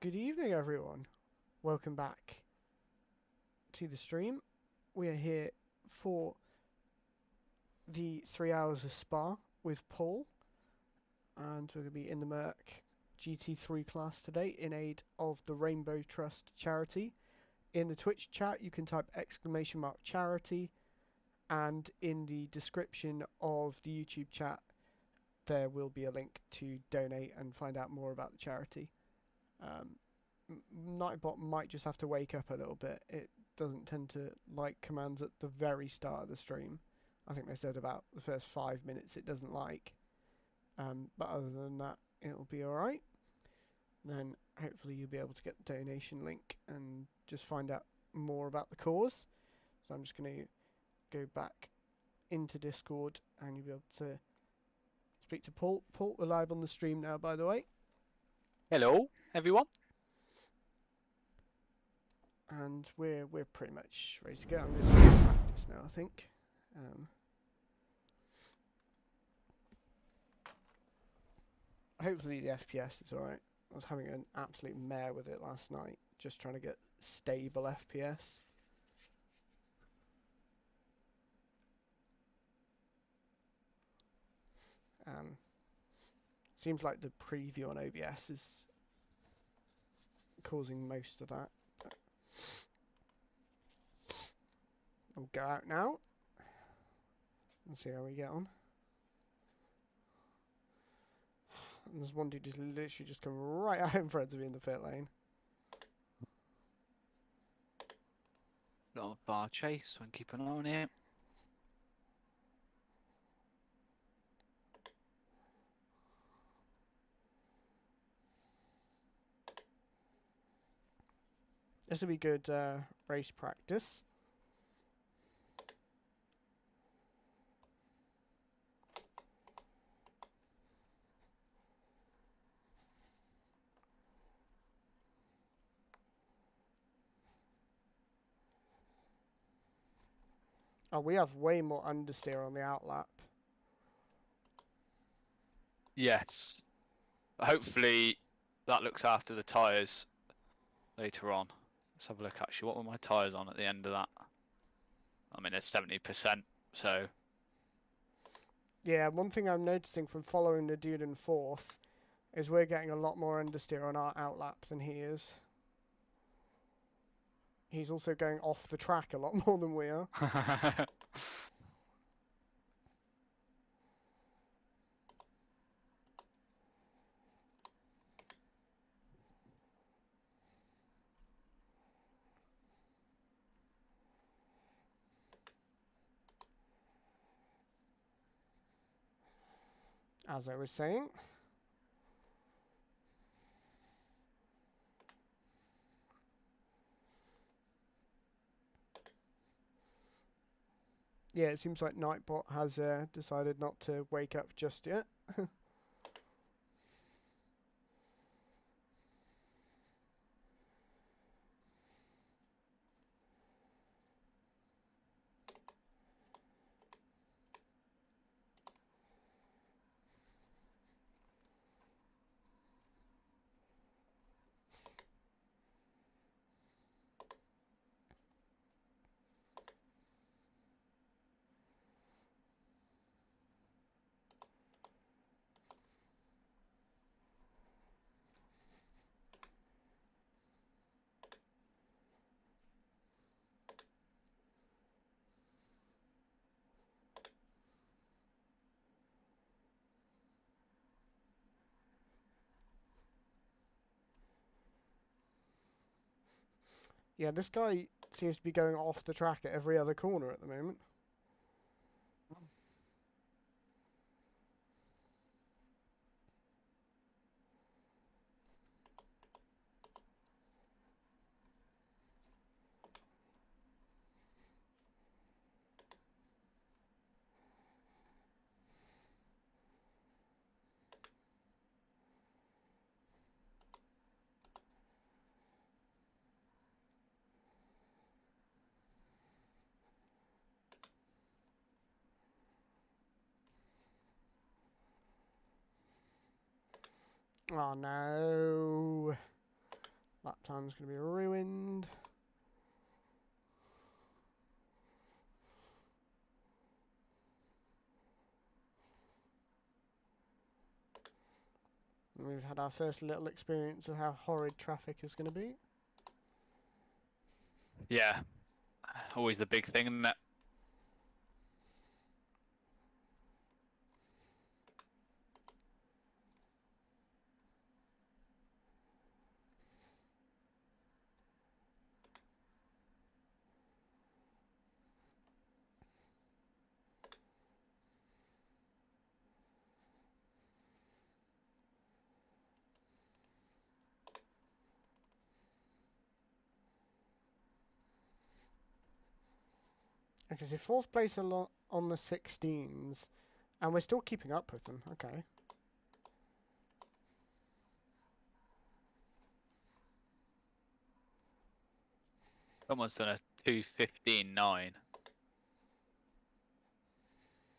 Good evening, everyone. Welcome back to the stream. We are here for the 3 hours of Spa with Paul, and we're going to be in the Merc GT3 class today in aid of the Rainbow Trust charity. In the Twitch chat, you can type !charity, and in the description of the YouTube chat, there will be a link to donate and find out more about the charity. Nightbot might just have to wake up a little bit. It doesn't tend to like commands at the very start of the stream. I think they said about the first 5 minutes it doesn't like. But other than that, it'll be alright. Then hopefully you'll be able to get the donation link and just find out more about the cause. So I'm just going to go back into Discord and you'll be able to speak to Paul. Paul, we're live on the stream now, by the way. Hello, everyone. And we're pretty much ready to go. I'm going to do practice now, I think. Hopefully the FPS is alright. I was having an absolute mare with it last night, just trying to get stable FPS. Seems like the preview on OBS is causing most of that. We'll go out now and see how we get on. And there's one dude just literally just come right out in front of me in the pit lane. Got a bar chase, so I'm keeping an eye on it. This will be good race practice. Oh, we have way more understeer on the outlap. Yes. Hopefully that looks after the tyres later on. Let's have a look actually. What were my tyres on at the end of that? I mean, it's 70%, so... Yeah, one thing I'm noticing from following the dude in fourth is we're getting a lot more understeer on our outlap than he is. He's also going off the track a lot more than we are. As I was saying. Yeah, it seems like Nightbot has decided not to wake up just yet. Yeah, this guy seems to be going off the track at every other corner at the moment. Oh no. time's going to be ruined. And we've had our first little experience of how horrid traffic is going to be. Yeah, always the big thing, isn't it? Okay, so fourth place on the 16s, and we're still keeping up with them. Okay. Someone's done a 2:15.9.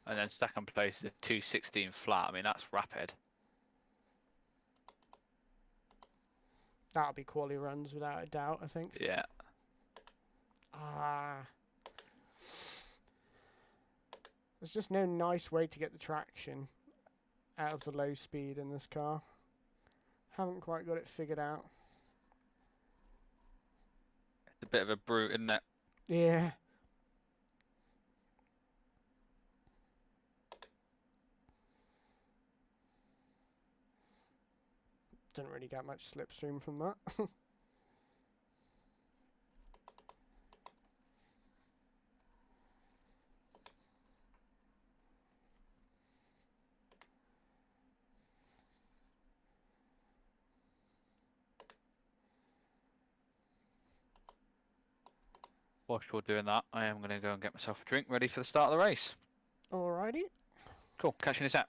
And then second place is a 2:16 flat. I mean, that's rapid. That'll be quality runs without a doubt, I think. Yeah. Ah. There's just no nice way to get the traction out of the low speed in this car. Haven't quite got it figured out. It's a bit of a brute, isn't it? Yeah. Didn't really get much slipstream from that. Whilst you're doing that, I am going to go and get myself a drink ready for the start of the race. Alrighty. Cool, catch you in a sec.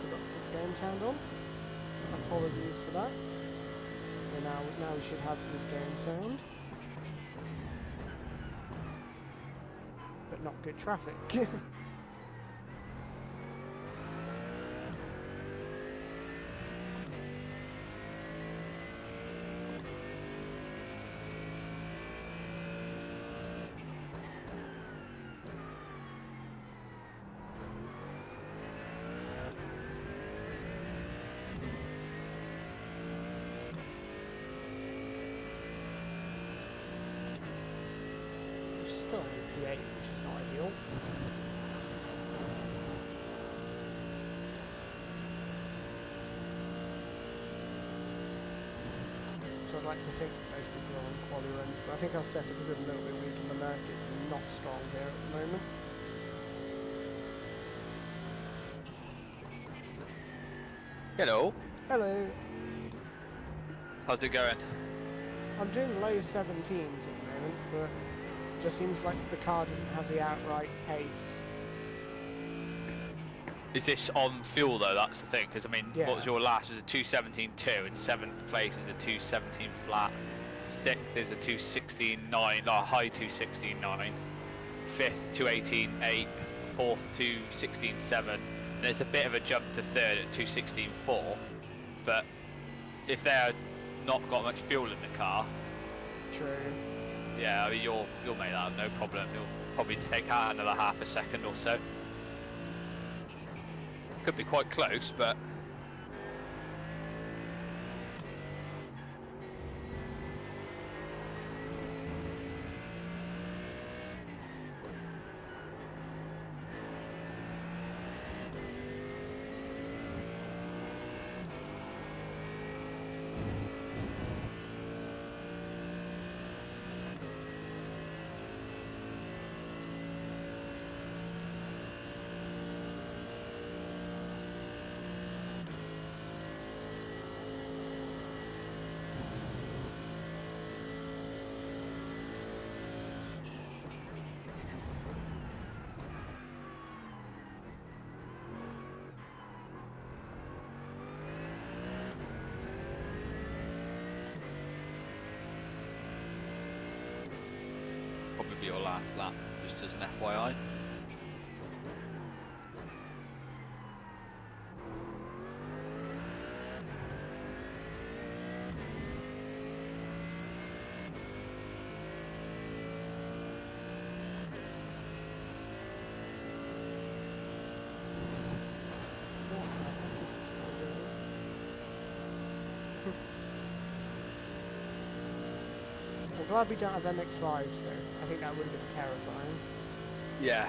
forgot to put the game sound on. Apologies for that. So now we should have good game sound. But not good traffic. Still only P8, which is not ideal. So I'd like to think most people are on quali runs, but I think our setup is a little bit weak and the Merc is not strong here at the moment. Hello. Hello. How's it going? I'm doing low 17s at the moment, but it just seems like the car doesn't have the outright pace. Is this on fuel though? That's the thing, because I mean, Yeah. what was your last? Was a 217.2, and 7th place is a 217 flat. 6th is a 216.9, or high 216.9. 5th 218.8, 4th 216.7. And there's a bit of a jump to 3rd at 216.4. But if they're not got much fuel in the car, True. yeah, I mean, you'll make that no problem. You'll probably take out another half a second or so. Could be quite close, but probably your last lap, just as an FYI. What the heck is this guy doing? I'm glad we don't have MX-5s though. I think that would have been terrifying. Yeah.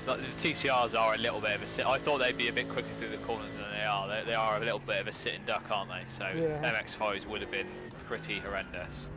Like, the TCRs are a little bit of a sit. I thought they'd be a bit quicker through the corners than they are. They are a little bit of a sit and duck, aren't they? So Yeah. MX-5s would have been pretty horrendous.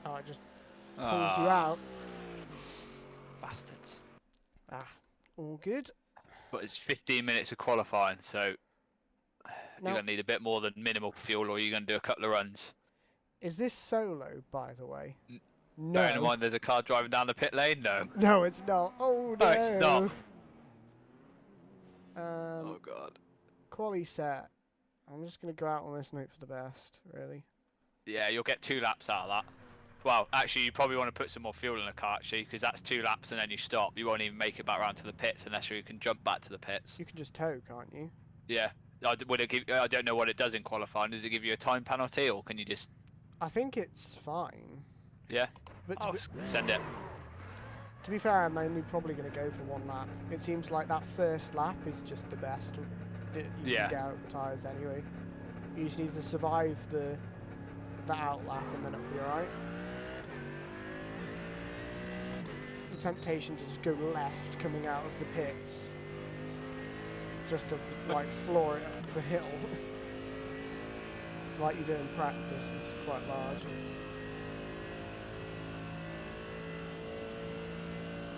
Oh, it just pulls you out. Bastards. Ah, all good. But it's 15 minutes of qualifying, so you're Now, going to need a bit more than minimal fuel, or you're going to do a couple of runs. is this solo, by the way? Bearing in No. mind there's a car driving down the pit lane. No. No, it's not. Oh, no. No, it's not. Um, Oh god. quali set. I'm just going to go out on this note for the best, really. Yeah, you'll get 2 laps out of that. Well, actually, you probably want to put some more fuel in the car, actually, because that's 2 laps and then you stop. You won't even make it back around to the pits unless you can jump back to the pits. You can just tow, can't you? Yeah. Would it give? I don't know what it does in qualifying. Does it give you a time penalty, or can you just? I think it's fine. Yeah. But Oh, send it. to be fair, I'm only probably going to go for 1 lap. It seems like that first lap is just the best that you can get out of the tyres anyway. You just need to survive the out lap and then it'll be alright. The temptation to just go left coming out of the pits, just to like floor it up the hill like you do in practice, is quite large.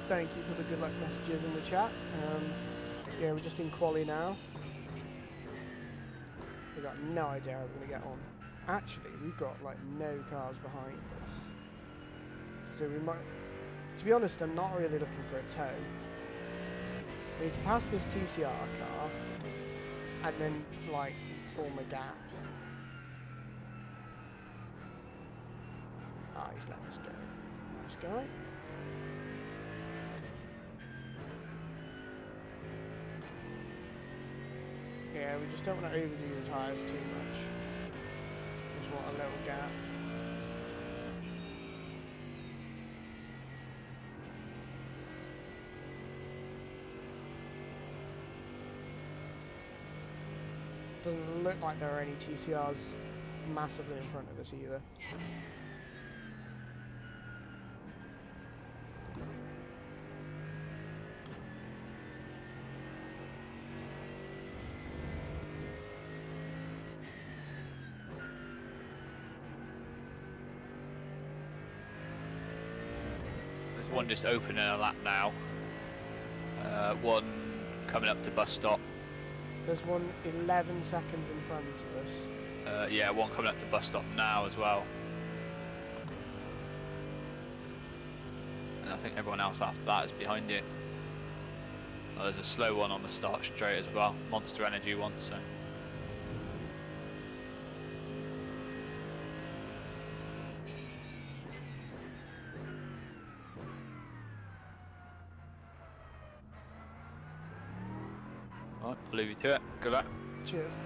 Thank you for the good luck messages in the chat. Yeah, we're just in quali now. We've got no idea how we're going to get on. Actually, we've got like no cars behind us. So we might... To be honest, I'm not really looking for a tow. We need to pass this TCR car and then like form a gap. Ah, he's letting us go. Nice guy. Yeah, we just don't want to overdo the tyres too much. We just want a little gap. Doesn't look like there are any TCRs massively in front of us either. There's one just opening a lap now. One coming up to bus stop. There's one 11 seconds in front of us. Yeah, one coming up to bus stop now as well. And I think everyone else after that is behind you. Oh, there's a slow one on the start straight as well. Monster Energy one, so. Alright, I'll leave you to it. Good luck. Cheers.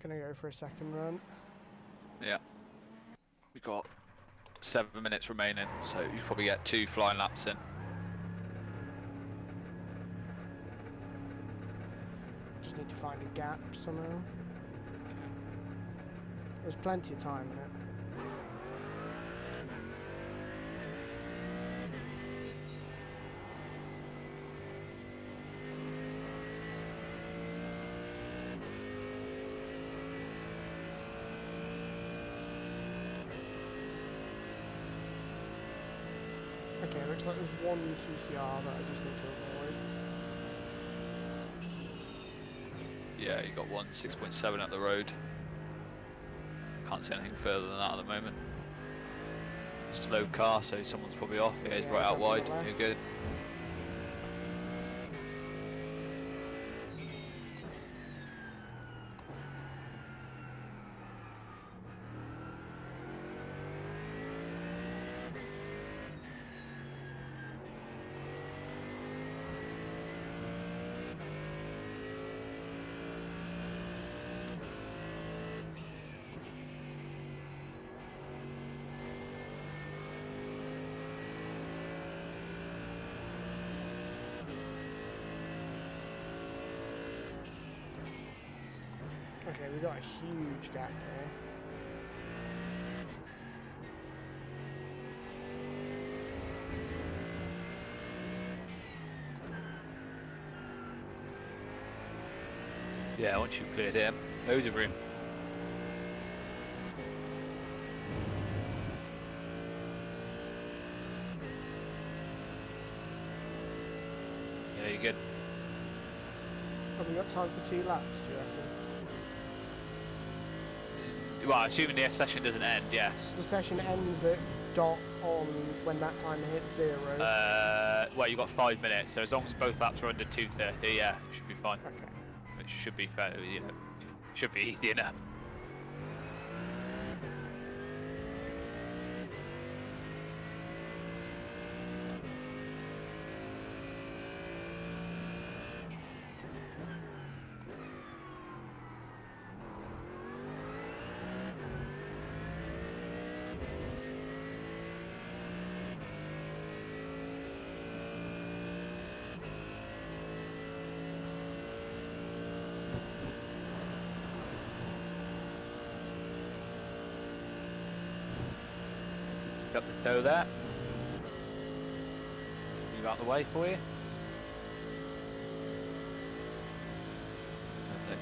Gonna go for a second run. Yeah. We've got 7 minutes remaining, so you probably get 2 flying laps in. Just need to find a gap somehow. There's plenty of time in it. Okay, looks like there's one TCR that I just need to avoid. Yeah, you got one 6.7 at the road. Can't see anything further than that at the moment. Slow car, so someone's probably off. Yeah, he's Yeah, right he's out off on wide. the left. You're good. Okay, we got a huge gap here. Yeah, once you cleared him, loads of room. Yeah, you're good. Have we got time for 2 laps, do you reckon? Well, assuming the session doesn't end, yes. The session ends at dot on when that timer hits 0. Well, you've got 5 minutes, so as long as both laps are under 2:30, yeah, it should be fine. Okay. Which should be fair, you know, should be easy enough. Up the toe there. Move out the way for you. Lovely.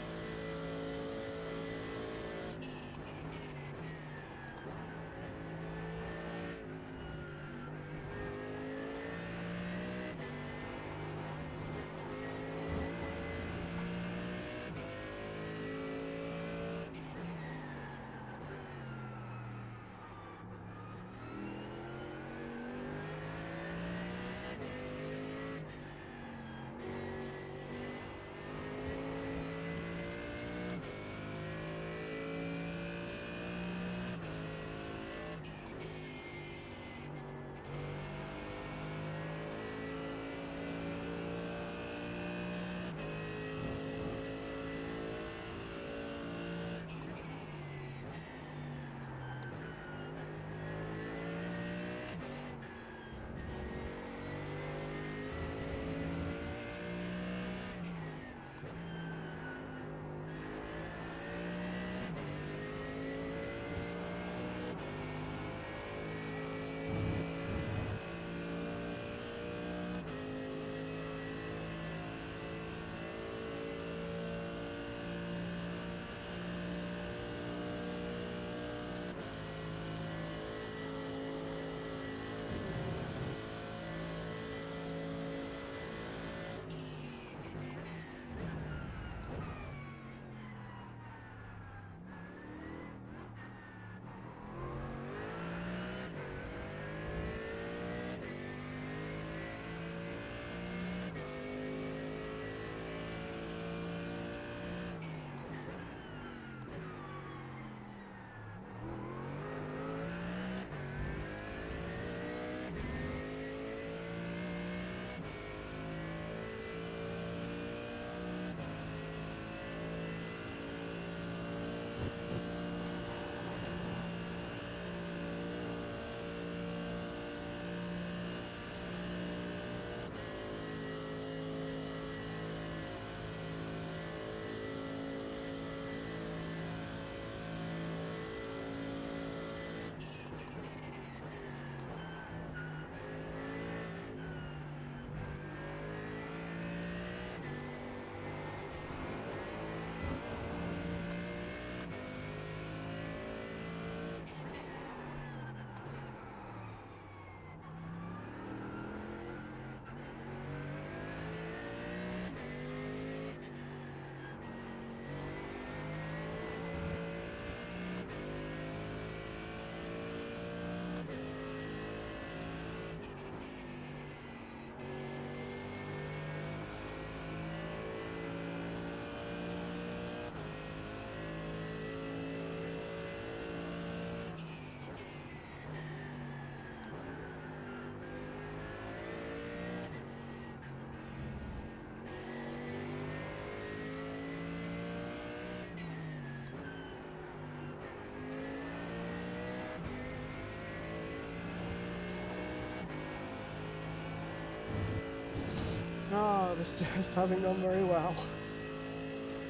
Oh, this just hasn't gone very well.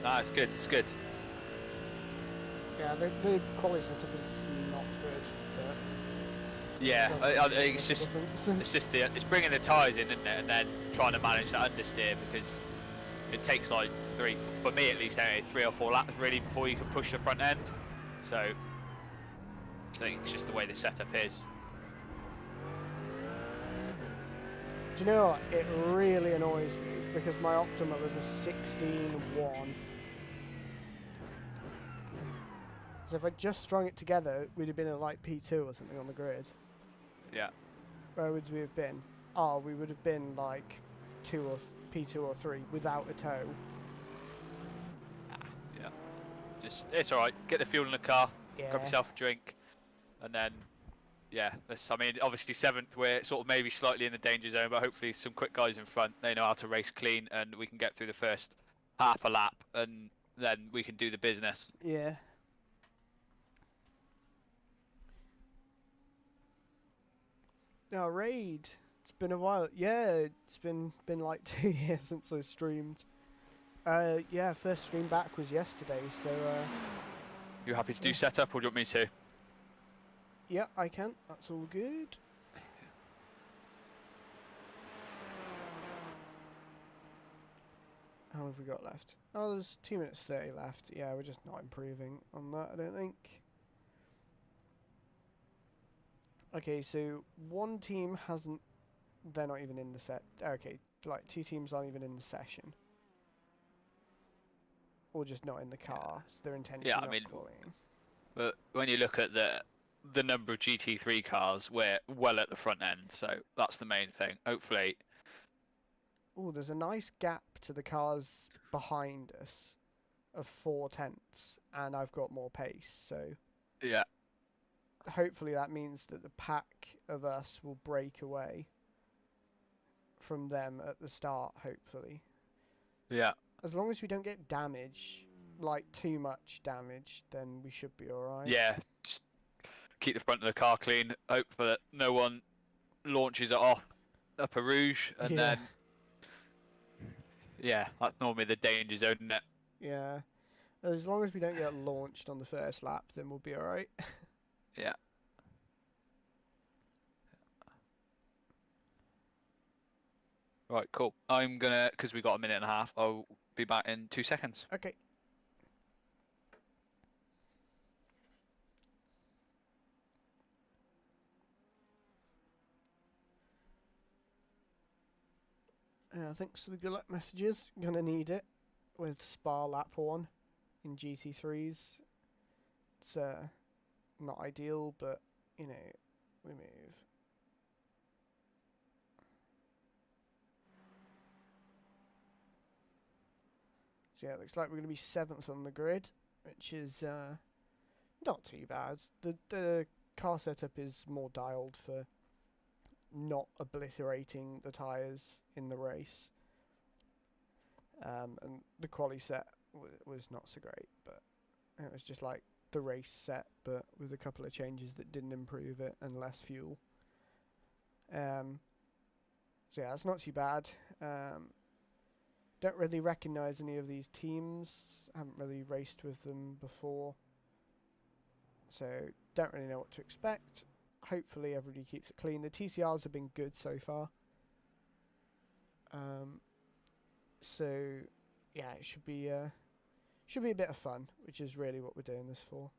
No, it's good. It's good. Yeah, the quality setup is not good, but Yeah, it's it's just it's bringing the tyres in, isn't it, and then trying to manage that understeer, because it takes like for me at least, anyway, 3 or 4 laps really before you can push the front end. So I think it's just the way the setup is. Do you know what? It really annoys me because my Optima was a 16.1. So if I just strung it together, we'd have been at like P2 or something on the grid. Yeah. Where would we have been? Oh, we would have been like P2 or 3 without a tow. Yeah. It's all right. Get the fuel in the car. Yeah. Grab yourself a drink, and then yeah. I mean, obviously 7th, we're sort of maybe slightly in the danger zone, but hopefully some quick guys in front. They know how to race clean, and we can get through the first half a lap, and then we can do the business. Yeah. Oh, Raid. It's been a while. Yeah, it's been like 2 years since I streamed. Yeah, first stream back was yesterday, so You happy to do setup, or do you want me to? yeah, I can. That's all good. How have we got left? Oh, there's 2 minutes 30 left. Yeah, we're just not improving on that, I don't think. Okay, so one team hasn't... They're not even in the set. Okay, like 2 teams aren't even in the session. Or just not in the car. So their intention not qualifying. But when you look at the number of GT3 cars, we're well at the front end, so that's the main thing. Hopefully. Oh, there's a nice gap to the cars behind us of 4/10, and I've got more pace, so Yeah. hopefully that means that the pack of us will break away from them at the start, hopefully. Yeah. As long as we don't get damage, like too much damage, then we should be alright. Yeah. Just keep the front of the car clean. Hope that no one launches it off up a rouge, and then yeah, that's normally the danger zone, isn't it? Yeah. As long as we don't get launched on the first lap, then we'll be alright. Yeah. Right, cool. I'm gonna, because we've got a minute and a half, I'll be back in 2 seconds. Okay. Thanks for the good luck messages. Gonna need it with Spa lap 1 in GT3s. It's not ideal, but you know, we move. So yeah, it looks like we're gonna be 7th on the grid, which is not too bad. The car setup is more dialed for not obliterating the tyres in the race. And the quali set was not so great, but it was just like the race set, but with a couple of changes that didn't improve it and less fuel. So yeah, it's not too bad. Don't really recognise any of these teams. Haven't really raced with them before, so don't really know what to expect. Hopefully everybody keeps it clean. The TCRs have been good so far. So yeah, it should be a bit of fun, which is really what we're doing this for.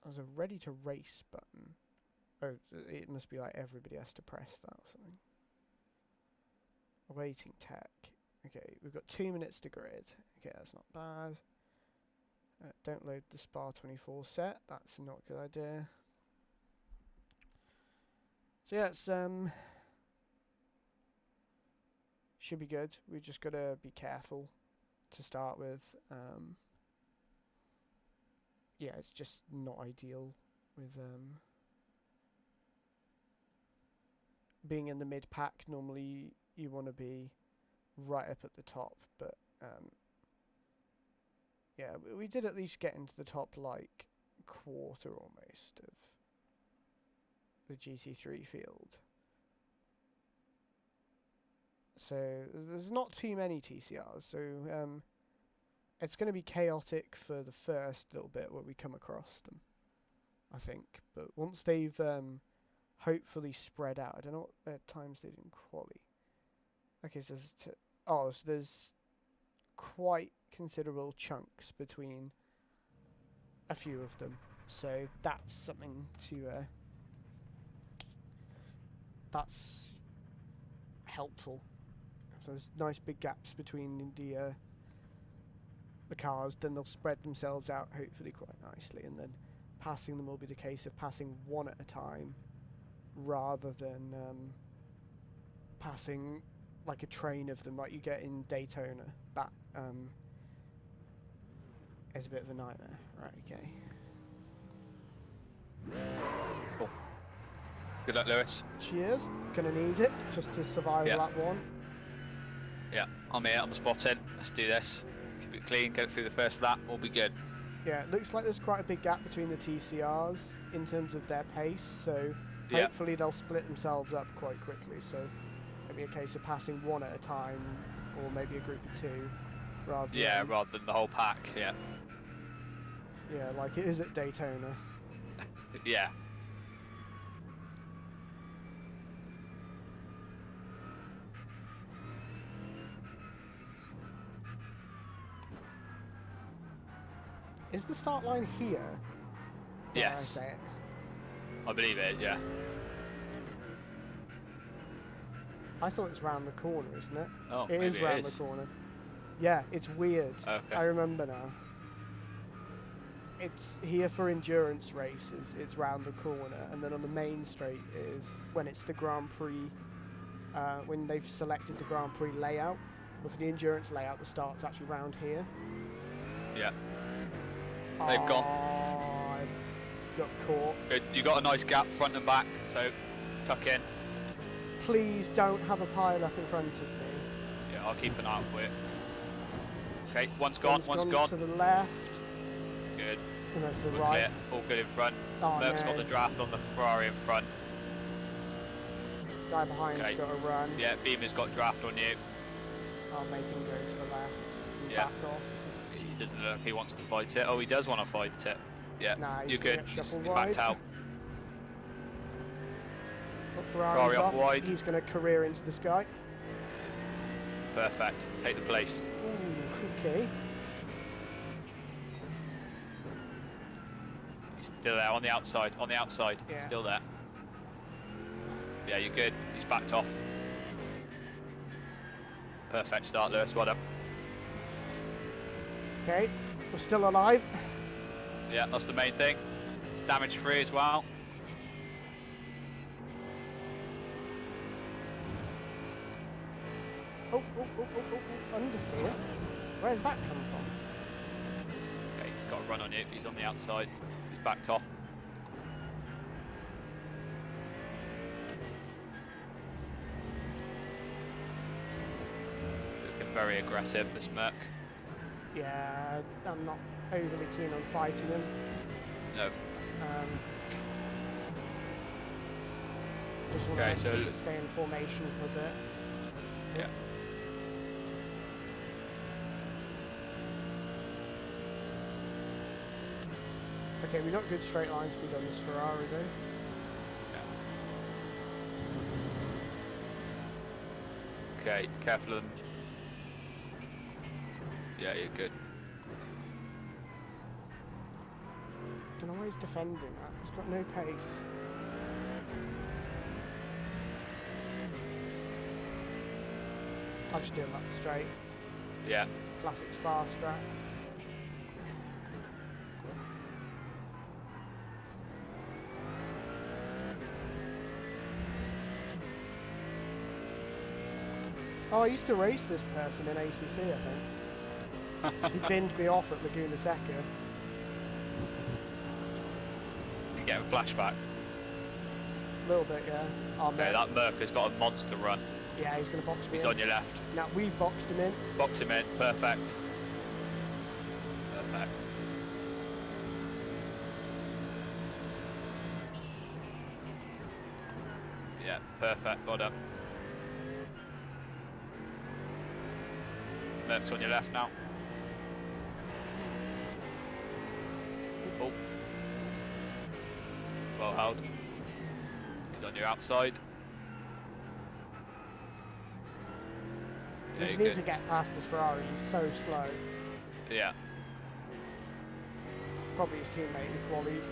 There's a ready to race button. Oh, it must be like everybody has to press that or something. Awaiting tech. Okay, we've got 2 minutes to grid. Okay, that's not bad. Don't load the Spa 24 set. That's not a good idea. So yeah, it's should be good. We just gotta be careful to start with. Yeah, it's just not ideal with being in the mid pack. Normally you want to be right up at the top, but yeah, we did at least get into the top like quarter almost of the GT3 field. So there's not too many TCRs. So it's going to be chaotic for the first little bit where we come across them, I think. But once they've hopefully spread out, I don't know what times they did in quali. Okay, so there's quite considerable chunks between a few of them. So that's something to that's helpful. If there's nice big gaps between the cars, then they'll spread themselves out hopefully quite nicely, and then passing them will be the case of passing one at a time rather than passing like a train of them like you get in Daytona. That is a bit of a nightmare. Right, okay. Cool. Good luck, Lewis. Cheers. Gonna need it just to survive lap one. Yeah, I'm here, I'm spotting. Let's do this. Keep it clean, get it through the first lap, we'll be good. Yeah, it looks like there's quite a big gap between the TCRs in terms of their pace, so hopefully they'll split themselves up quite quickly. So it'll be a case of passing one at a time, or maybe a group of two, rather than... rather than the whole pack, yeah. Yeah, like it is at Daytona. Yeah. Is the start line here? Yes. I say it. I believe it is, yeah. I thought it's round the corner, isn't it? Oh, it is round the corner. Yeah, it's weird. Okay. I remember now. It's here for endurance races, it's round the corner, and then on the main straight is when it's the Grand Prix, when they've selected the Grand Prix layout. But for the endurance layout, the start's actually round here. Yeah. They've gone. I got caught. Good. You got a nice gap front and back, so tuck in. Please don't have a pile up in front of me. Yeah, I'll keep an eye out for it. Okay, one's gone. One's gone to the left. Good. And then to the We're right. clear. All good in front. Oh, Merck's no. got the draft on the Ferrari in front. Guy behind's got a run. Yeah, Beamer's got draft on you. I'll make him go to the left and Yeah. back off. He doesn't look like he wants to fight it. Oh, he does want to fight it. Yeah, Nah, he's you're gonna good. get He's shuffled backed wide. out. But Ferrari's Ferrari off off. wide. He's going to career into the sky. Perfect. Take the place. Ooh, okay. He's still there on the outside. On the outside. Yeah. Still there. Yeah, you're good. He's backed off. Perfect start, Lewis. Well done. Okay, we're still alive. Yeah, that's the main thing. Damage free as well. Oh, understeer. Where's that come from? Okay, he's got a run on you. He's on the outside. He's backed off. Looking very aggressive, this Merc. Yeah, I'm not overly keen on fighting him. No. Just want to stay in formation for a bit. Yeah. Okay, we got good straight line speed on this Ferrari though. Yeah. Okay, careful of them. Yeah, you're good. Don't know why he's defending that. He's got no pace. I'll just do him up straight. Yeah. Classic Spa strat. Oh, I used to race this person in ACC, I think. He binned me off at Laguna Seca. You get him flashbacked. A little bit, yeah. Oh, Okay, that Merc has got a monster run. yeah, he's going to box me He's in. on your left. Now, we've boxed him in. Box him in. Perfect. Perfect. Yeah, perfect. Well done. Merck's on your left now. Oh. Well held. He's on your outside. He just needs to get past this Ferrari, he's so slow. Yeah. Probably his teammate who qualied.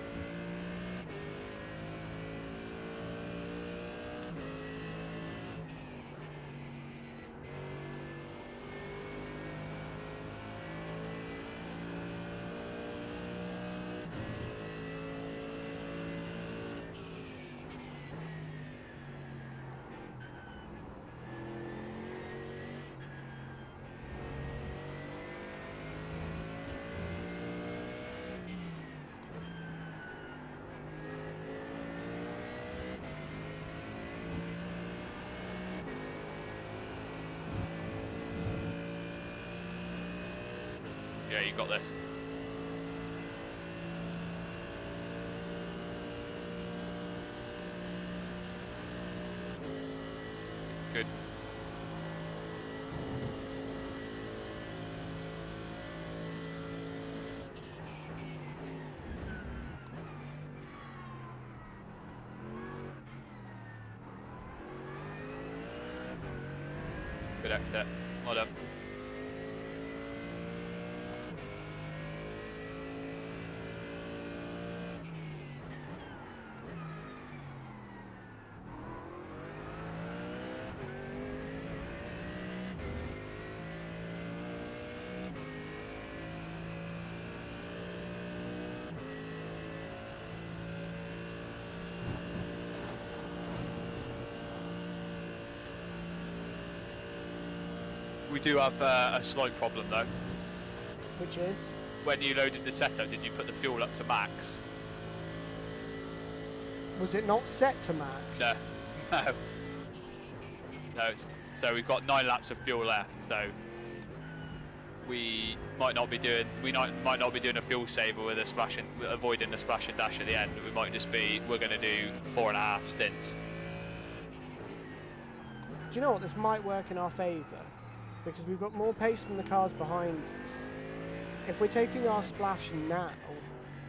Yeah, you got this. Good. Good exit. Well done. We do have a slight problem though. Which is? When you loaded the setup, did you put the fuel up to max? Was it not set to max? No. No. No, so we've got 9 laps of fuel left, so we might not be doing a fuel saver with a splash and avoiding the splash and dash at the end. We might just be, we're going to do 4.5 stints. Do you know what? This might work in our favour because we've got more pace than the cars behind us. If we're taking our splash now,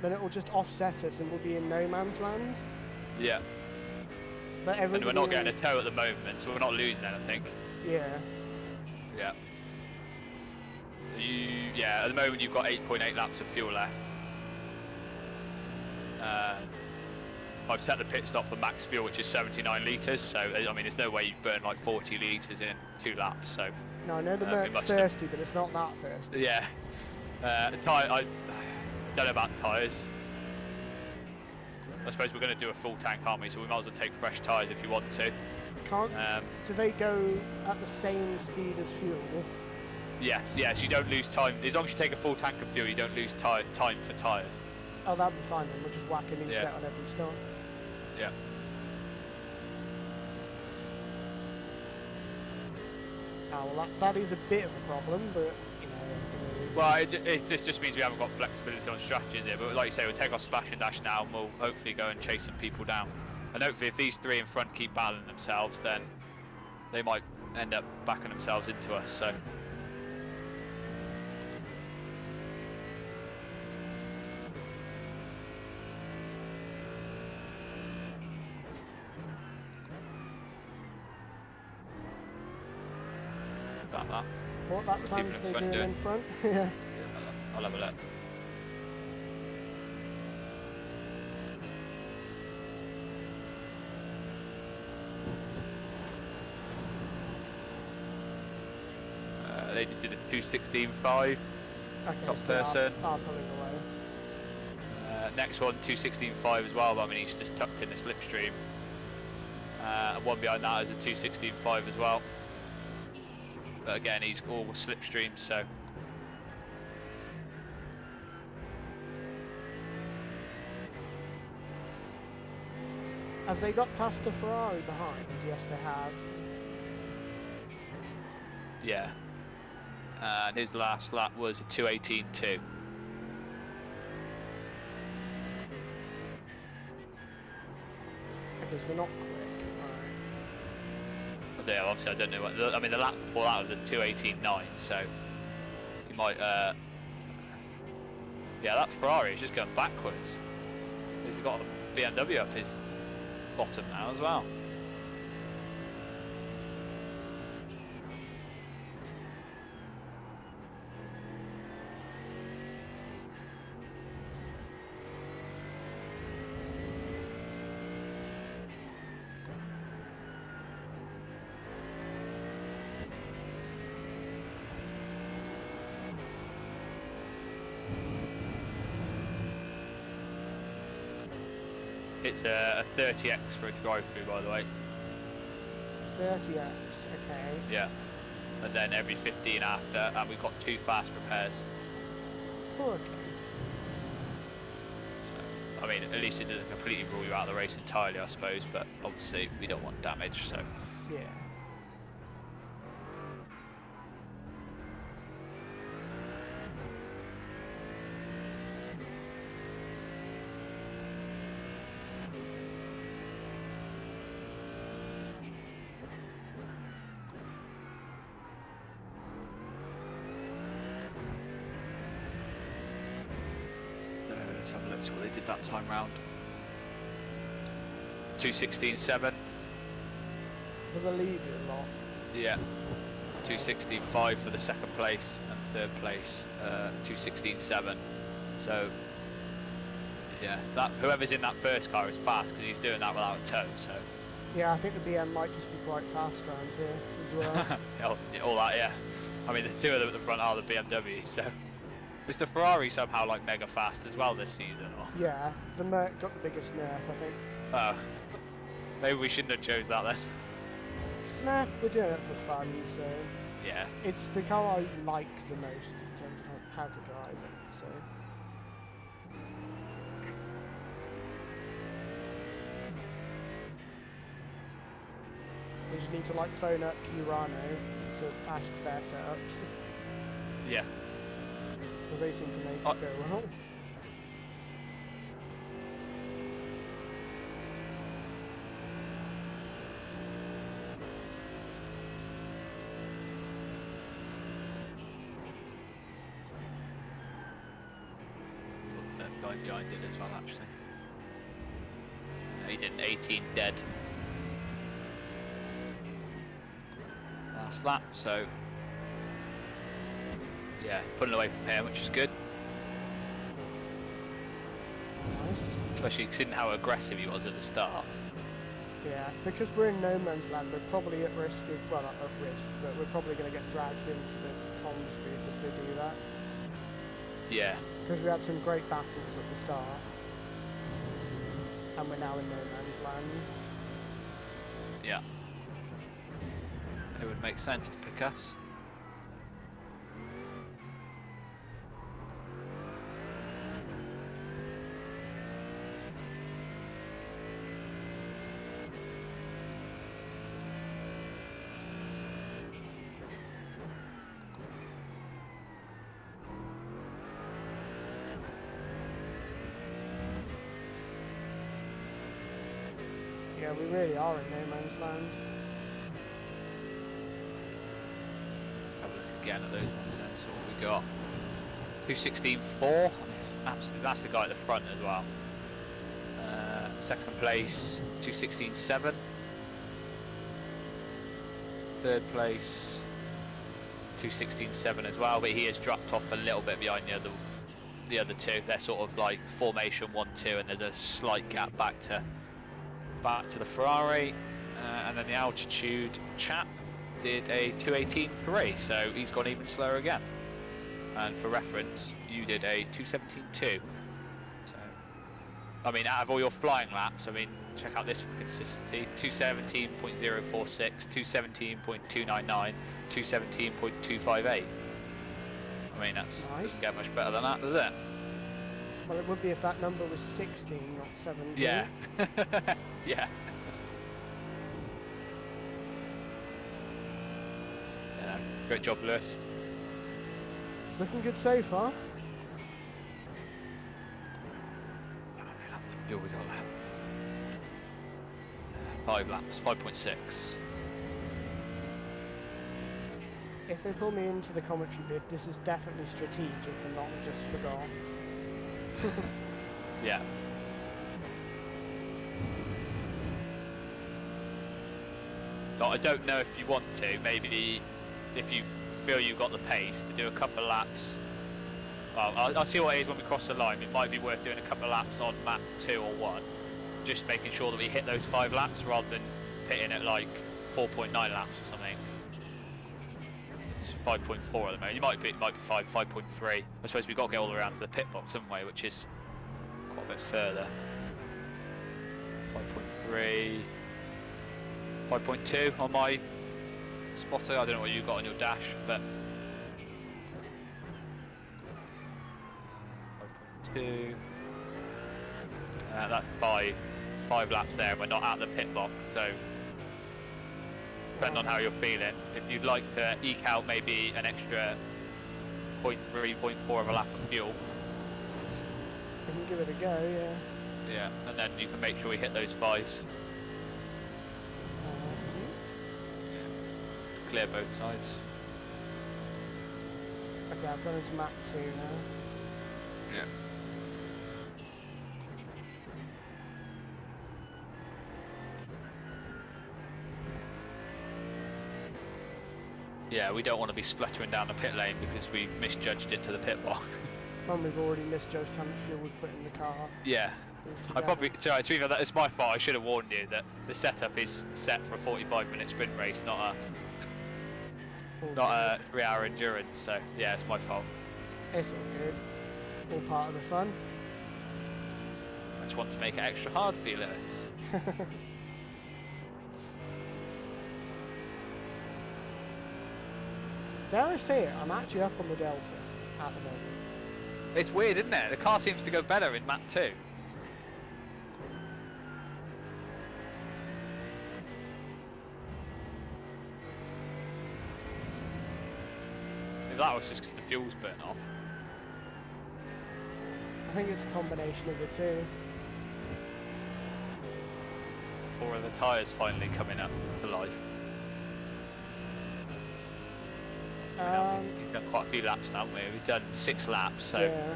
then it will just offset us and we'll be in no man's land. Yeah. But and we're not getting a tow at the moment, so we're not losing anything. Yeah. Yeah. Yeah, at the moment you've got 8.8 laps of fuel left. I've set the pit stop for max fuel, which is 79 litres, so I mean there's no way you've burned like 40 litres in 2 laps, so... No, I know the Merc's thirsty, but it's not that thirsty. Yeah. I don't know about tyres. I suppose we're going to do a full tank, aren't we? So we might as well take fresh tyres if you want to. Can't... do they go at the same speed as fuel? Yes, you don't lose time. As long as you take a full tank of fuel, you don't lose time for tyres. Oh, that'd be fine then. We'll just whack a new set on every stop. Yeah. Oh, well, that is a bit of a problem, but, you know... Well, it just means we haven't got flexibility on strategies here, but like you say, we'll take our splash and dash now, and we'll hopefully go and chase some people down. And hopefully if these 3 in front keep battling themselves, then they might end up backing themselves into us, so... That. What lap times they doing in front? Yeah. I'll have a look. They did a 2:16.5. Okay, Top so person. are pulling away. Next one 2:16.5 as well, but I mean he's just tucked in the slipstream. And one behind that is a 2:16.5 as well. But again, he's all slipstream, so. Have they got past the Ferrari behind? Yes, they have. Yeah. And his last lap was a 2:18.2. Okay, so they're not quick. Yeah, obviously I don't know what. I mean, the lap before that was a 2:18.9, so. He might. Yeah, that Ferrari is just going backwards. He's got a BMW up his bottom now as well. It's a 30x for a drive-through, by the way. 30x, okay. Yeah. And then every 15 after, and we've got 2 fast repairs. Oh, okay. So, I mean, at least it doesn't completely rule you out of the race entirely, I suppose, but obviously we don't want damage, so. Yeah. Let's have a look, see what they did that time round. 2:16.7. For the leader lot. Yeah. 2:16.5 for the second place, and third place 2:16.7. So yeah, that whoever's in that first car is fast because he's doing that without a tow. So Yeah, I think the BM might just be quite fast around here as well. all that, yeah. I mean, the two of them at the front are the BMW. So is the Ferrari somehow like mega fast as well this season? Or? Yeah, the Merc got the biggest nerf, I think. Maybe we shouldn't have chose that then. Nah, we're doing it for fun, so... Yeah. It's the car I like the most in terms of how to drive it, so... We just need to, like, phone up Urano to ask for their setups. Yeah. Because they seem to make it go well. That guy behind it as well, actually. He did an 18 dead last lap, so yeah, pulling away from him, which is good. Nice. Especially considering how aggressive he was at the start. Yeah, because we're in no man's land, we're probably at risk of, well, not at risk, but we're probably going to get dragged into the comms booth if they do that. Yeah. Because we had some great battles at the start. And we're now in no man's land. Yeah. It would make sense to pick us. Yeah, we really are in no man's land. Have a look again at those ones then, so what we got. 2:16.4, I mean, it's absolutely, that's the guy at the front as well. Second place, 2:16.7. Third place, 2:16.7 as well, but he has dropped off a little bit behind the other two. They're sort of like formation 1-2, and there's a slight gap back to the Ferrari, and then the altitude chap did a 2:18.3, so he's gone even slower again. And for reference, you did a 2:17.2. So, I mean, out of all your flying laps, I mean, check out this for consistency: 2:17.046, 2:17.299, 2:17.258. I mean, that's Nice. doesn't get much better than that, does it? Well, it would be if that number was 16, not 17. Yeah. Yeah. Yeah, great job, Lewis. It's looking good so far. Here we go. 5 laps, 5.6. if they pull me into the commentary booth, this is definitely strategic and not just forgot. Yeah. So I don't know if you want to, maybe if you feel you've got the pace to do a couple of laps. Well, I'll see what it is when we cross the line. It might be worth doing a couple of laps on map 2 or 1, just making sure that we hit those 5 laps rather than pitting at like 4.9 laps or something. It's 5.4 at the moment. It might be 5.3. I suppose we've got to get all the way around to the pit box, haven't we? Which is quite a bit further. 5.3. 5.2 on my spotter. I don't know what you got on your dash, but 5.2. That's 5 laps there. We're not at the pit box, so depending on how you're feeling, if you'd like to eke out maybe an extra 0.3, 0.4 of a lap of fuel. We can give it a go, yeah. Yeah, and then you can make sure we hit those 5s. Clear both sides. Okay, I've gone into map 2 now. Yeah. Yeah, we don't want to be spluttering down the pit lane because we misjudged it to the pit box. And we've already misjudged how much fuel was put in the car. Yeah. I probably, sorry, to be fair, it's my fault. I should have warned you that the setup is set for a 45-minute sprint race, not a 3-hour endurance. So yeah, it's my fault. It's all good. All part of the fun. I just want to make it extra hard for you, Lewis. Dare I say it, I'm actually up on the Delta at the moment. It's weird, isn't it? The car seems to go better in map 2. If that was just because the fuel's burnt off. I think it's a combination of the two. Or are the tyres finally coming up to life? We've done quite a few laps, haven't we? We've done 6 laps, so... Yeah.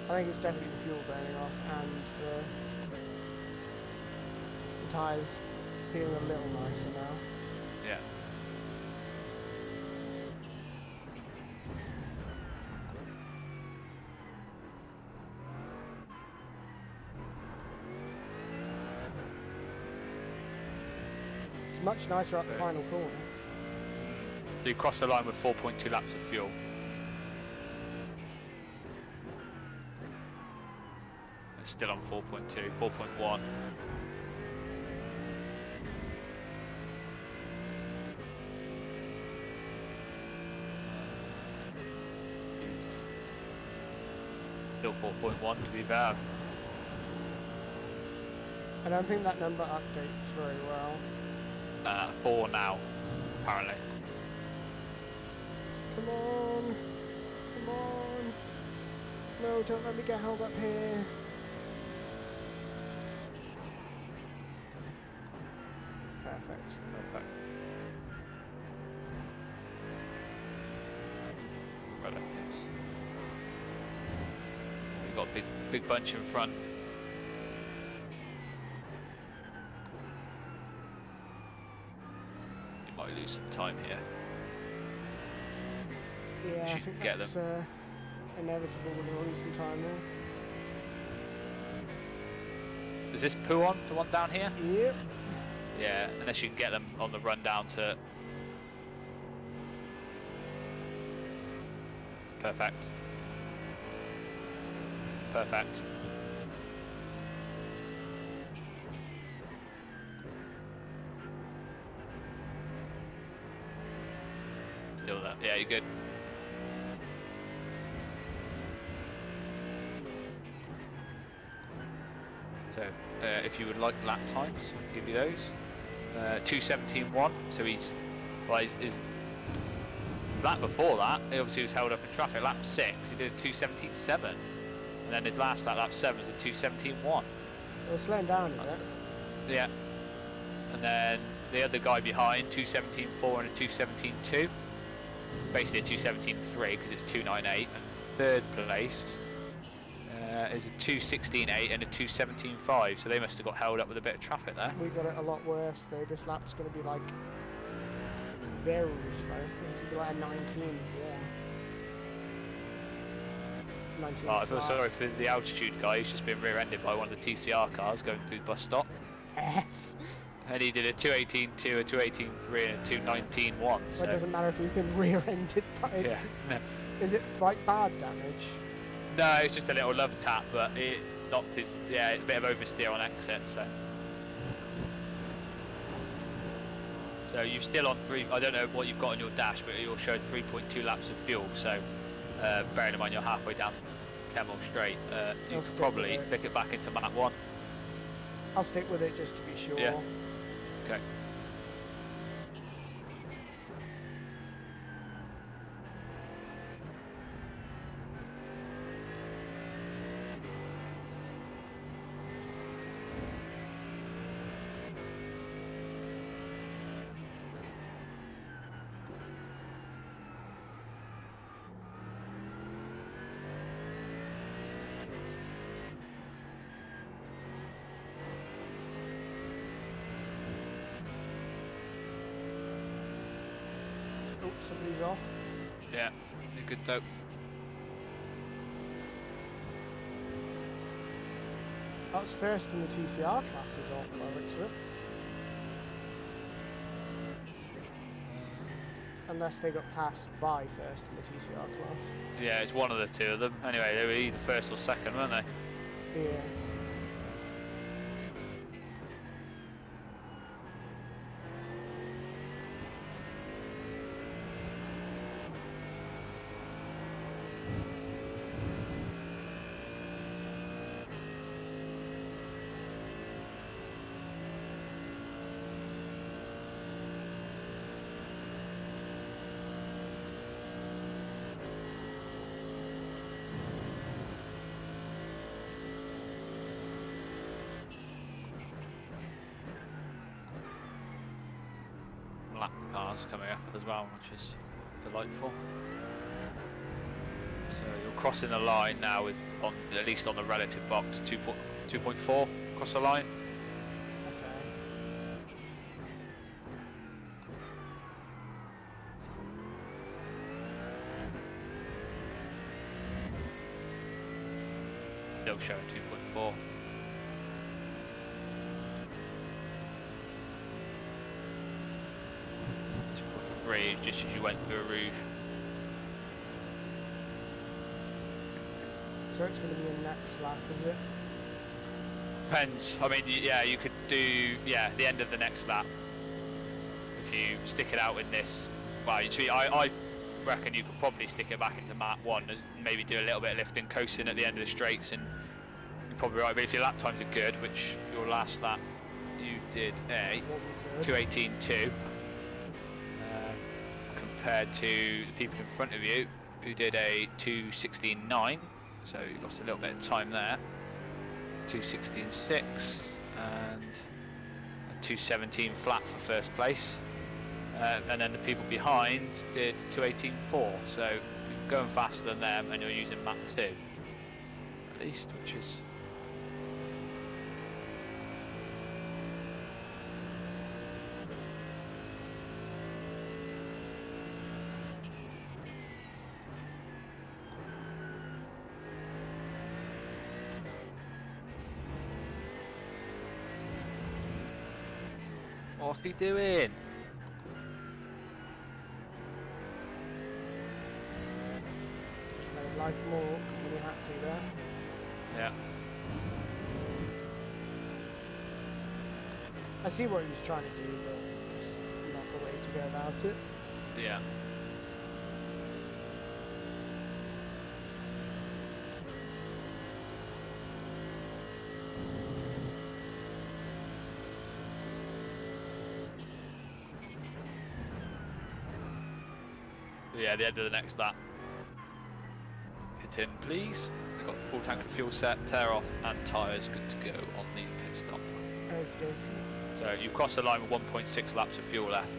I think it's definitely the fuel burning off and the tyres feeling a little nicer now. Yeah. It's much nicer at the final corner. So you cross the line with 4.2 laps of fuel. It's still on 4.2, 4.1. Still 4.1 to be bad. I don't think that number updates very well. 4 now, apparently. Come on. Come on. No, don't let me get held up here. Perfect. Okay. Well, yes. We've got a big bunch in front. You might lose some time here. Yeah, I Should think get that's inevitable with all some time there. Is this Puon, the one down here? Yep. Yeah, unless you can get them on the run down to... Perfect. Perfect. Still there. Yeah, you're good. So, if you would like lap times, I'll give you those. 2:17.1. So his lap before that, he obviously was held up in traffic. Lap 6, he did a 2:17.7, and then his last lap 7, was a 2:17.1. We're slowing down a bit. Yeah. And then the other guy behind, 2:17.4 and a 2:17.2. basically a 2:17.3 because it's 2:98, and third place is a 2:16.8 and a 2:17.5. So they must have got held up with a bit of traffic there. We got it a lot worse though. This lap's going to be like very slow. This is going to be like a 19. Oh, I feel sorry for the altitude guy. He's just been rear-ended by one of the TCR cars going through the bus stop. Yes. And he did a 2:18.2, a 2:18.3, and a 2:19.1. So It doesn't matter if he's been rear-ended by it. yeah. Is it like bad damage? No, it's just a little love tap, but it knocked his a bit of oversteer on exit. So you're still on 3. I don't know what you've got on your dash, but you're showing 3.2 laps of fuel. So bearing in mind you're halfway down Kemmel Straight, you could probably pick it back into map 1. I'll stick with it just to be sure. Yeah. Okay. Oh, somebody's off. Yeah, you're good though. That's first in the TCR class is off by looks of it. Unless they got passed by first in the TCR class. Yeah, it's one of the two of them. Anyway, they were either first or second, weren't they? Yeah. Lap cars coming up as well, which is delightful. So you're crossing the line now with, at least on the relative box, 2.4 across the line. Okay. Still showing 2.4. Just as you went through a Rouge. So it's going to be a next lap, is it? Depends. I mean, yeah, you could do the end of the next lap if you stick it out in this. Well, I reckon you could probably stick it back into map 1, as maybe do a little bit of lifting, coasting at the end of the straights, and you're probably right. But if your lap times are good, which your last lap you did a 2:18.2. Compared to the people in front of you who did a 2:16.9, so you lost a little bit of time there. 2:16.6 and a 2:17 flat for first place, and then the people behind did 2:18.4, so you're going faster than them and you're using map 2 at least, which is what's he doing? Just made life more awkward than you had to there. Yeah. I see what he was trying to do, but just not the way to go about it. Yeah. Yeah, the end of the next lap. Pit in, please. We've got full tank of fuel set, tear off, and tyres good to go on the pit stop. Okay. So you've crossed the line with 1.6 laps of fuel left.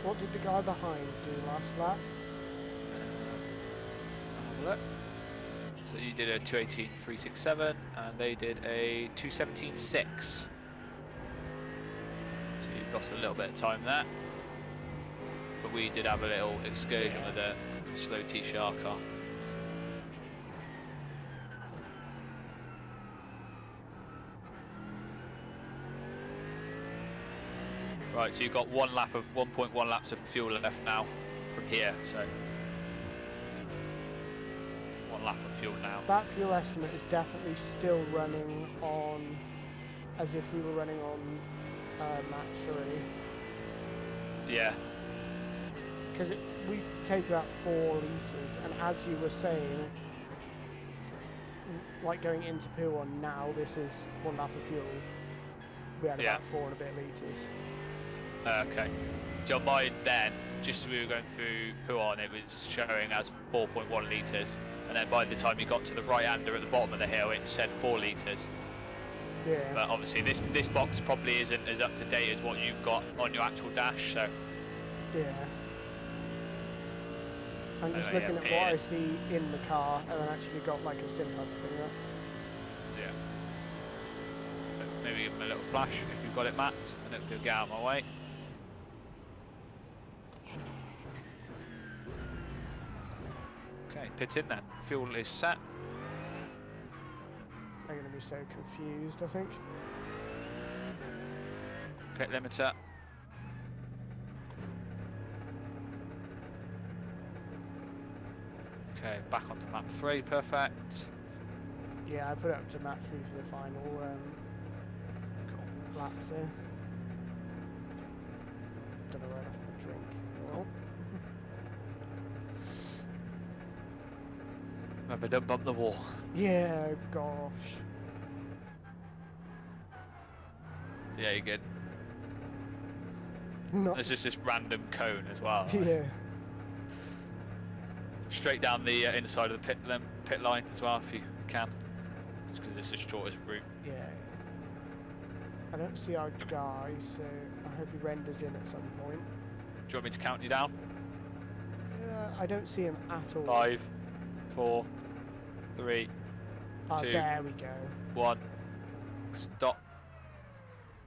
What did the guy behind do last lap? Have a look. So you did a 2:18.367, and they did a 2:17.6. So you lost a little bit of time there. But we did have a little excursion with a slow TCR car. Right, so you've got 1.1 laps of fuel left now from here, so 1 lap of fuel now. That fuel estimate is definitely still running on as if we were running on map 3. Yeah. Because we take about 4 litres, and as you were saying, like going into P1 now, this is 1 lap of fuel. We had about 4 and a bit litres. Okay. So on mine then, just as we were going through Puon, it was showing as 4.1 litres, and then by the time you got to the right-hander at the bottom of the hill, it said 4 litres. Yeah. But obviously this box probably isn't as up to date as what you've got on your actual dash, so. Yeah. I'm just looking at what I see in the car, and then actually got like a sim hub thing up. Yeah. But maybe give them a little flash if you've got it mapped, and it'll get out of my way. Okay, pit in then. Fuel is set. They're going to be so confused, I think. Pit limiter. Okay, back onto map 3, perfect. Yeah, I put it up to map 3 for the final lap there. Don't know where I left my drink. Well. Remember, don't bump the wall. Yeah, gosh. Yeah, you're good. Not There's just this random cone as well. Right? yeah. Straight down the inside of the pit line as well, if you can. Just because it's the shortest route. Yeah. I don't see our guy, so I hope he renders in at some point. Do you want me to count you down? I don't see him at all. 5, 4, 3, Oh, 2, there we go. 1. Stop.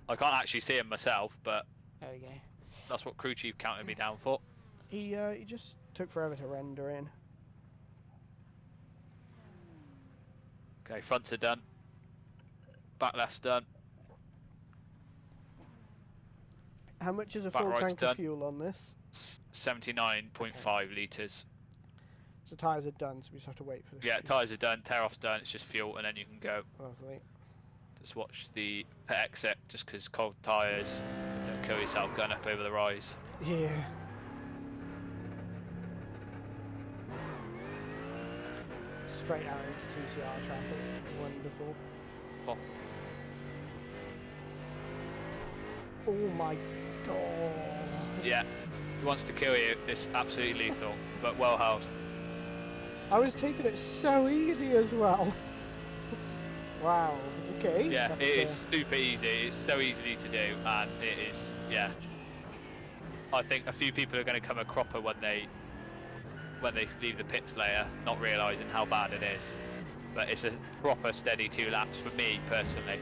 I can't actually see him myself, but There we go. that's what crew chief counted me down for. He just took forever to render in. Okay, fronts are done. Back left's done. How much is a Back full right's tank done. of fuel on this? 79.5 litres. So tyres are done, so we just have to wait for the Yeah, fuel. tyres are done, tear off's done, it's just fuel, and then you can go. Lovely. Just watch the pit exit, just because cold tyres, don't kill yourself going up over the rise. Yeah. Straight out into TCR traffic. Wonderful. Oh, Oh my god. yeah, he wants to kill you, it's absolutely lethal, but well held. I was taking it so easy as well. Wow. Okay. Yeah, that's, it is super easy, it's so easy to do, and it is, yeah. I think a few people are going to come a cropper when they leave the pits later, not realising how bad it is. But it's a proper steady 2 laps for me personally.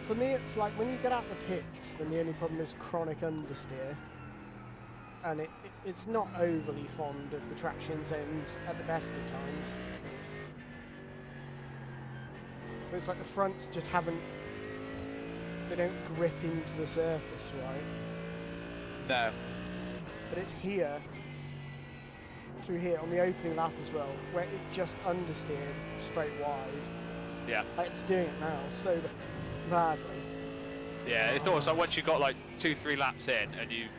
For me, it's like when you get out the pits, then the only problem is chronic understeer. And it's not overly fond of the traction zones at the best of times. But it's like the fronts just they don't grip into the surface, right? No. But it's here, through here, on the opening lap as well, where it just understeered straight wide. Yeah. Like it's doing it now so badly. Yeah, it's almost like once you've got like 2-3 laps in and you've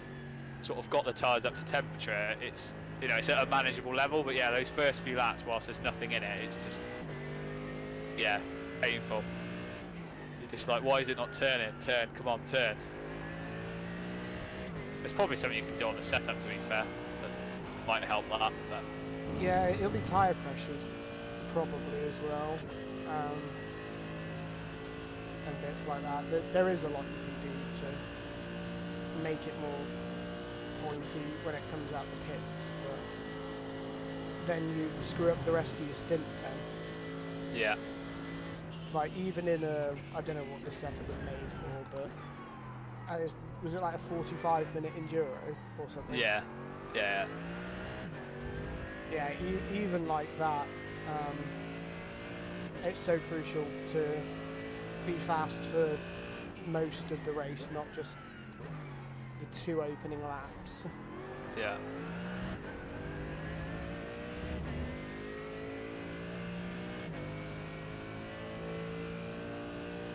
sort of got the tyres up to temperature, it's, you know, it's at a manageable level, but yeah, those first few laps, whilst there's nothing in it, it's just, yeah, painful. You're just like, why is it not turning? Turn, come on, turn. There's probably something you can do on the setup, to be fair, that might help that, but... Yeah, it'll be tyre pressures probably as well. And bits like that. There is a lot you can do make it more pointy when it comes out the pits, but then you screw up the rest of your stint then. Yeah. Like, even in a, I don't know what this setup was made for, but was it like a 45-minute enduro or something? Yeah. Yeah. Yeah, even like that, it's so crucial to be fast for most of the race, not just the 2 opening laps. Yeah.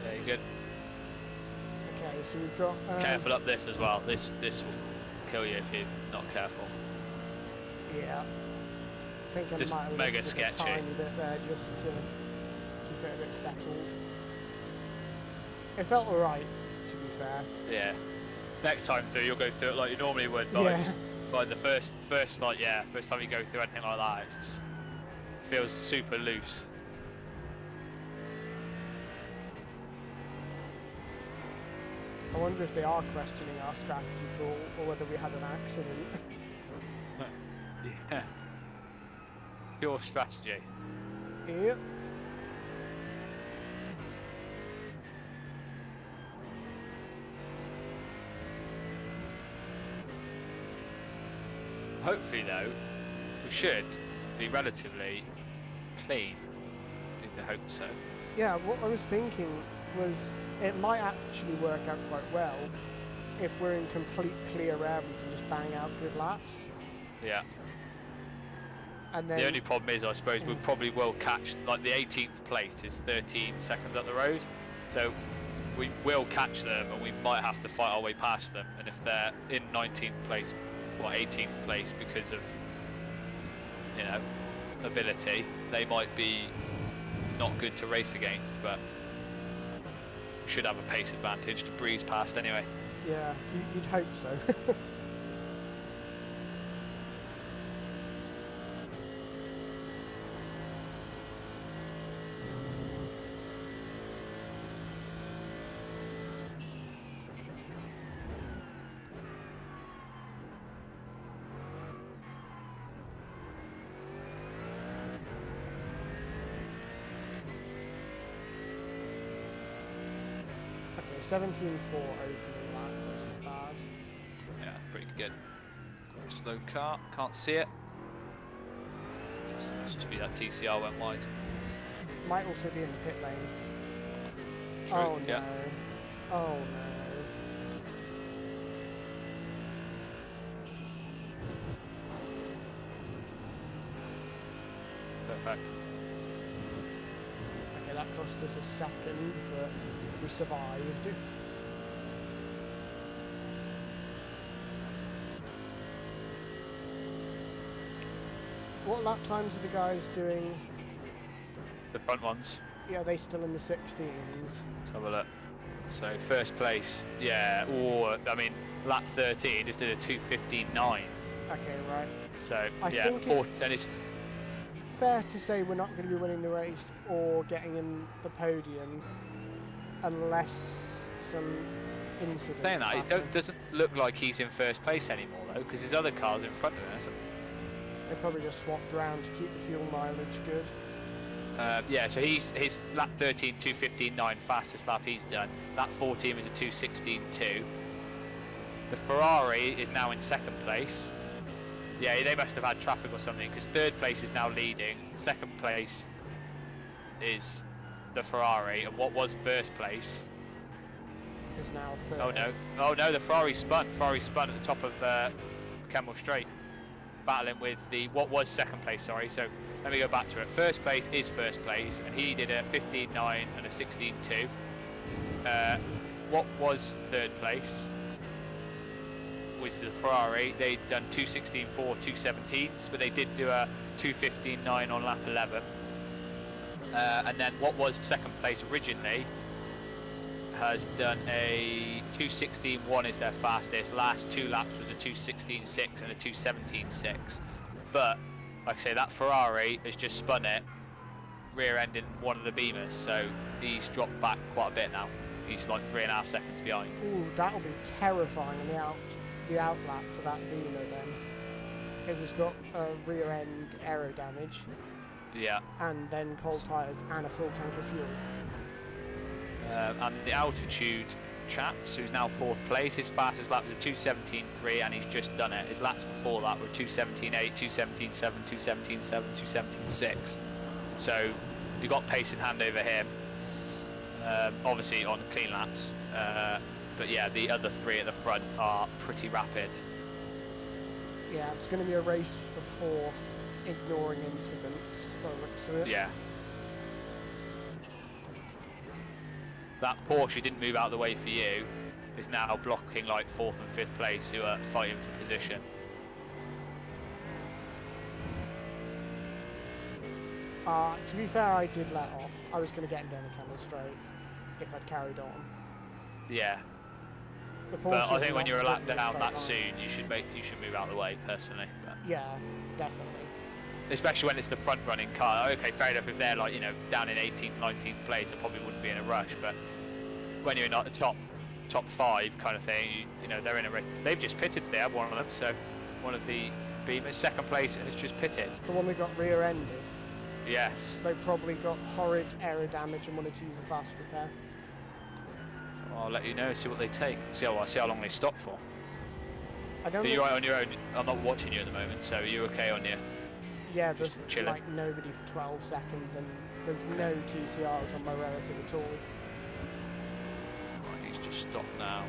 Yeah, you're good. Okay, so we've got... Careful up this as well. This will kill you if you're not careful. Yeah. I think It's I just might have mega lifted a sketchy. tiny bit there just to keep it a bit settled. It felt alright, to be fair. Yeah. Next time through, you'll go through it like you normally would, but I just find the first time you go through anything like that, it just feels super loose. I wonder if they are questioning our strategy call or whether we had an accident. Yeah. Pure strategy. Yep. Hopefully though, we should be relatively clean. Need to hope so. Yeah, what I was thinking was it might actually work out quite well if we're in complete clear air, we can just bang out good laps. Yeah. And then The only problem is, I suppose, we probably will catch, like the 18th place is 13 seconds up the road, so we will catch them and we might have to fight our way past them, and if they're in 19th place, or 18th place because of, you know, ability, they might be not good to race against, but we should have a pace advantage to breeze past anyway. yeah, you'd hope so. Okay, 17.4 opening lap, that's not bad. Yeah, pretty good. Slow car, can't see it. Must be that TCR went wide. Might also be in the pit lane. True, Oh no. yeah. Oh no. Perfect. Okay, that cost us a second, but we survived. What lap times are the guys doing? The front ones. Yeah, are they still in the 16s? Let's have a look. So first place, yeah, or I mean, lap 13 just did a 2:15.9. Okay, right. So I yeah, think then it's fair to say we're not going to be winning the race or getting in the podium unless some incident. saying that it doesn't look like he's in first place anymore though, because his other car's in front of him. So, They probably just swapped around to keep the fuel mileage good. yeah, so his lap 13 2:15.9, fastest lap he's done. Lap 14 was a 2:16.2. The Ferrari is now in second place. Yeah, they must have had traffic or something, because third place is now leading. Second place is the Ferrari, and what was first place Is now third. oh no, the Ferrari spun. Ferrari spun at the top of Kemmel Straight, battling with what was second place, sorry. So let me go back to it. First place is first place, and he did a 15.9 and a 16.2. What was third place was the Ferrari. They'd done 2:16.4, 2:17s, but they did do a 2:15.9 on lap 11. And then what was second place originally has done a 2:16.1 is their fastest. Last two laps was a 2:16.6 and a 2:17.6. But like I say, that Ferrari has just spun it, rear-ending one of the Beamers, so he's dropped back quite a bit now. He's like 3.5 seconds behind. Ooh, that'll be terrifying in the out lap for that Beamer then. If it's got rear end aero damage. Yeah. And then cold tyres and a full tank of fuel. And the altitude chap, so he's now 4th place. His fastest lap was a 2:17.3, and he's just done it. His laps before that were 2:17.8, 2:17.7, 2:17.7, 2:17.6. So you've got pace in hand over him. Obviously on clean laps, but yeah, the other 3 at the front are pretty rapid. Yeah, it's going to be a race for 4th, ignoring incidents. Yeah. That Porsche didn't move out of the way for you is now blocking like 4th and 5th place, who are fighting for position. To be fair, I did let off. I was going to get him down the camera straight if I'd carried on. Yeah. But I think when you're a lap down that soon, you should move out of the way, personally. But yeah, definitely. Especially when it's the front running car. Okay, fair enough, if they're like, you know, down in 18th, 19th place, I probably wouldn't be in a rush, but when you're in like the top 5 kind of thing, you know, they're in a race. They've just pitted there, one of them, so one of the Beamers, 2nd place, has just pitted. The one that got rear-ended? Yes. They probably got horrid aero damage and wanted to use a fast repair. So I'll let you know, see what they take. See how long they stop for. I don't so you're right on your own. I'm not watching you at the moment, so you're okay on your... Yeah, there's chilling. like nobody for 12 seconds and there's no TCRs on my relative at all. Right, he's just stopped now.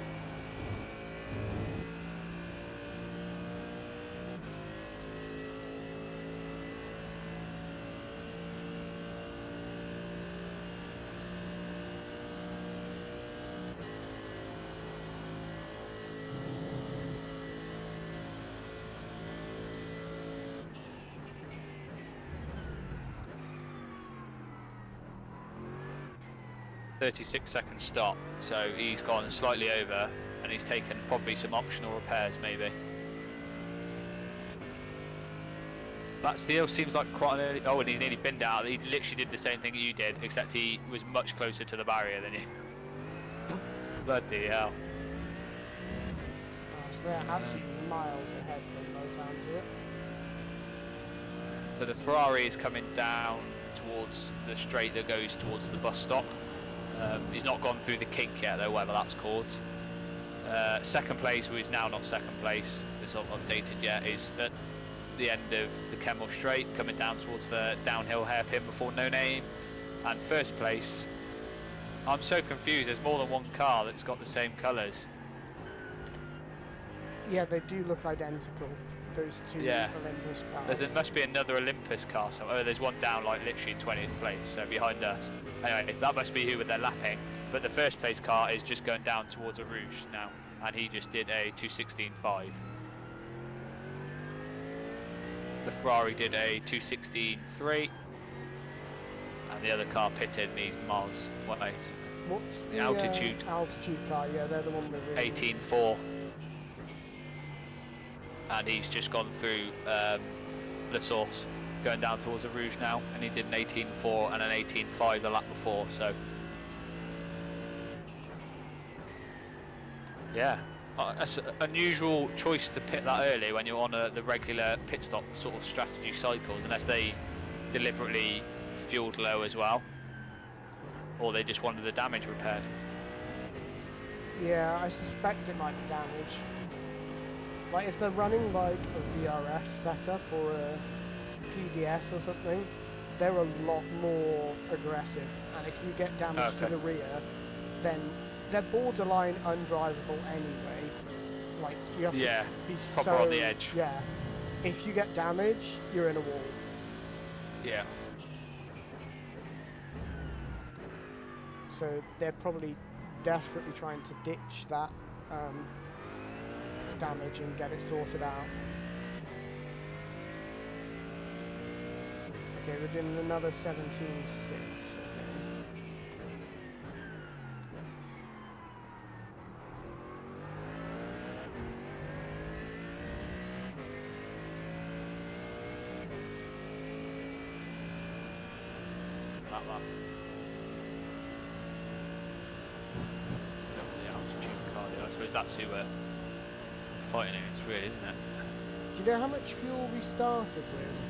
.36-second stop, so he's gone slightly over and he's taken probably some optional repairs maybe. That still seems like quite an early... Oh, and he's nearly binned out. He literally did the same thing that you did, except he was much closer to the barrier than you. Bloody hell. Oh, so they're absolutely miles ahead then, by the sounds of it. So the Ferrari is coming down towards the straight that goes towards the bus stop. He's not gone through the kink yet though, whatever that's called. 2nd place, who is now not 2nd place, it's not updated yet, is at the end of the Kemmel straight, coming down towards the downhill hairpin before No Name. And 1st place, I'm so confused, there's more than one car that's got the same colours. Yeah, they do look identical, those 2 Olympus cars. There must be another Olympus car somewhere. Oh, there's one down like literally in 20th place, so behind us. Anyway, that must be who they're lapping. But the 1st place car is just going down towards a Rouge now, and he just did a 2:16.5. The Ferrari did a 2:16.3, and the other car pitted and he's miles away. What's the altitude? Altitude car, yeah, they're the one with 18.4. And he's just gone through La Source, going down towards the Rouge now, and he did an 18.4 and an 18.5 the lap before, so... Yeah, that's an unusual choice to pit that early when you're on the regular pit stop sort of strategy cycles, unless they deliberately fueled low as well, or they just wanted the damage repaired. Yeah, I suspect it might be damage. Like if they're running like a VRS setup or a PDS or something, they're a lot more aggressive. And if you get damage to the rear, then they're borderline undrivable anyway. Like you have to be proper on the edge. Yeah. If you get damage, you're in a wall. Yeah. So they're probably desperately trying to ditch that damage and get it sorted out. Okay, we're doing another 17.6. Okay. suppose that's who we're fighting against, really, isn't it? Do you know how much fuel we started with?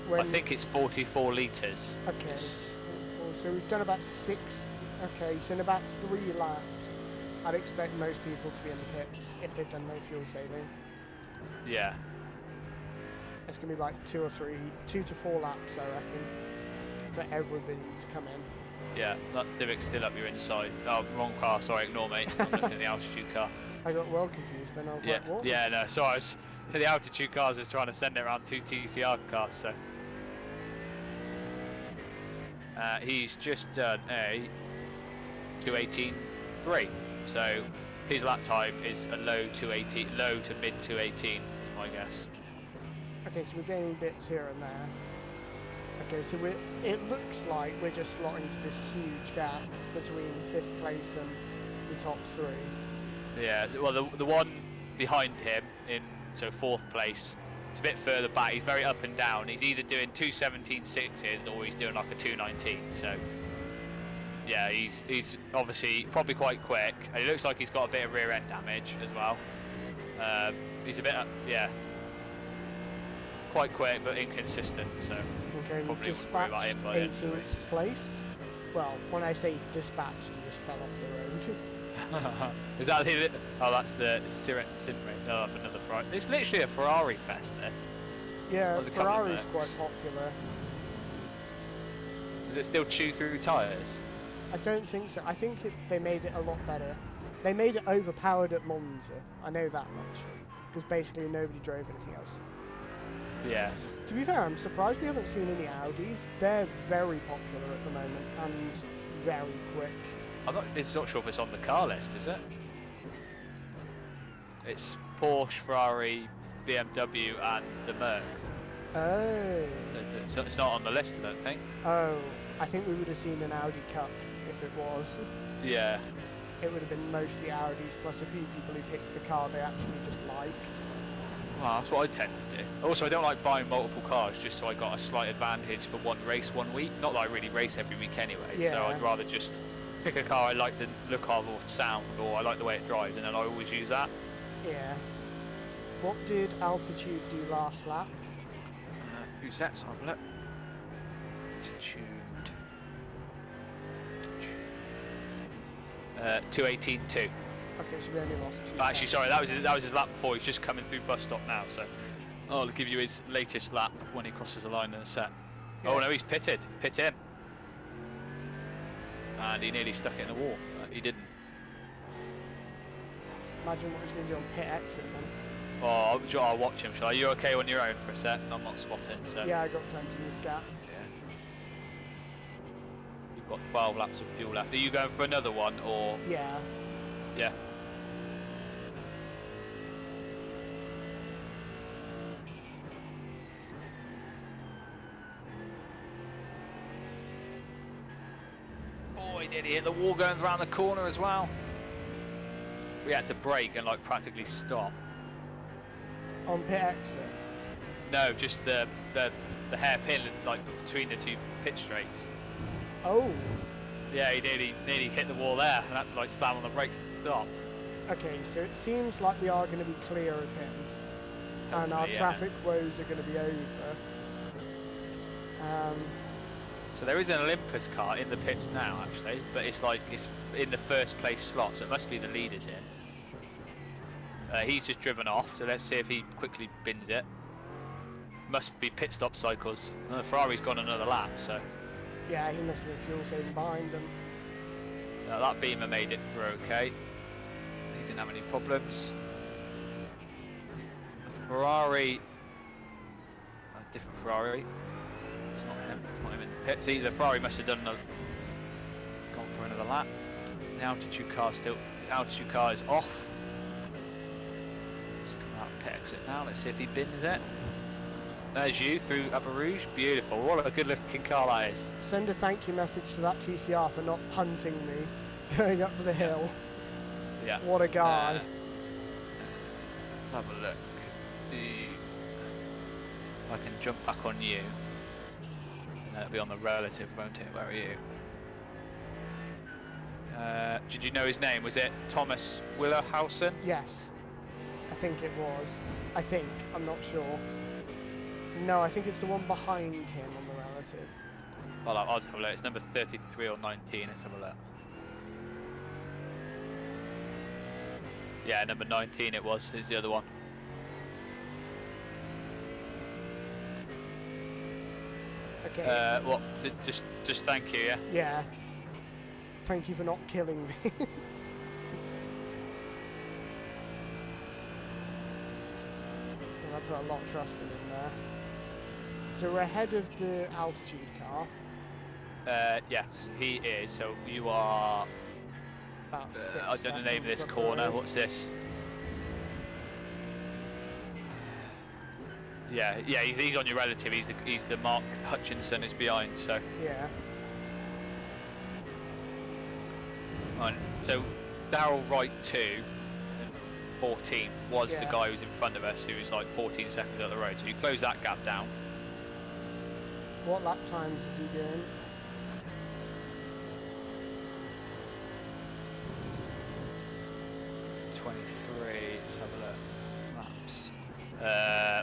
When... I think it's 44 litres. Okay, so we've done about 60. Okay, so in about 3 laps, I'd expect most people to be in the pits if they've done no fuel saving. Yeah. It's going to be like 2 to 4 laps, I reckon, for everybody to come in. Yeah, that Civic's still up your inside. Oh, wrong car, sorry, ignore me. I'm looking at the altitude car. I got well confused then, I was like, what? Yeah, no, sorry, the altitude cars is trying to send it around 2 TCR cars, so. He's just done a 2:18.3, so his lap time is a low to mid 2:18, is my guess. Okay, so we're gaining bits here and there. Okay, so it looks like we're just slotting to this huge gap between 5th place and the top 3. Yeah, well, the one behind him in 4th place, it's a bit further back. He's very up and down. He's either doing 2:17.6s or he's doing like a 2:19. So yeah, he's obviously probably quite quick, and it looks like he's got a bit of rear end damage as well. He's a bit quite quick but inconsistent. So okay, we dispatched 18th place. Well, when I say dispatched, he just fell off the road. Is that the? Oh, that's the Siret Sinray. No, that's another Ferrari. It's literally a Ferrari fest. This. Yeah, Ferrari's quite popular. Does it still chew through tyres? I don't think so. I think they made it a lot better. They made it overpowered at Monza. I know that much, because basically nobody drove anything else. Yeah. To be fair, I'm surprised we haven't seen any Audis. They're very popular at the moment and very quick. It's not sure if it's on the car list, is it? It's Porsche, Ferrari, BMW, and the Merc. Oh. It's not on the list, I don't think. Oh, I think we would have seen an Audi Cup if it was. Yeah. It would have been mostly Audis plus a few people who picked the car they actually just liked. Well, that's what I tend to do. Also, I don't like buying multiple cars just so I got a slight advantage for one race one week. Not that I really race every week anyway, yeah. So I'd rather just pick a car I like the look of or sound, or I like the way it drives, and then I always use that. Yeah. What did Altitude do last lap? Who's that? So I've looked. Altitude. 2:18.2. Okay, so we only lost 2. Actually, sorry, that was his lap before. He's just coming through bus stop now, so I'll give you his latest lap when he crosses the line in a set. Yeah. Oh no, he's pitted. Pit him. And he nearly stuck it in the wall. He didn't. Imagine what he's going to do on pit exit then. Oh, I'll watch him, shall I? Are you okay on your own for a sec? I'm not spotting, so... Yeah, I got plenty of gap. Yeah. You've got 12 laps of fuel left. Are you going for another one, or...? Yeah. Yeah. Oh, he nearly hit the wall going around the corner as well. We had to brake and like practically stop. On pit exit? No, just the hairpin like between the 2 pit straights. Oh. Yeah, he nearly hit the wall there and had to like slam on the brakes to stop. Okay, so it seems like we are going to be clear of him. And our traffic woes are going to be over. So there is an Olympus car in the pits now, actually, but it's in the 1st place slot, so it must be the leader's in. He's just driven off, so let's see if he quickly bins it. Must be pit stop cycles. The Ferrari's gone another lap, so... Yeah, he must have been fuel saving behind them. That Beamer made it through okay. He didn't have any problems. Ferrari... A different Ferrari. It's not him. It's not him in the pits. The Ferrari must have gone for another lap. The altitude car is off. Just come out pit exit now. Let's see if he bins it. There's you through Upper Rouge. Beautiful. What a good looking car that is. Send a thank you message to that TCR for not punting me going up the hill. Yeah. What a guy. Let's have a look. I can jump back on you. And that'll be on the relative, won't it? Where are you? Did you know his name? Was it Thomas Willerhausen? Yes, I think it was. I think. I'm not sure. No, I think it's the one behind him on the relative. Well, I'll just have a look. It's number 33 or 19. Let's have a look. Yeah, number 19 it was. Is the other one. Okay. What? Just thank you, yeah? Yeah. Thank you for not killing me. I put a lot of trust in him there. So we're ahead of the altitude car. Yes, he is. So you are. About 6 I don't know the name of this seconds up the corner. road. What's this? Yeah, he's on your relative. He's the Mark Hutchinson is behind. So. Yeah. Right, so Darryl Wright 2, 14th, was the guy who was in front of us, who was like 14 seconds up the road. So you close that gap down. What lap times is he doing? Let's have a look. Laps.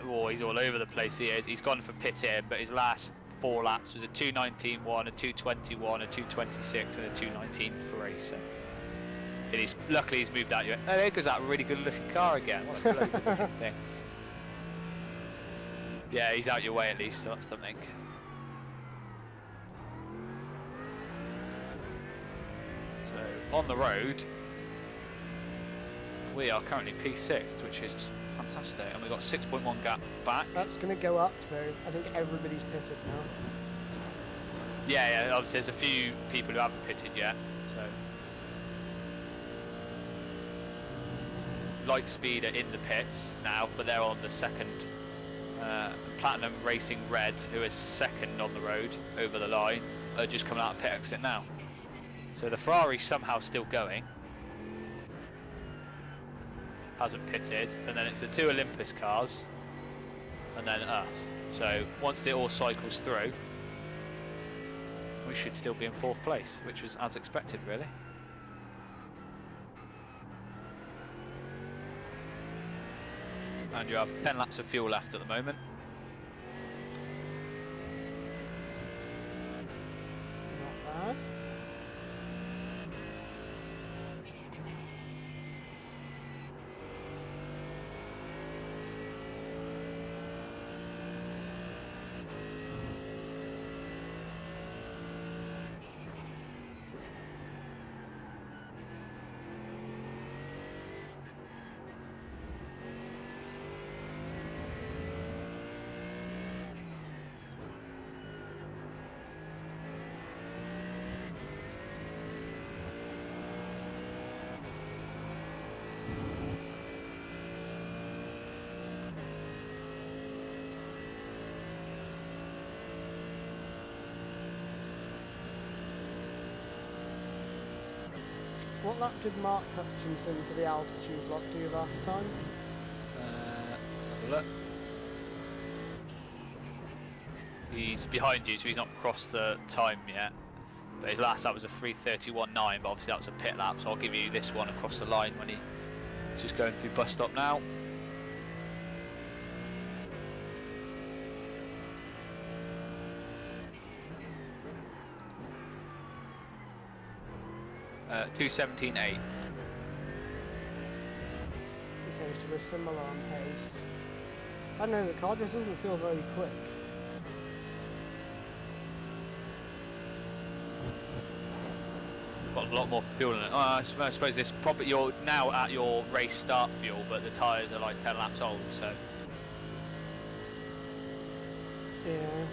Oh, he's all over the place. He is. He's gone for pit in, but his last 4 laps was a 2:19.1, a 2:21, a 2:26, and a 2:19.3. So, luckily he's moved out. Oh, there goes that really good-looking car again. What a bloody good-looking thing. Yeah, he's out your way at least. So that's something. So on the road, we are currently P6, which is fantastic, and we've got 6.1 gap back. That's going to go up though. I think everybody's pitted now. Yeah, obviously there's a few people who haven't pitted yet, so. Lightspeed are in the pits now, but they're on the second. Platinum Racing Red, who is second on the road over the line, are just coming out of pit exit now. So the Ferrari's somehow still going. Hasn't pitted, and then it's the 2 Olympus cars, and then us. So once it all cycles through, we should still be in 4th place, which was as expected, really. And you have 10 laps of fuel left at the moment. Not bad. What lap did Mark Hutchinson for the altitude lot do last time? Have a look. He's behind you, so he's not crossed the time yet. But his last lap was a 3:31.9, but obviously that was a pit lap, so I'll give you this one across the line when he's just going through bus stop now. Uh, 2:17.8. Okay, so we're similar on pace. I don't know, the car just doesn't feel very quick. Got a lot more fuel in it. I suppose this probably you're now at your race start fuel, but the tyres are like 10 laps old, so. Yeah.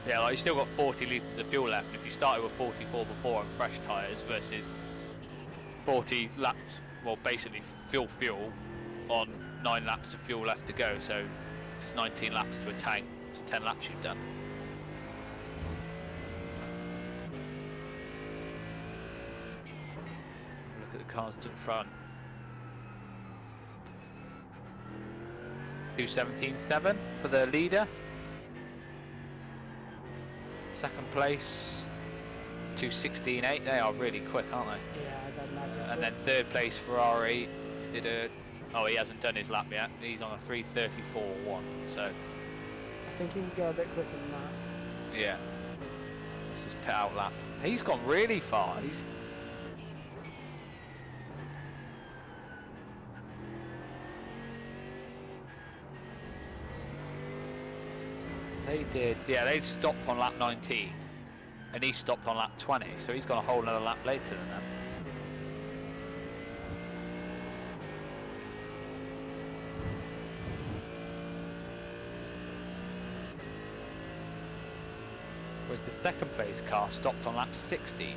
Yeah, like you still got 40 litres of fuel left, and if you started with 44 before on fresh tyres versus 40 laps, well basically fuel on 9 laps of fuel left to go, so it's 19 laps to a tank, it's 10 laps you've done. Look at the cars to the front. 2:17.7 for the leader. Second place, 2:16.8. They are really quick, aren't they? Yeah, they're mega And quick. then third place Ferrari did a. Oh, he hasn't done his lap yet. He's on a 3:34.1. So I think he can go a bit quicker than that. yeah, that's his pit out lap. He's gone really far. They did. Yeah, they stopped on lap 19, and he stopped on lap 20. So he's gone a whole another lap later than them. Whereas the second place car stopped on lap 16.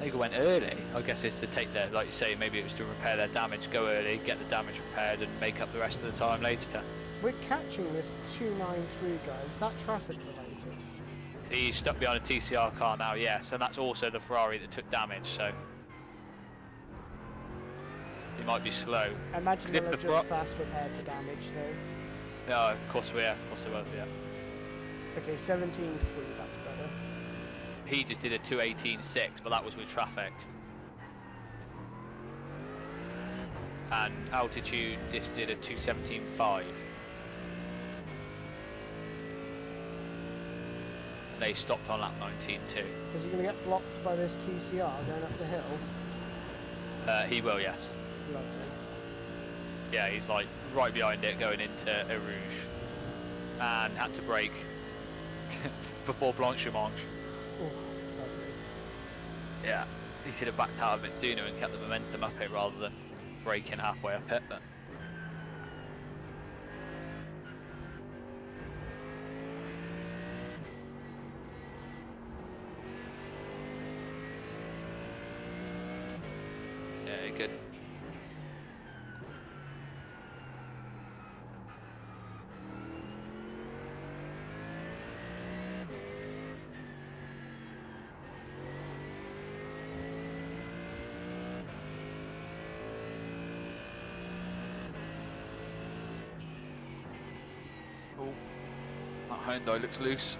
They went early. I guess it's to take their, like you say, maybe it was to repair their damage, go early, get the damage repaired, and make up the rest of the time later. We're catching this 293 guy. Is that traffic related? He's stuck behind a TCR car now, yes, and that's also the Ferrari that took damage, so he might be slow. I imagine they'll have just fast repaired the damage though. No, of course we have, of course they will, yeah. Okay, 17.3, that's better. He just did a 2:18.6, but that was with traffic. And Altitude just did a 2:17.5. And they stopped on lap 19 too. Is he going to get blocked by this TCR going up the hill? He will, yes. Lovely. Yeah, he's like right behind it going into Eau Rouge. And had to brake before Blanche-Manche. Oh, lovely. Yeah, he could have backed out a bit sooner and kept the momentum up it rather than braking halfway up it. But yeah, good. That Hyundai looks loose.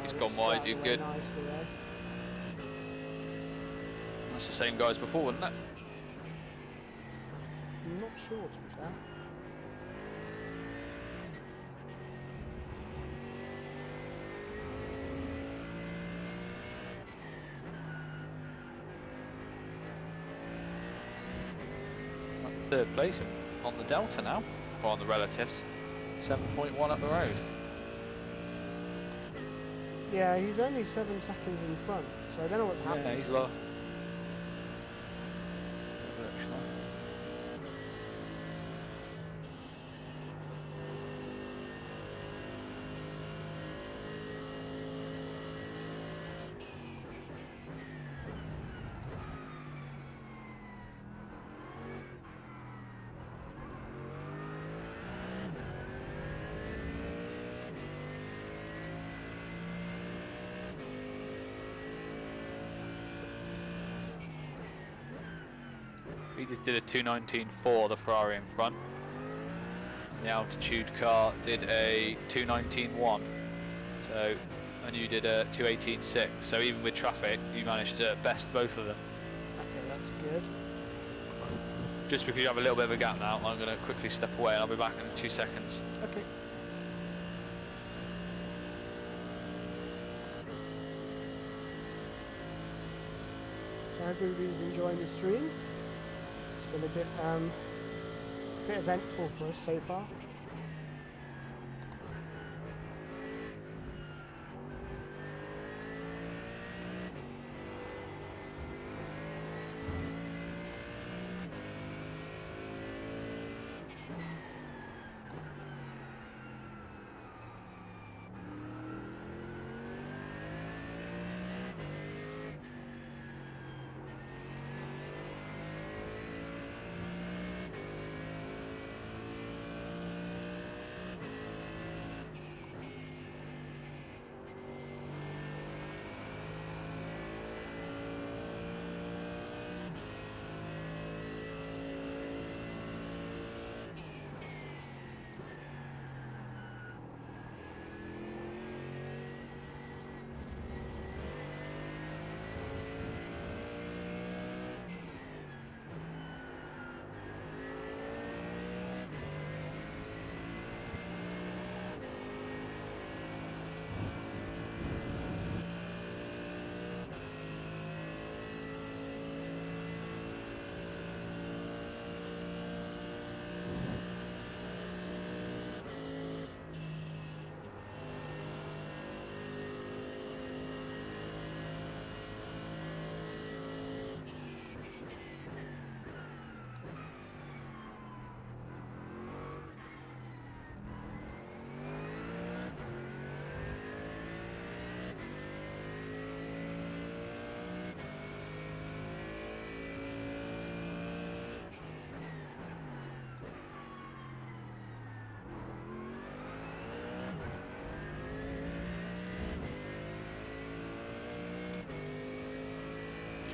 He's gone wide, you're good. Nicely, though. That's the same guy as before, wasn't it? I'm not sure, to be fair. Third place on the Delta now, or on the relatives. 7.1 up the road. Yeah, he's only 7 seconds in front, so I don't know what's happening. Yeah, he's low. He just did a 2:19.4, the Ferrari in front. And the Altitude car did a 2:19.1. So, and you did a 2:18.6. So even with traffic, you managed to best both of them. Okay, that's good. Just because you have a little bit of a gap now, I'm going to quickly step away and I'll be back in 2 seconds. Okay. So everybody's enjoying the stream. It's been a bit eventful for us so far.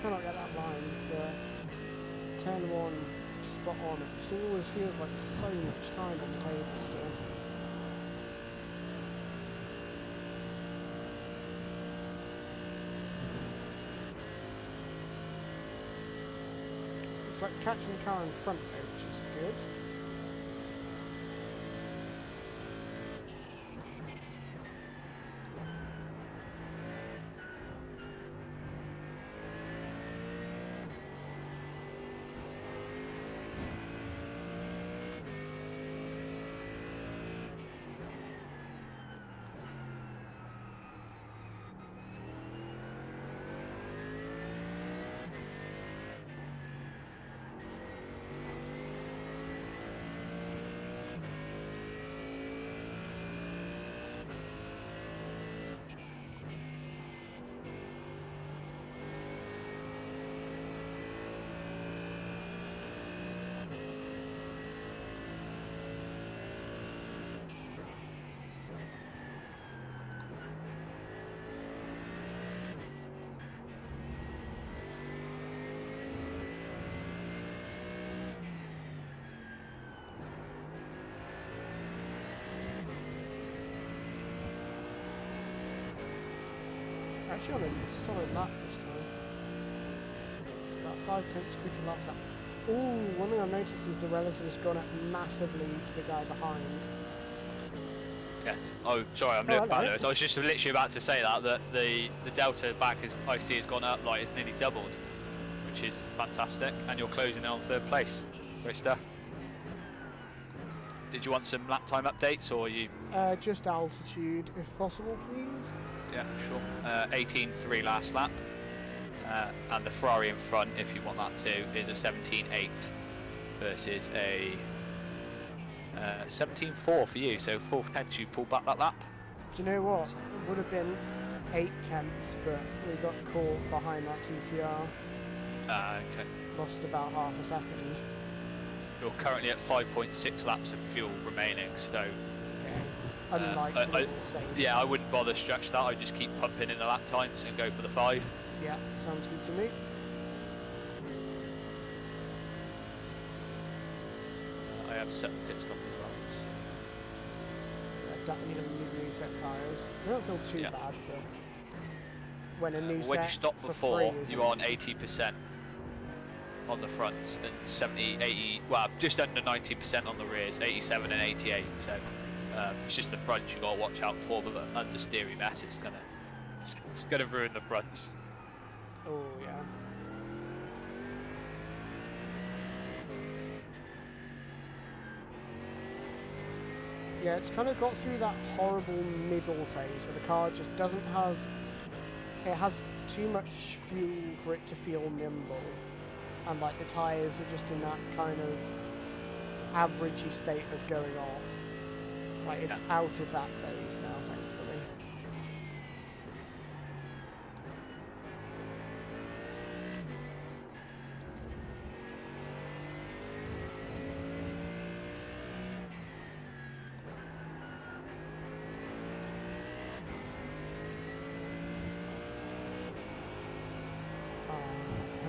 cannot get that line for turn 1 spot on. It just always feels like so much time on the table still. Looks like catching the car in front though, which is good. Actually on a solid lap this time. About 5 tenths quicker last lap. Ooh, one thing I've noticed is the relative has gone up massively to the guy behind. Yes. Oh, sorry, I'm looking back there. I was just literally about to say that the delta back is I see has gone up, like it's nearly doubled, which is fantastic. And you're closing in on 3rd place. Great stuff. Did you want some lap time updates, or you? Just altitude, if possible, please. Yeah, sure. 18.3 last lap, and the Ferrari in front, if you want that too, is a 17.8 versus a 17.4 for you. So 4 tenths you pulled back that lap. Do you know what? It would have been 8 tenths, but we got caught behind that TCR. Okay. Lost about half a second. You're currently at 5.6 laps of fuel remaining, so. Unlikely, safe. Yeah, I wouldn't bother stretch that. I'd just keep pumping in the lap times and go for the 5. Yeah, sounds good to me. I have set the pit stop as well. So. Definitely going to need new set tyres. I don't feel too bad, but when a new set when you stopped for before, free, you were on 80% on the fronts and 70, 80, well, just under 90% on the rears, 87 and 88. So. It's just the front you got to watch out for, but understeering that it's gonna ruin the fronts. Oh yeah. Yeah, it's kind of got through that horrible middle phase where the car just doesn't have. It has too much fuel for it to feel nimble, and like the tyres are just in that kind of averagey state of going off. Like, it's out of that phase now, thankfully.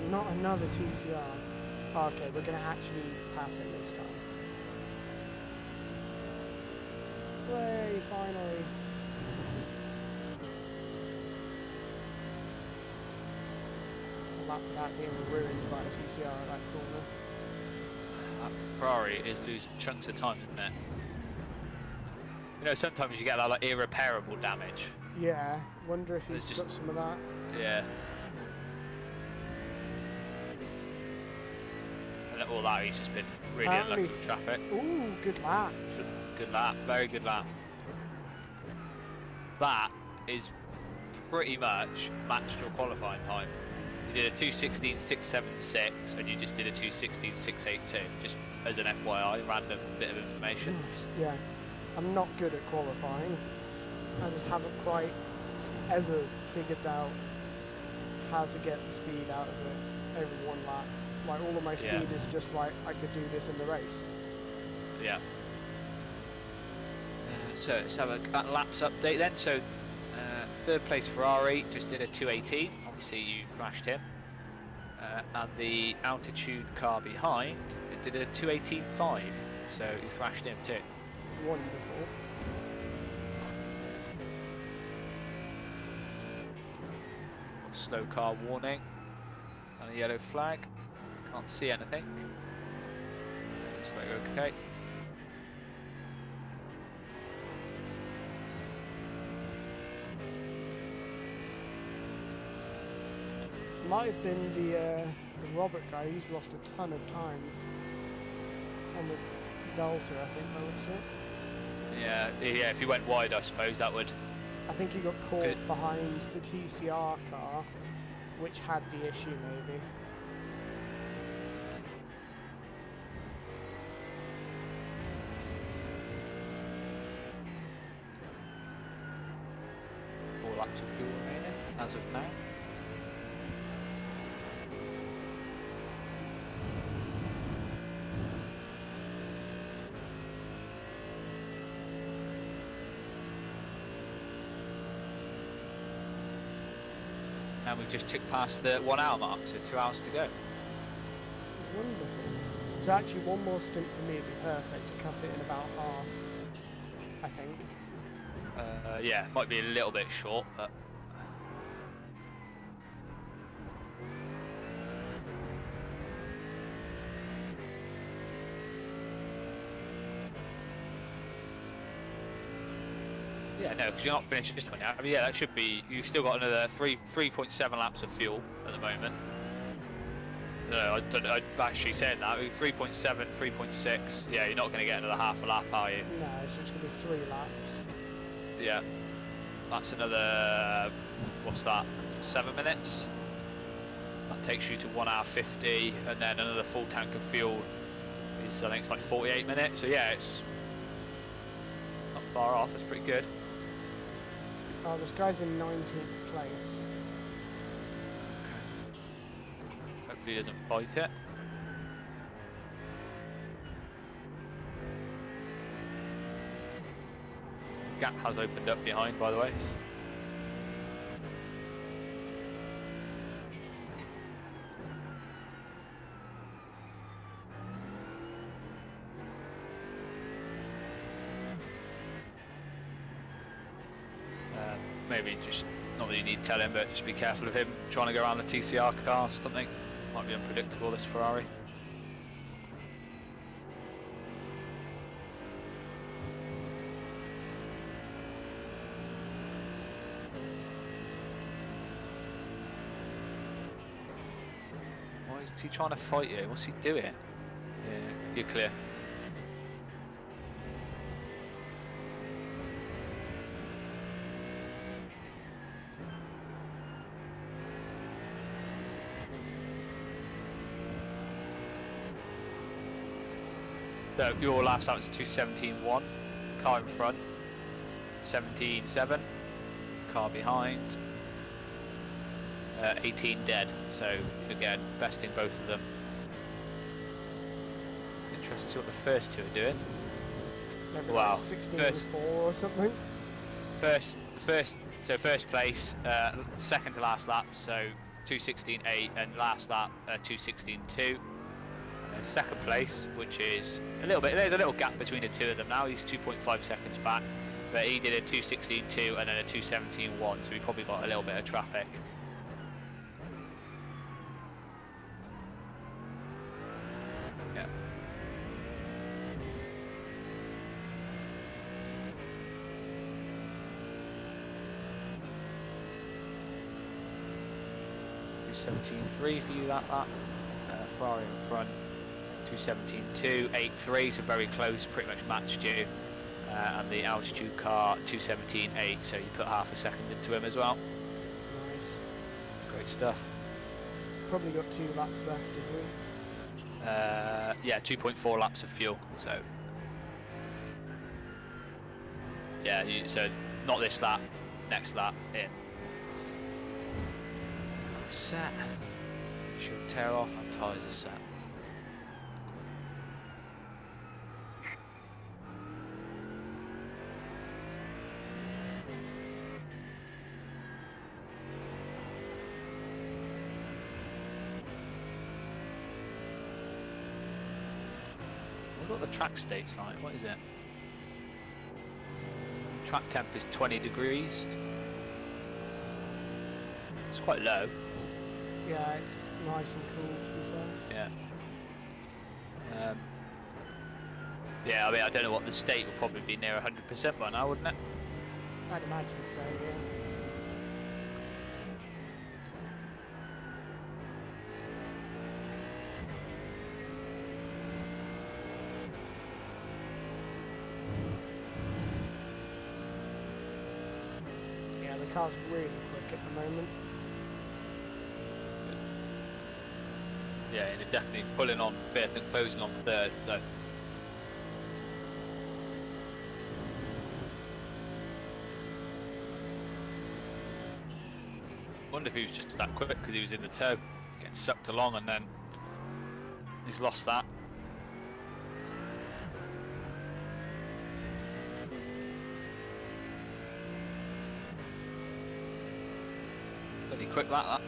Not another TCR. Okay, we're going to actually pass him this time. Way, finally. That being ruined by a TCR at that corner. That Ferrari is losing chunks of time, isn't it? You know, sometimes you get that like irreparable damage. Yeah, wonder if he's got some of that. Yeah. And all that, he's just been really unlucky with traffic. Ooh, good lap. Good lap, very good lap. That is pretty much matched your qualifying time. You did a 2:16.676 and you just did a 2:16.682. Just as an FYI, random bit of information. Nice. Yeah, I'm not good at qualifying. I just haven't quite ever figured out how to get the speed out of it over one lap. Like all of my speed is just like I could do this in the race. Yeah. So let's have a laps update then. So 3rd place Ferrari just did a 2:18. Obviously you thrashed him. And the altitude car behind, it did a 2:18.5, so you thrashed him too. Wonderful. Slow car warning and a yellow flag. Can't see anything. Looks like you're okay. Might have been the Robert guy who's lost a ton of time on the Delta, I think, by the looks of it. Yeah, if he went wide, I suppose that would. I think he got caught behind the TCR car, which had the issue, maybe. Four laps of fuel remaining as of now. And we've just ticked past the 1 hour mark, so 2 hours to go. Wonderful. So actually one more stint for me would be perfect to cut it in about half, I think. Yeah, might be a little bit short, but yeah, no, because you're not finished this one now. I mean, yeah, that should be. You've still got another 3.7 laps of fuel at the moment. No, I'd actually said that. 3.7, 3.6. Yeah, you're not going to get another half a lap, are you? No, so it's going to be 3 laps. Yeah. That's another, what's that, 7 minutes? That takes you to 1 hour 50, and then another full tank of fuel is, I think it's like 48 minutes. So yeah, it's not far off. It's pretty good. Oh, this guy's in 19th place. Hopefully he doesn't bite it. Gap has opened up behind, by the way. Maybe just, not that you need to tell him, but just be careful of him trying to go around the TCR car or something. Might be unpredictable, this Ferrari. Why is he trying to fight you? What's he doing? Yeah, you're clear. So your last lap was 2:17.1, car in front, 17.7, car behind, 18 dead. So again, besting both of them. Interesting to see what the first two are doing. Maybe Wow. like 16-4 or something. First place, second to last lap, so 2:16.8, and last lap 2:16.2. And second place, which is a little bit, there's a little gap between the two of them now. He's 2.5 seconds back, but he did a 2:16.2 and then a 2:17.1, so we probably got a little bit of traffic. Yeah. .217.3 for you that lap. Ferrari in front. 2:17.2, 8.3, so very close, pretty much matched you. And the altitude car 2:17.8, so you put half a second into him as well. Nice. Great stuff. Probably got 2 laps left, have we? Yeah, 2.4 laps of fuel. So yeah, so not this lap, next lap in. Set. Should tear off and tyres are set. What the track state's like? What is it? Track temp is 20 degrees. It's quite low. Yeah, it's nice and cool to be fair. Yeah. Yeah, I mean, I don't know what the state will probably be near 100% by now, wouldn't it? I'd imagine so, yeah. Yeah, the car's really quick at the moment. Yeah, and they're definitely pulling on fifth and closing on third, so. Wonder if he was just that quick because he was in the tow, getting sucked along, and then he's lost that. Bloody quick that.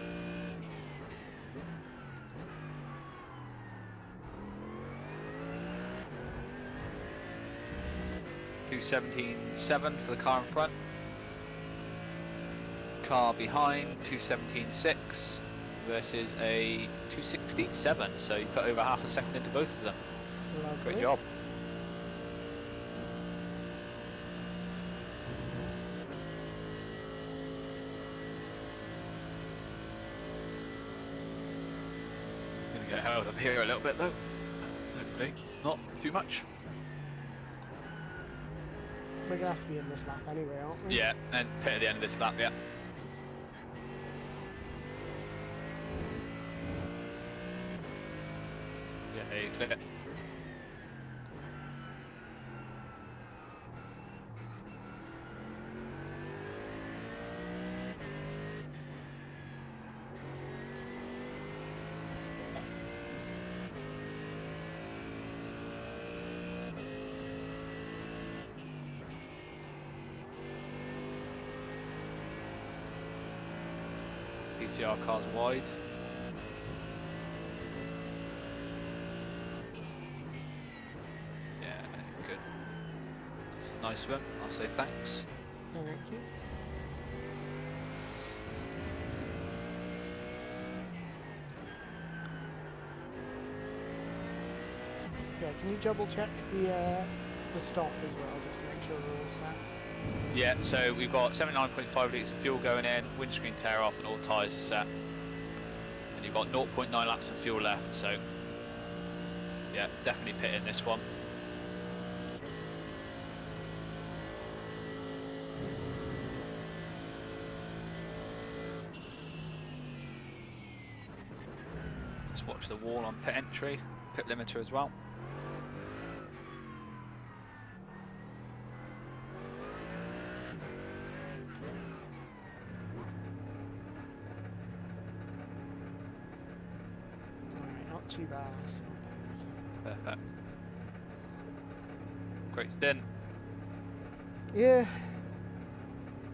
2:17.7 for the car in front. Car behind 2:17.6 versus a 2:16.7. So you put over half a second into both of them. Lovely. Great job. Gonna get held up here a little bit though. Hopefully not too much. We're going to have to be in this lap anyway, aren't we? Yeah, and pit at the end of this lap, yeah. Yeah, there you clear. PCR car's wide. Yeah, good. That's a nice one. I'll say thanks. Thank you. Yeah, can you double check the stop as well, just to make sure we're all set? Yeah, so we've got 79.5 litres of fuel going in, windscreen tear off and all tyres are set. And you've got 0.9 laps of fuel left, so yeah, definitely pit in this one. Just watch the wall on pit entry, pit limiter as well. Not too bad. Not Perfect. Great stint. bad. Yeah.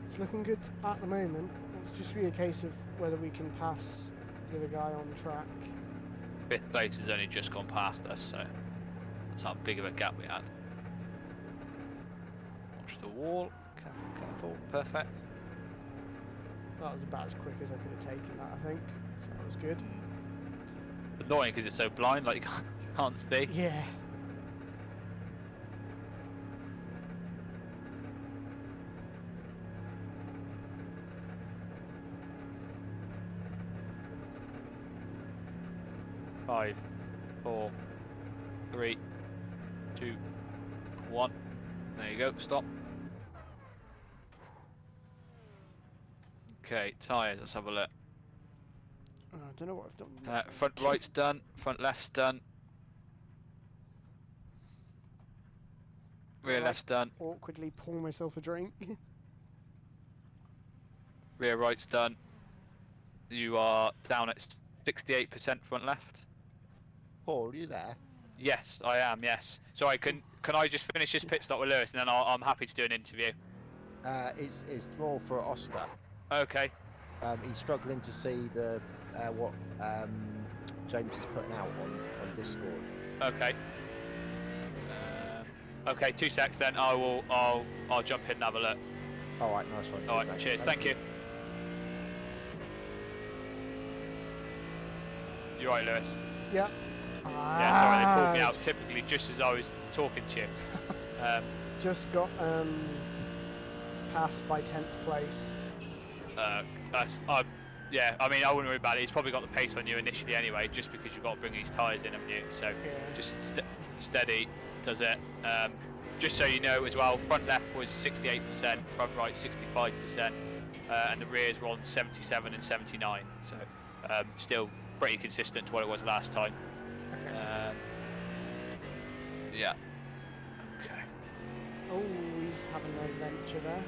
It's looking good at the moment. It's just really a case of whether we can pass the other guy on track. Fifth place has only just gone past us, so that's how big of a gap we had. Watch the wall. Careful, careful. Perfect. That was about as quick as I could have taken that, I think. So that was good. Annoying because it's so blind, like you can't see. Yeah. Five, 4, 3, 2, 1. There you go, stop. Okay, tyres, let's have a look. I don't know what I've done. Front right's done, front left's done. Rear left's done, Awkwardly pour myself a drink. rear right's done. You are down at 68% front left. Paul, are you there? Yes, I am, yes. So can I just finish this pit stop with Lewis and then I'm happy to do an interview? It's more for Oscar. Okay. He's struggling to see the what James is putting out on Discord. Okay. Okay, 2 secs then. I'll jump in and have a look. All right, nice one. All right, mate. cheers. Thank you. You're right, Lewis. Yeah. Yeah, sorry, they pulled me out typically just as I was talking to you. Just got passed by 10th place. Yeah, I mean, I wouldn't worry about it. He's probably got the pace on you initially anyway, just because you've got to bring these tyres in, haven't you? So Yeah. just steady does it. Just so you know as well, front left was 68%, front right 65%, and the rears were on 77 and 79. So still pretty consistent to what it was last time. Okay. Yeah. Okay. Oh, he's having an adventure there.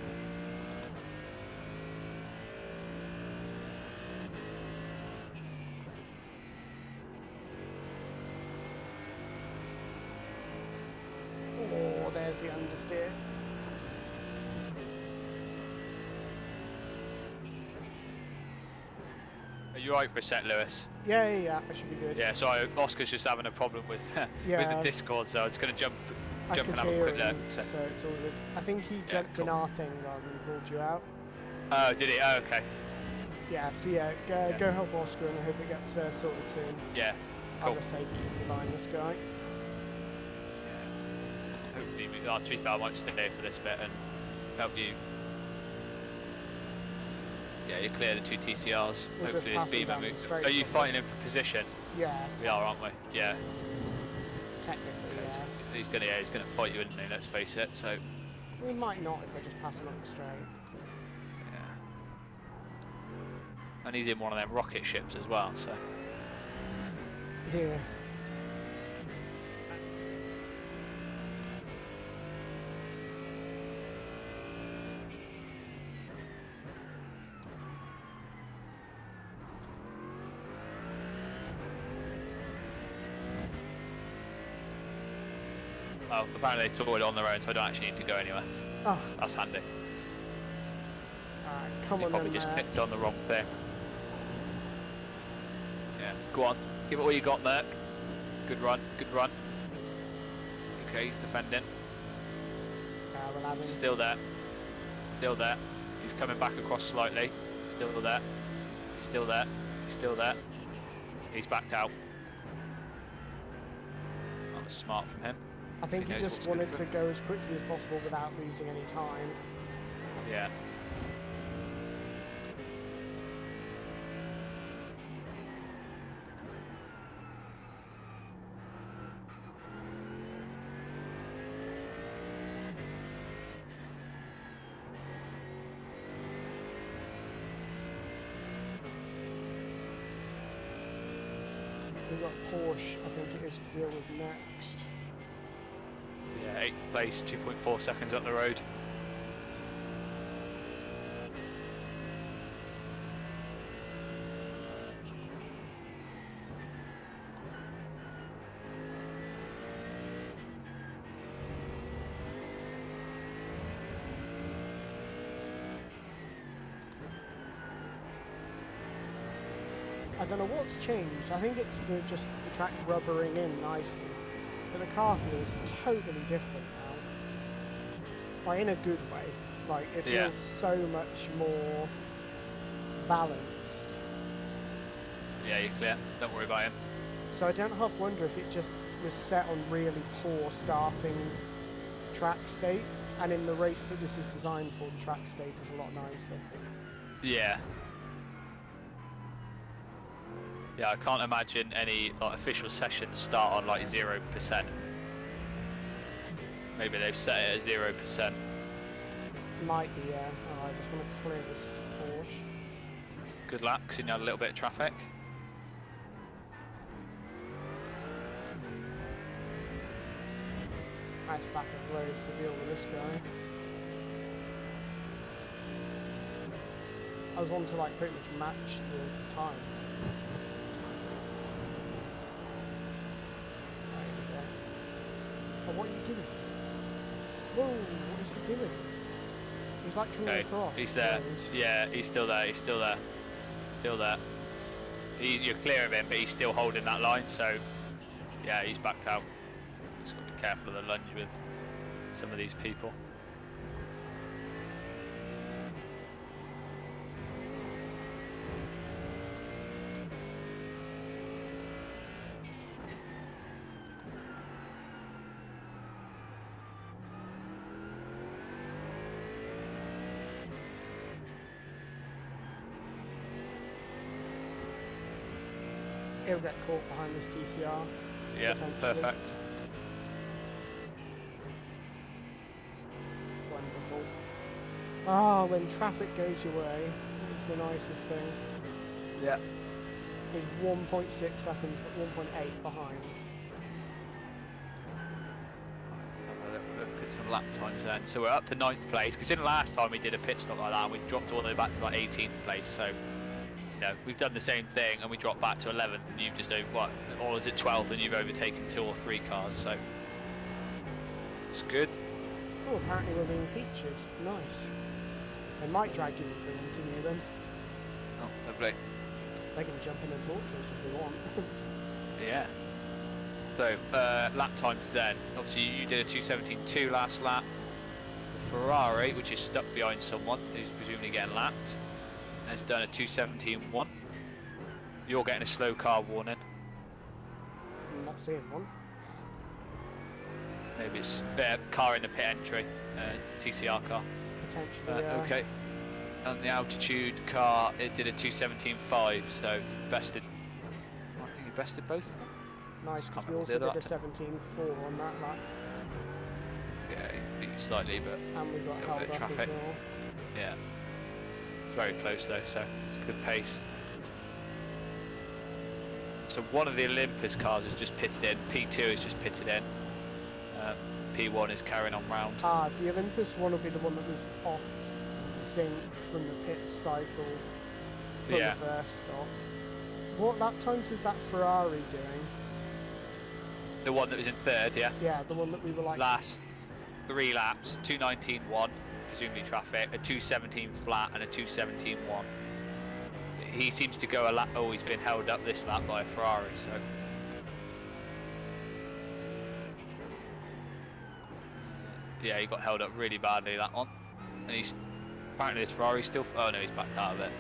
Oh, there's the understeer. Are you right for a sec, Lewis? Yeah, I should be good. Yeah, so Oscar's just having a problem with with the Discord, so it's going to jump I and could have a hear quick look. him, So. so it's all good. I think he jumped in cool. our thing rather than called you out. Oh, did he? Oh, okay. Yeah, so yeah, go help Oscar and I hope it gets sorted soon. Yeah. I'll Cool. just take it easy behind this guy. Hopefully, to be fair, I might stay for this bit and help you. Yeah, you clear the 2 TCRs. We'll just Hopefully, this pass him beamer down moves. straight Are you from fighting him for position? Yeah, We are, aren't we? Yeah. technically, yeah. He's gonna fight you, isn't he? Let's face it. So. We might not if I just pass him up the straight. Yeah. And he's in one of them rocket ships as well. So. Yeah. Oh, apparently they sorted it on their own, so I don't actually need to go anywhere. Oh, That's handy. alright, come You on probably then, just picked on the wrong thing. Yeah, go on. Give it all you got, Merc. Good run, good run. Okay, he's defending. we'll have him. Still there. Still there. He's coming back across slightly. Still there. He's still there. He's still there. He's backed out. That was smart from him. I think he knows just what's good wanted for to go as quickly as possible without losing any time. Yeah. We've got Porsche, I think it is, to deal with next. Yeah, 8th place, 2.4 seconds up the road. I don't know what's changed. I think it's just the track rubbering in nicely. But the car feels totally different now. Like, in a good way. Like, it feels Yeah. so much more balanced. Yeah, you're clear. Don't worry about him. So I don't half wonder if it just was set on really poor starting track state. And in the race that this is designed for, the track state is a lot nicer. Yeah. Yeah, I can't imagine any like official sessions start on like 0%. Maybe they've set it at 0%. Might be, yeah. Oh, I just want to clear this Porsche. Good luck, because you had a little bit of traffic. Nice back of roads to deal with this guy. I was on to like pretty much match the time. There we go. Oh, what are you doing? Whoa, what is he doing? He's like coming Okay, across. he's there. he's- Yeah, he's still there. He's still there. Still there. You're clear of him, but he's still holding that line. So, yeah, he's backed out. Just got to be careful of the lunge with some of these people. He'll get caught behind this TCR. Yeah, Potentially. perfect. Wonderful. Ah, when traffic goes your way, it's the nicest thing. Yeah. He's 1.6 seconds, but 1.8 behind. Have a look at some lap times then. So we're up to 9th place, because in the last time we did a pit stop like that, and we dropped all the way back to like 18th place. So, you know, we've done the same thing, and we dropped back to 11th, and you've just what? Or is it 12th, and you've overtaken 2 or 3 cars? So it's good. Oh, apparently we're being featured. Nice. They might drag you in for an interview then. Oh, lovely. They can jump in and talk to us if they want. Yeah. So lap times then. Obviously, you did a 2:17.2 last lap. The Ferrari, which is stuck behind someone who's presumably getting lapped, has done a 2:17.1. You're getting a slow car warning. I'm not seeing one. Maybe it's car in the pit entry, TCR car. Potentially, yeah. Okay. And the altitude car, it did a 2:17.5, so bested. I think you bested both of them. Nice, because Can't we remember also the did a other 17.4 on that lap. Yeah, he beat you slightly, but And we got little held bit up of as traffic. well. yeah. It's very close though, so it's a good pace. So one of the Olympus cars has just pitted in, P2 has just pitted in, P1 is carrying on round. Ah, the Olympus one will be the one that was off sync from the pit cycle from Yeah. the first stop. What lap times is that Ferrari doing? The one that was in third, yeah. Yeah, the one that we were like... Last 3 laps, 2:19.1, presumably traffic, a 2:17 flat and a 2:17.1. He seems to go a lap, oh, he's been held up this lap by a Ferrari, so. Yeah, he got held up really badly, that one. And he's, apparently this Ferrari's still, oh no, he's backed out of it.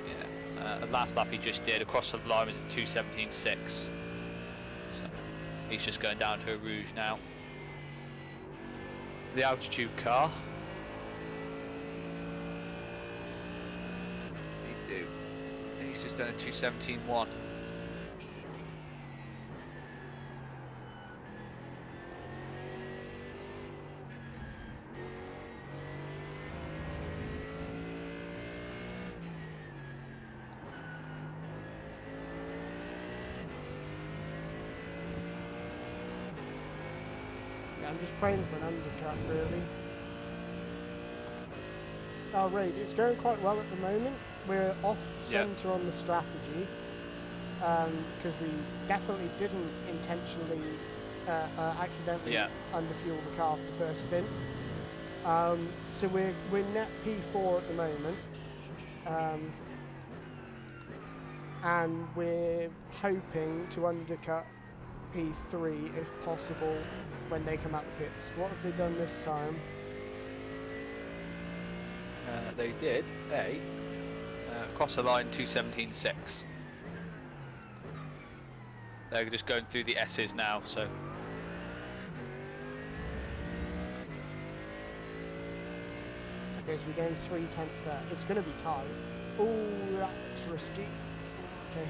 Yeah, the last lap he just did across the line was at 2:17.6. So he's just going down to a Rouge now. The altitude car. And he's just done a 2:17.1. Yeah, I'm just praying for an undercut, really. Oh, Raid, it's going quite well at the moment. We're off-centre on the strategy, because we definitely didn't intentionally, accidentally underfuel the car for the first stint. So we're net P4 at the moment, and we're hoping to undercut P3 if possible when they come out the pits. What have they done this time? They did across the line 2:17.6. They're just going through the S's now, so. Okay, so we're going 3/10 there. It's going to be tight. Oh, that's risky. Okay.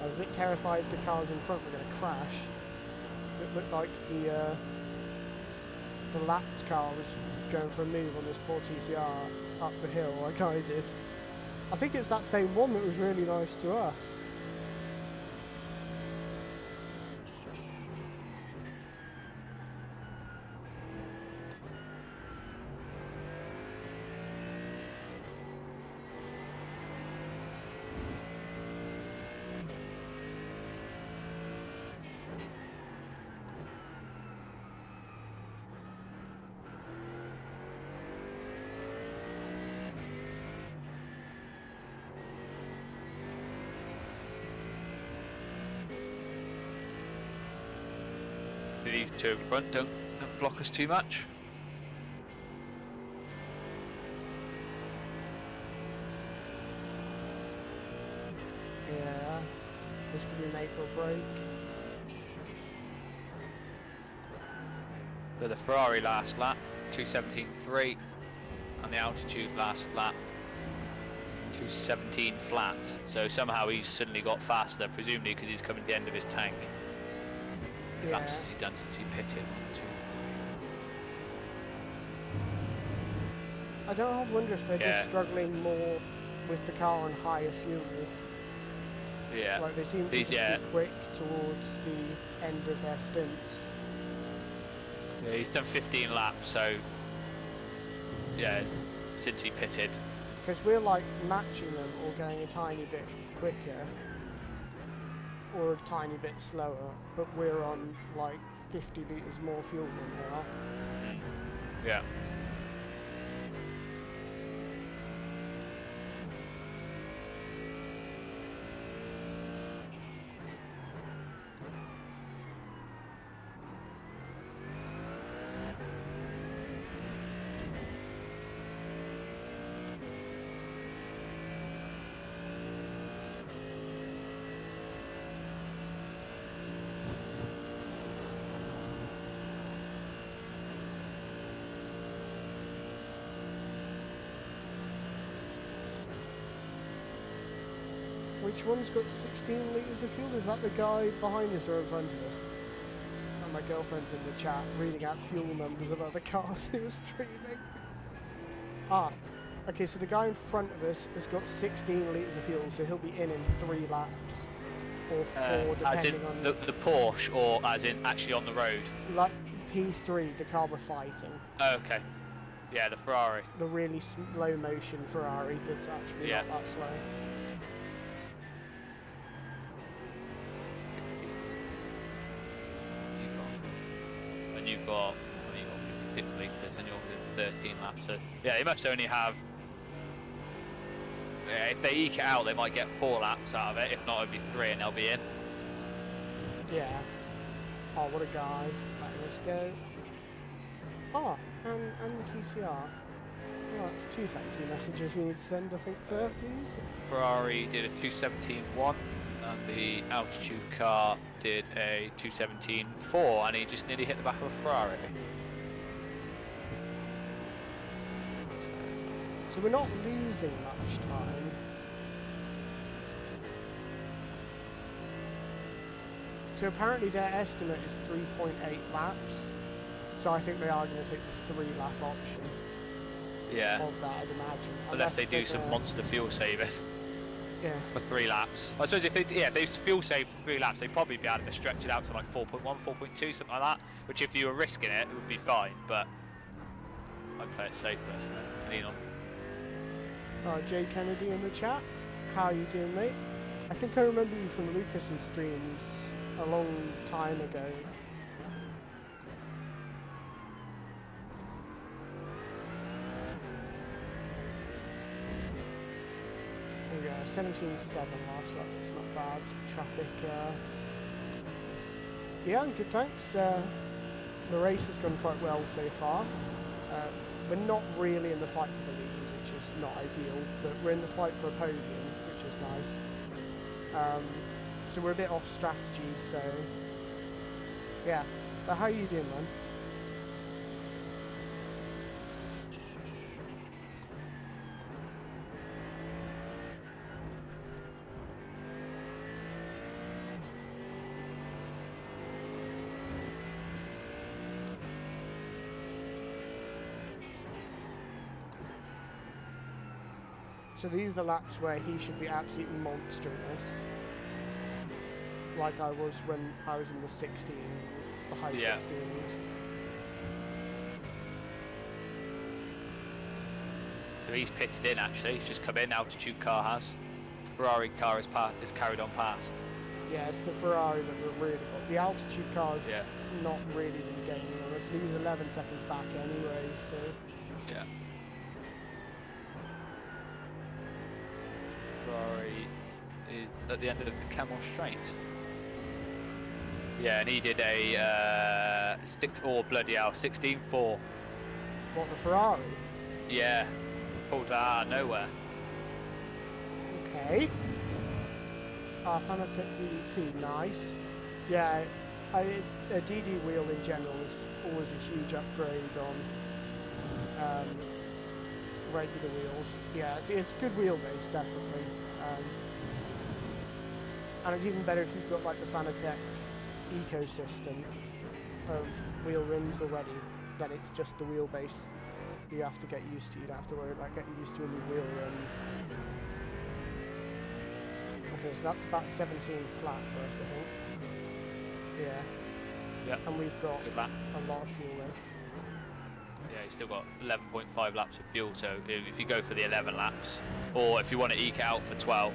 I was a bit terrified the cars in front were going to crash. It looked like the lapped car was going for a move on this poor TCR up the hill like I did. I think it's that same one that was really nice to us. these two in front don't block us too much. Yeah, this could be make or break. So the Ferrari last lap, 2:17.3, and the altitude last lap, 2:17 flat. So somehow he's suddenly got faster, presumably because he's coming to the end of his tank. Yeah. Laps has he done since he pitted? 1, 2. I don't half wonder if they're Yeah. just struggling more with the car on higher fuel. Yeah. Like they seem to These- just yeah. be quick towards the end of their stints. Yeah, he's done 15 laps, so yeah, since he pitted. Because we're like matching them or going a tiny bit quicker or a tiny bit slower, but we're on like 50 litres more fuel than they are. Yeah. Which one's got 16 litres of fuel? Is that the guy behind us or in front of us? And my girlfriend's in the chat reading out fuel numbers of other cars who are streaming. Ah, okay, so the guy in front of us has got 16 litres of fuel, so he'll be in 3 laps. Or 4, As in depending on... the Porsche, or as in actually on the road? Like P3, the car we're fighting. Oh, okay. Yeah, the Ferrari. The really slow motion Ferrari that's actually Yeah. not that slow. You've got 56 litres and you're within 13 laps. So yeah, they must only have. Yeah, if they eke it out, they might get 4 laps out of it. If not, it'll be 3 and they'll be in. Yeah. Oh, what a guy. Letting us go. Oh, and the TCR. Oh, that's 2 thank you messages we need to send, I think, there, please. Ferrari did a 2:17.1 and the altitude car did a 2:17.4 and he just nearly hit the back of a Ferrari. So we're not losing much time. So apparently their estimate is 3.8 laps. So I think they are going to take the 3-lap option Yeah. of that, I'd imagine. Unless they do they're some gonna- monster fuel savers Yeah. for 3 laps. I suppose if they fuel save for 3 laps, they'd probably be able to stretch it out to like 4.1, 4.2, something like that. Which if you were risking it, it would be fine. But I'd play it safe personally. Lean on. Jay Kennedy in the chat. How you doing, mate? I think I remember you from Lucas's streams a long time ago. There we go, 17.7 last lap, it's not bad. Traffic, yeah, I'm good, thanks. The race has gone quite well so far. We're not really in the fight for the lead, which is not ideal, but we're in the fight for a podium, which is nice. So we're a bit off strategy, so yeah. But how are you doing, man? So these are the laps where he should be absolutely monstrous. Like I was when I was in the 16, the high 16s. So he's pitted in actually, he's just come in, altitude car has. Ferrari car is carried on past. Yeah, it's the Ferrari that we're really got. The altitude car's Yeah. not really been gaining on us. He was 11 seconds back anyway, so... Yeah. Ferrari is at the end of the Camel Straight. Yeah, and he did a 16.4. What, the Ferrari? Yeah, pulled that out of nowhere. Okay. Fanatec DD2, nice. Yeah, a DD wheel in general is always a huge upgrade on regular wheels. Yeah, it's good wheelbase, definitely. And it's even better if you've got like the Fanatec ecosystem of wheel rims already, then it's just the wheelbase you have to get used to. You don't have to worry about getting used to a new wheel rim. Okay, so that's about 17 flat for us, I think. Yeah. Yep. And we've got Good lap. a lot of fuel in. Yeah, you still got 11.5 laps of fuel, so if you go for the 11 laps, or if you want to eke out for 12,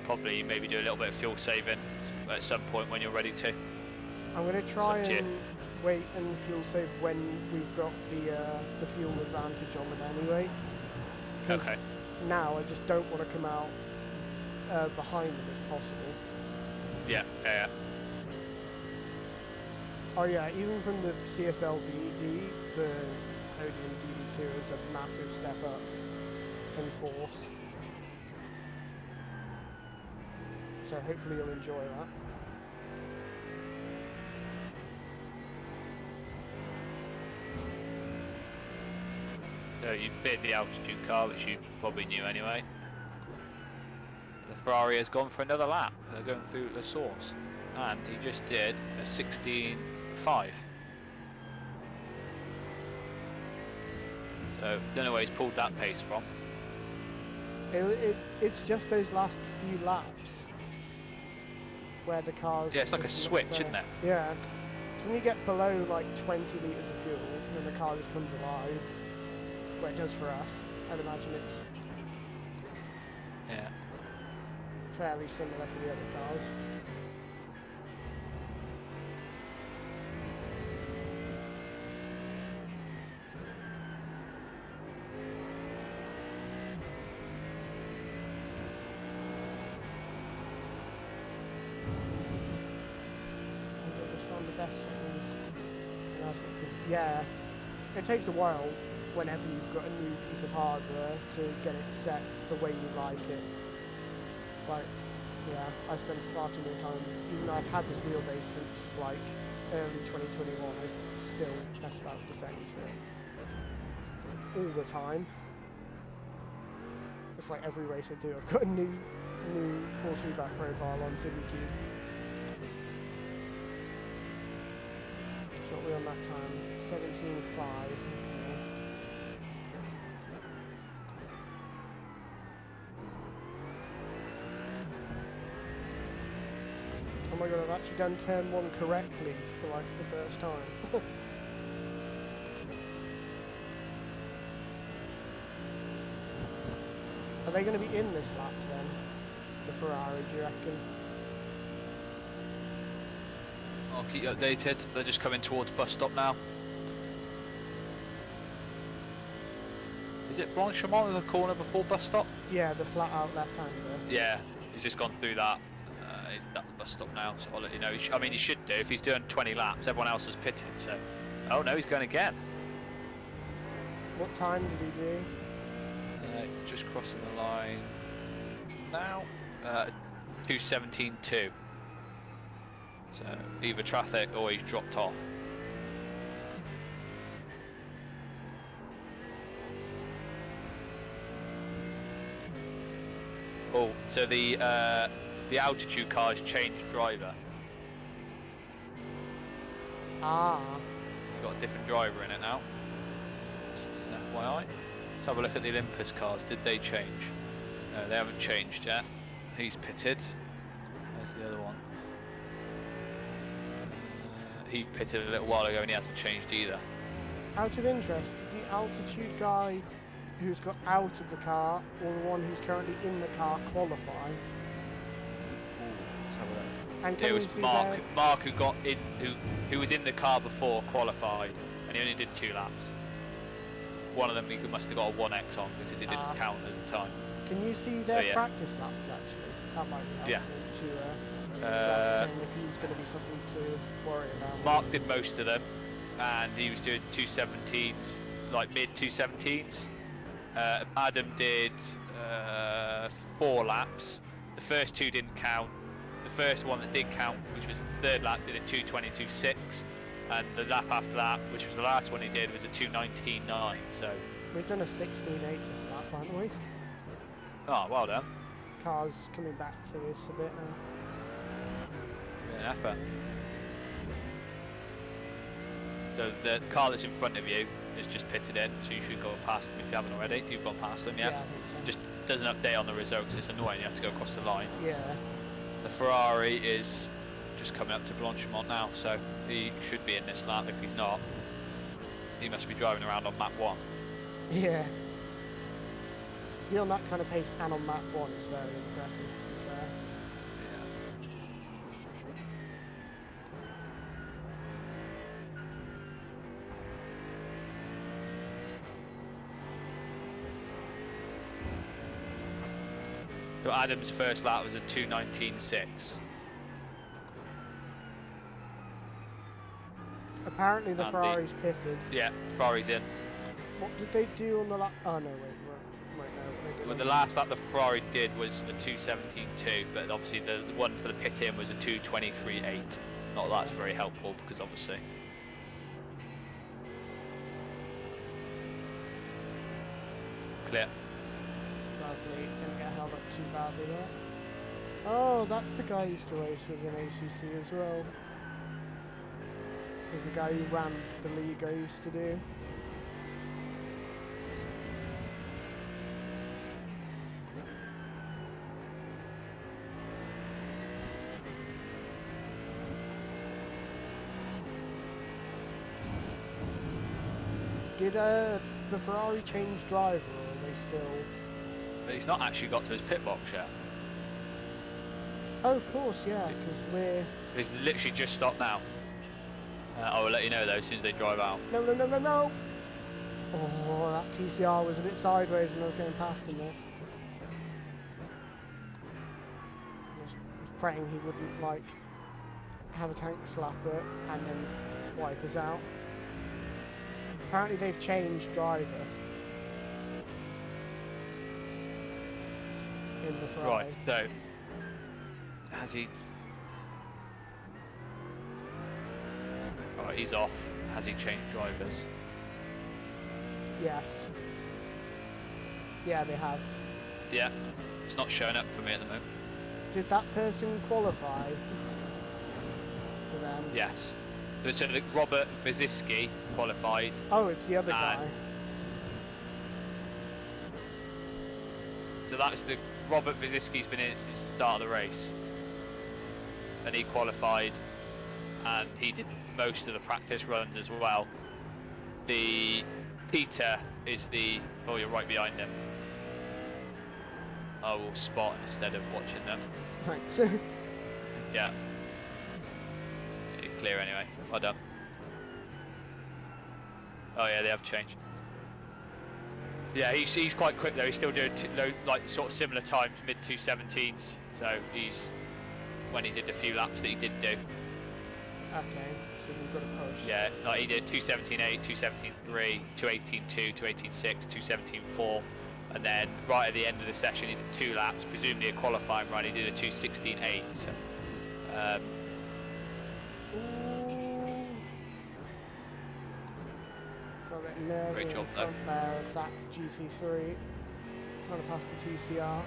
probably maybe do a little bit of fuel saving at some point when you're ready to. I'm going to try and wait and fuel save when we've got the fuel advantage on them anyway. Okay. Now I just don't want to come out behind them if possible. Yeah, yeah. Oh yeah, even from the CSL DD, the Podium DD2 is a massive step up in force. So hopefully you'll enjoy that. So you bid the altitude car, which you probably knew anyway. The Ferrari has gone for another lap. They're going through the source, and he just did a 16.5. So don't know where he's pulled that pace from. It's just those last few laps where the cars. Yeah, it's like a switch, isn't it? Yeah. So when you get below like 20 litres of fuel, then the car just comes alive. Well, it does for us. I'd imagine it's fairly similar for the other cars. I just found the best settings. Yeah, it takes a while whenever you've got a new piece of hardware to get it set the way you like it. Like, yeah, I spend far too many times, even though I've had this wheelbase since like early 2021, I still mess about with the settings for it all the time. It's like every race I do, I've got a new force feedback profile on SimuCube. So what are we on that time? 17.5. Okay. Oh my god, I've actually done turn 1 correctly for like the first time. Are they going to be in this lap then? The Ferrari, do you reckon? I'll keep you updated. They're just coming towards bus stop now. Is it Blanchemont in the corner before bus stop? Yeah, the flat out left-hander. Yeah, he's just gone through that. He's at the bus stop now, so I'll let you know. I mean, he should do if he's doing 20 laps. Everyone else has pitted, so. Oh no, he's going again. What time did he do? He's just crossing the line now. 2:17.2. So either traffic or he's dropped off. Oh, so the altitude car has changed driver. Ah. We've got a different driver in it now. Just an FYI. Let's have a look at the Olympus cars. Did they change? No, they haven't changed yet. He's pitted. There's the other one. He pitted a little while ago and he hasn't changed either. Out of interest, did the altitude guy who's got out of the car or the one who's currently in the car qualify? Let's have a look. And can It we was see Mark. Mark who got in, who was in the car before qualified, and he only did 2 laps. One of them he must have got a 1x on because it didn't count as a time. Can you see their So, yeah. practice laps actually? That might be helpful to ascertain if he's going to be something to worry about. Mark did most of them, and he was doing 217s, like mid 217s. Adam did 4 laps. The first 2 didn't count. The first one that did count, which was the 3rd lap, did a 2:22.6, and the lap after that, which was the last one he did, was a 2:19.9. So we've done a 16.8 this lap, by the way. oh, well done. Car's coming back to us a bit now. Yeah, effort. So the car that's in front of you is just pitted in, so you should go past them if you haven't already. You've gone past them, yeah? Yeah, I think so. Just doesn't update on the results. It's annoying. You have to go across the line. Yeah. The Ferrari is just coming up to Blanchimont now, so he should be in this lap. If he's not, he must be driving around on map 1. Yeah. To be on that kind of pace and on map 1 is very impressive, to be fair. So Adam's first lap was a 2:19.6. Apparently the And Ferrari's pitted. Yeah, Ferrari's in. What did they do on the lap? Oh no, wait, no, what they did. Well, on the last lap the Ferrari did was a 2:17.2, but obviously the one for the pit in was a 2:23.8. Not that's very helpful because obviously. Clear. Lovely, didn't get held up too badly there. Oh, that's the guy who used to race with an ACC as well. Was the guy who ran the league I used to do. Did the Ferrari change driver, or are they still... But he's not actually got to his pit box yet. Oh, of course, yeah, because we're... He's literally just stopped now. I will let you know though as soon as they drive out. No, no, no, no, no! Oh, that TCR was a bit sideways when I was going past him there. I was praying he wouldn't, like, have a tank slapper and then wipe us out. Apparently they've changed driver in the Ferrari. Right, so has he? Right, he's off. Has he changed drivers? Yes. Yeah, they have. Yeah, it's not showing up for me at the moment. Did that person qualify for them? Yes. So Robert Waziski qualified. Oh, it's the other guy. So that's the Robert Waziski's been in it since the start of the race, and he qualified, and he did most of the practice runs as well. The Peter is the oh, you're right behind him. I will spot instead of watching them. Thanks. Yeah. Clear anyway. Well done. Oh yeah, they have changed. Yeah, he's quite quick though. He's still doing like sort of similar times, mid 2:17s. So he's when he did a few laps that he did do. Okay, so we've got to push. Yeah, like he did 2:17.8, 2:17.3, 2:18.2, 2:18.6, 2:17.4, and then right at the end of the session he did 2 laps, presumably a qualifying run. He did a 2:16.8. So, got a bit nervy Great in job, front there of that GT3. Trying to pass the TCR.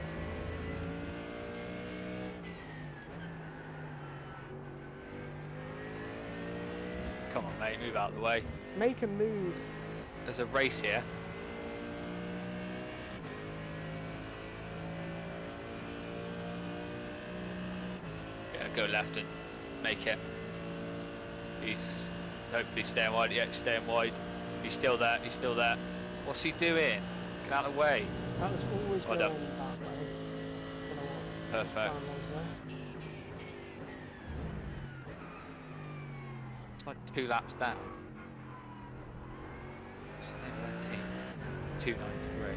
come on, mate, move out of the way. Make a move. There's a race here. Yeah, go left and make it. He's hopefully staying wide. Yeah, he's staying wide. He's still there. He's still there. What's he doing? Get out of the way. That was always Well going done. that way. Don't know what his Perfect. plan was there. It's like 2 laps down. What's the name of that team? 293.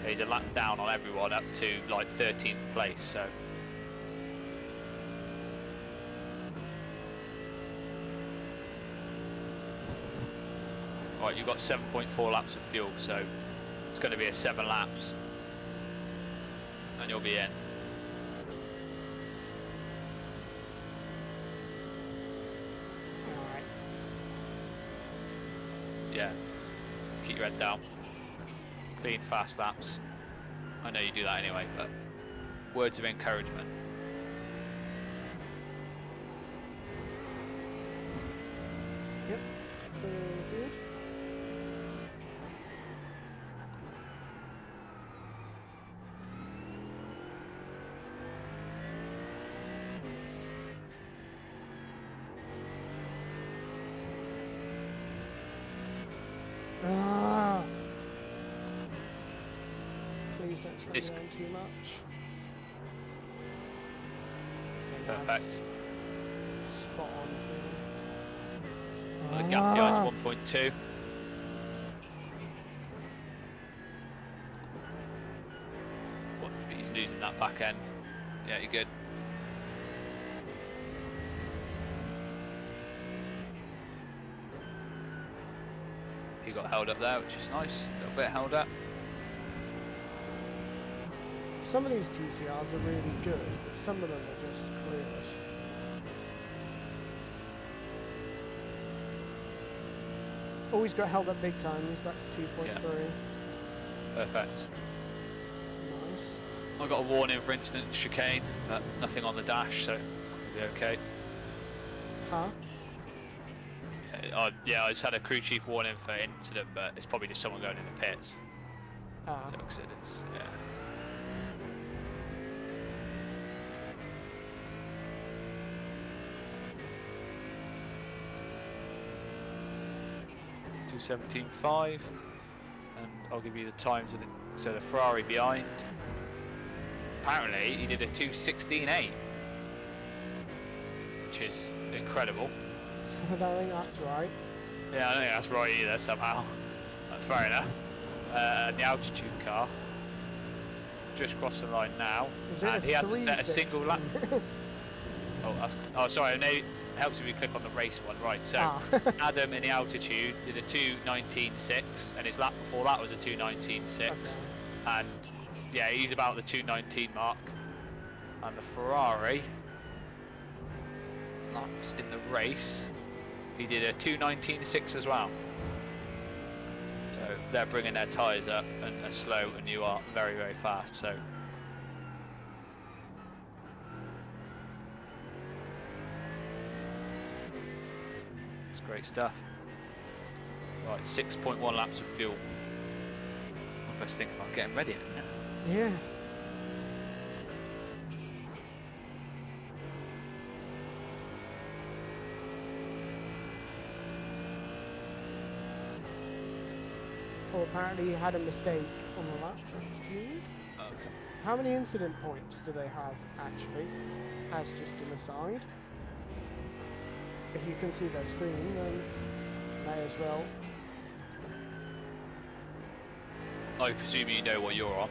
He's a lap down on everyone up to like 13th place, so. Right, you've got 7.4 laps of fuel, so it's going to be a 7 laps, and you'll be in. Alright. Yeah, keep your head down. Clean, fast laps. I know you do that anyway, but words of encouragement. Yep. Good. Ah. Please don't slow me It's- down too much. Okay, Perfect. nice. Spot on for The me. gap behind 1.2. He's losing that back end. Yeah, you're good. He got held up there, which is nice. A little bit held up. Some of these TCRs are really good, but some of them are just clueless. Always got held up big time. He's back to 2.3. Perfect. Nice. I got a warning for instant chicane, but nothing on the dash, so we'll be okay. Huh? Yeah, I just had a crew chief warning for incident, but it's probably just someone going in the pits. Ah. So it's, yeah. .217.5, and I'll give you the times of the. So the Ferrari behind. Apparently, he did a 2:16.8, which is incredible. I don't think that's right. Yeah, I don't think that's right either somehow. But fair enough. The altitude car just crossed the line now, Is it and he hasn't set a 360? single lap. Oh, sorry. No, it helps if you click on the race one. Right. So Adam in the altitude did a 2:19.6, and his lap before that was a 2:19.6, Okay. and yeah, he's about the 2:19 mark. And the Ferrari laps in the race, he did a 2:19.6 as well. So they're bringing their tyres up and are slow, and you are very, very fast. So it's great stuff. Right, 6.1 laps of fuel. I'm best thinking about getting ready in a minute. Yeah. Oh, apparently he had a mistake on the lap. That's good. Okay. How many incident points do they have, actually? As just an aside. If you can see their stream, then may as well. I presume you know what you're on.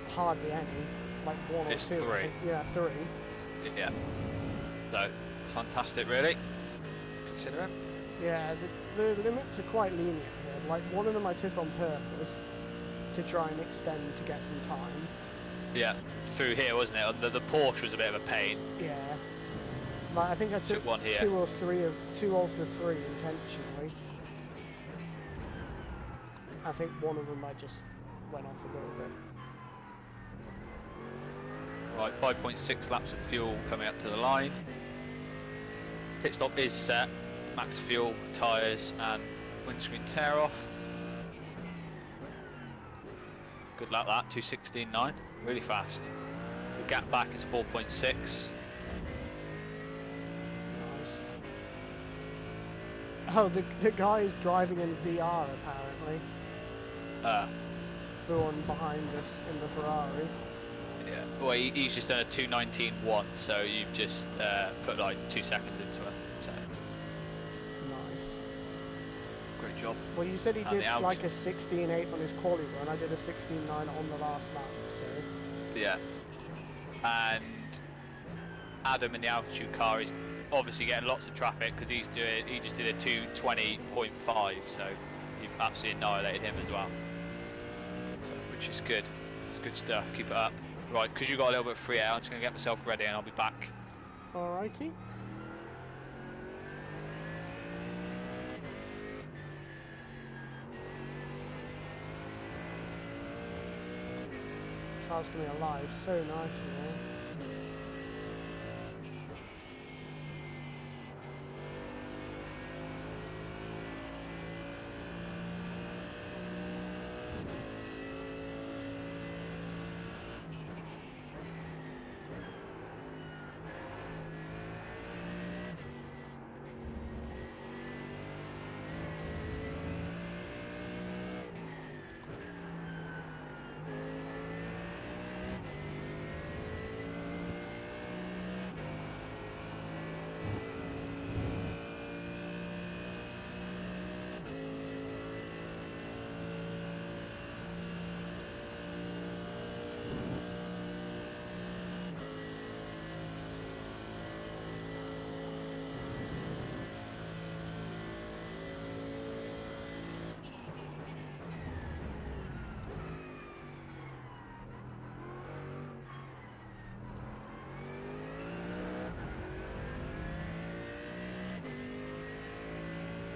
Hardly any. Like one It's or two. I 3. think. Yeah, 3. Yeah. So fantastic, really. Considering. Yeah, the limits are quite lenient here. Like, one of them I took on purpose to try and extend to get some time. Yeah, through here, wasn't it? The Porsche was a bit of a pain. Yeah. Like, I think I took one here. two of the 3 intentionally. I think one of them I just went off a little bit. Right, 5.6 laps of fuel coming up to the line. Pit stop is set. Max fuel, tyres, and windscreen tear off. Good lap that, 2:16.9, really fast. The gap back is 4.6. Nice. Oh, the guy is driving in VR apparently. The one behind us in the Ferrari. Yeah. Well, he's just done a 2:19.1, so you've just put like 2 seconds into it. So Nice. great job. Well, you said he And did the out- like a 16.8 on his quali run. I did a 16.9 on the last lap, so... Yeah. And Adam in the altitude car is obviously getting lots of traffic because he just did a 2:20.5, so you've absolutely annihilated him as well. So, which is good. It's good stuff. Keep it up. Right, because you got a little bit of free air, I'm just going to get myself ready and I'll be back. Alrighty. Car's coming alive so nicely now.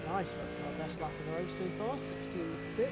Nice, that's our best lap of the race so far, 16.6.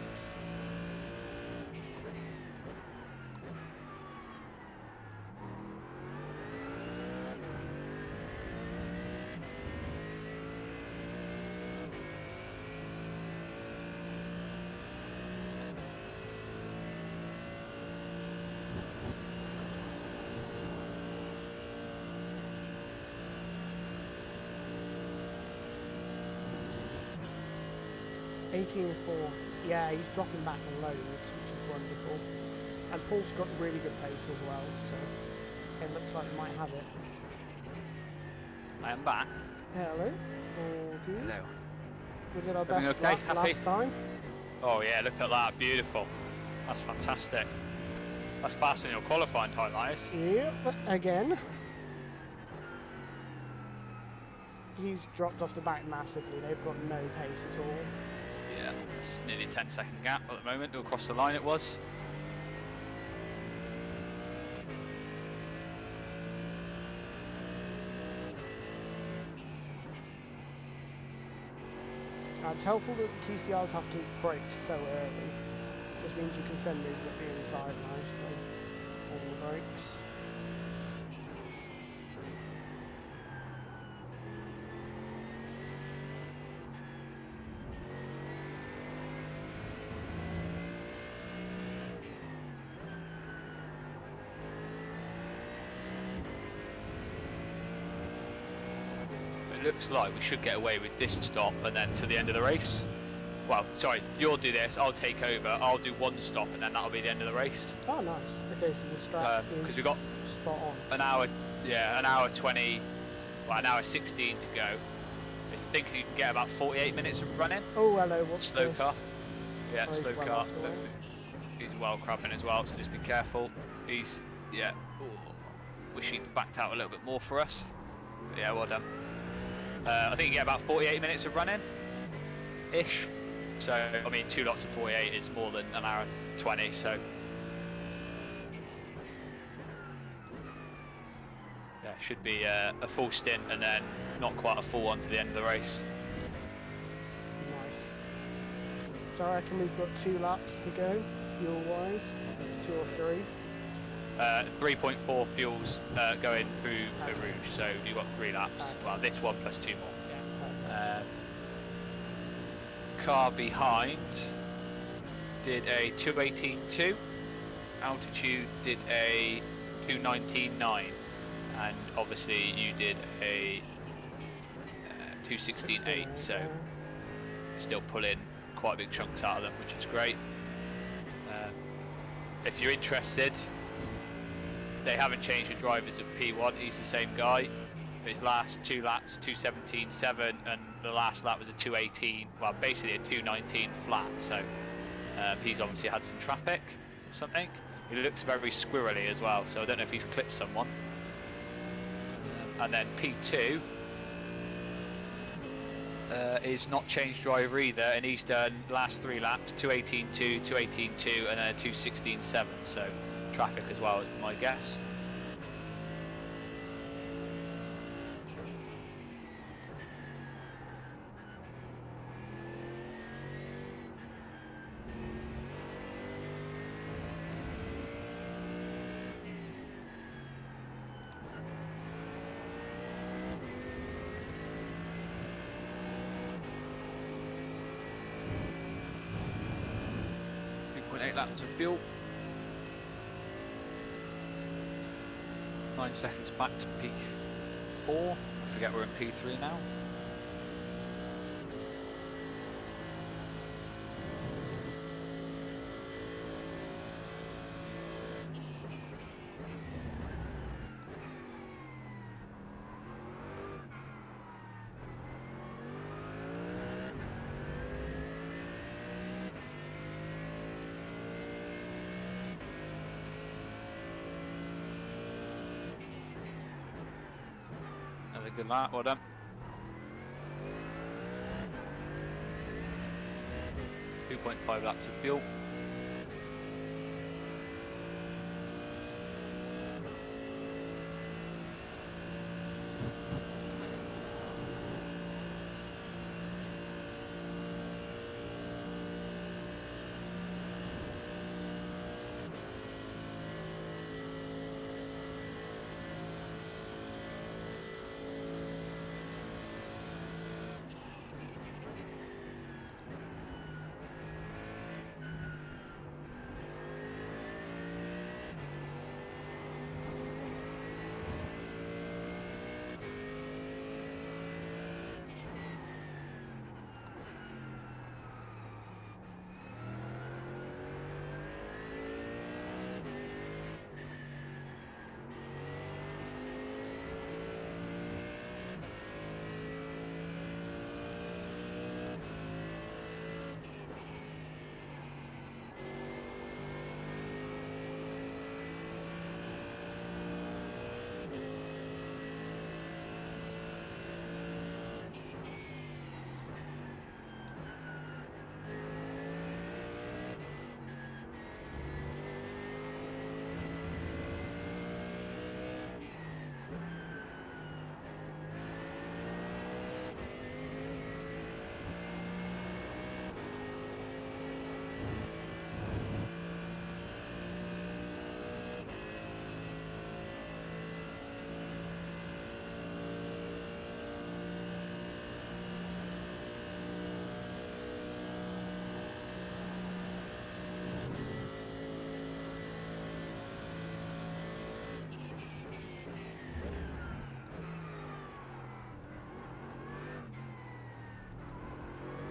.18.4. Yeah, he's dropping back loads, which is wonderful. And Paul's got really good pace as well, so it looks like he might have it. I am back. Hello. All good. Hello. We did our Everything best okay? lap Happy? last time. Oh yeah, look at that, beautiful. That's fantastic. That's faster than your qualifying time, that is. Yep, again. He's dropped off the back massively. They've got no pace at all. Yeah, it's nearly a 10-second gap at the moment to across the line it was. It's helpful that TCRs have to brake so early. This means you can send moves up the inside nicely on the brakes. It looks like we should get away with this stop and then to the end of the race. Well, sorry, you'll do this, I'll take over, I'll do one stop and then that'll be the end of the race. Oh, nice. Okay, so the strat is 'cause we've got spot on. An hour 20, well, an hour 16 to go. I think you can get about 48 minutes of running. Oh, hello, what's Slow this? car. Yeah, Oh, he's slow well car. off the way. He's well crabbing as well, so just be careful. He's, yeah, ooh, wish he'd backed out a little bit more for us. But yeah, well done. I think you get about 48 minutes of running-ish. So, I mean, 2 lots of 48 is more than an hour 20, so. Yeah, should be a full stint and then not quite a full one to the end of the race. Nice. So I reckon we've got 2 laps to go, fuel-wise. 2 or 3. 3.4 fuels going through the Okay. Rouge, so you've got 3 laps. Okay. Well, this one plus 2 more. Yeah, perfect. Car behind did a 2:18.2, altitude did a 2:19.9, and obviously you did a 2:16.8, so yeah. still pulling quite big chunks out of them, which is great. If you're interested, they haven't changed the drivers of P1, he's the same guy. His last 2 laps, 2:17.7, and the last lap was a 2:18. Well, basically a 2:19 flat. So he's obviously had some traffic or something. He looks very squirrely as well. So I don't know if he's clipped someone. And then P2 is not changed driver either, and he's done last 3 laps 2:18.2, 2:18.2, and then a 2:16.7. So traffic as well is my guess. Laps of fuel. 9 seconds back to P4. I forget we're in P3 now. Good lap, well done. 2.5 laps of fuel.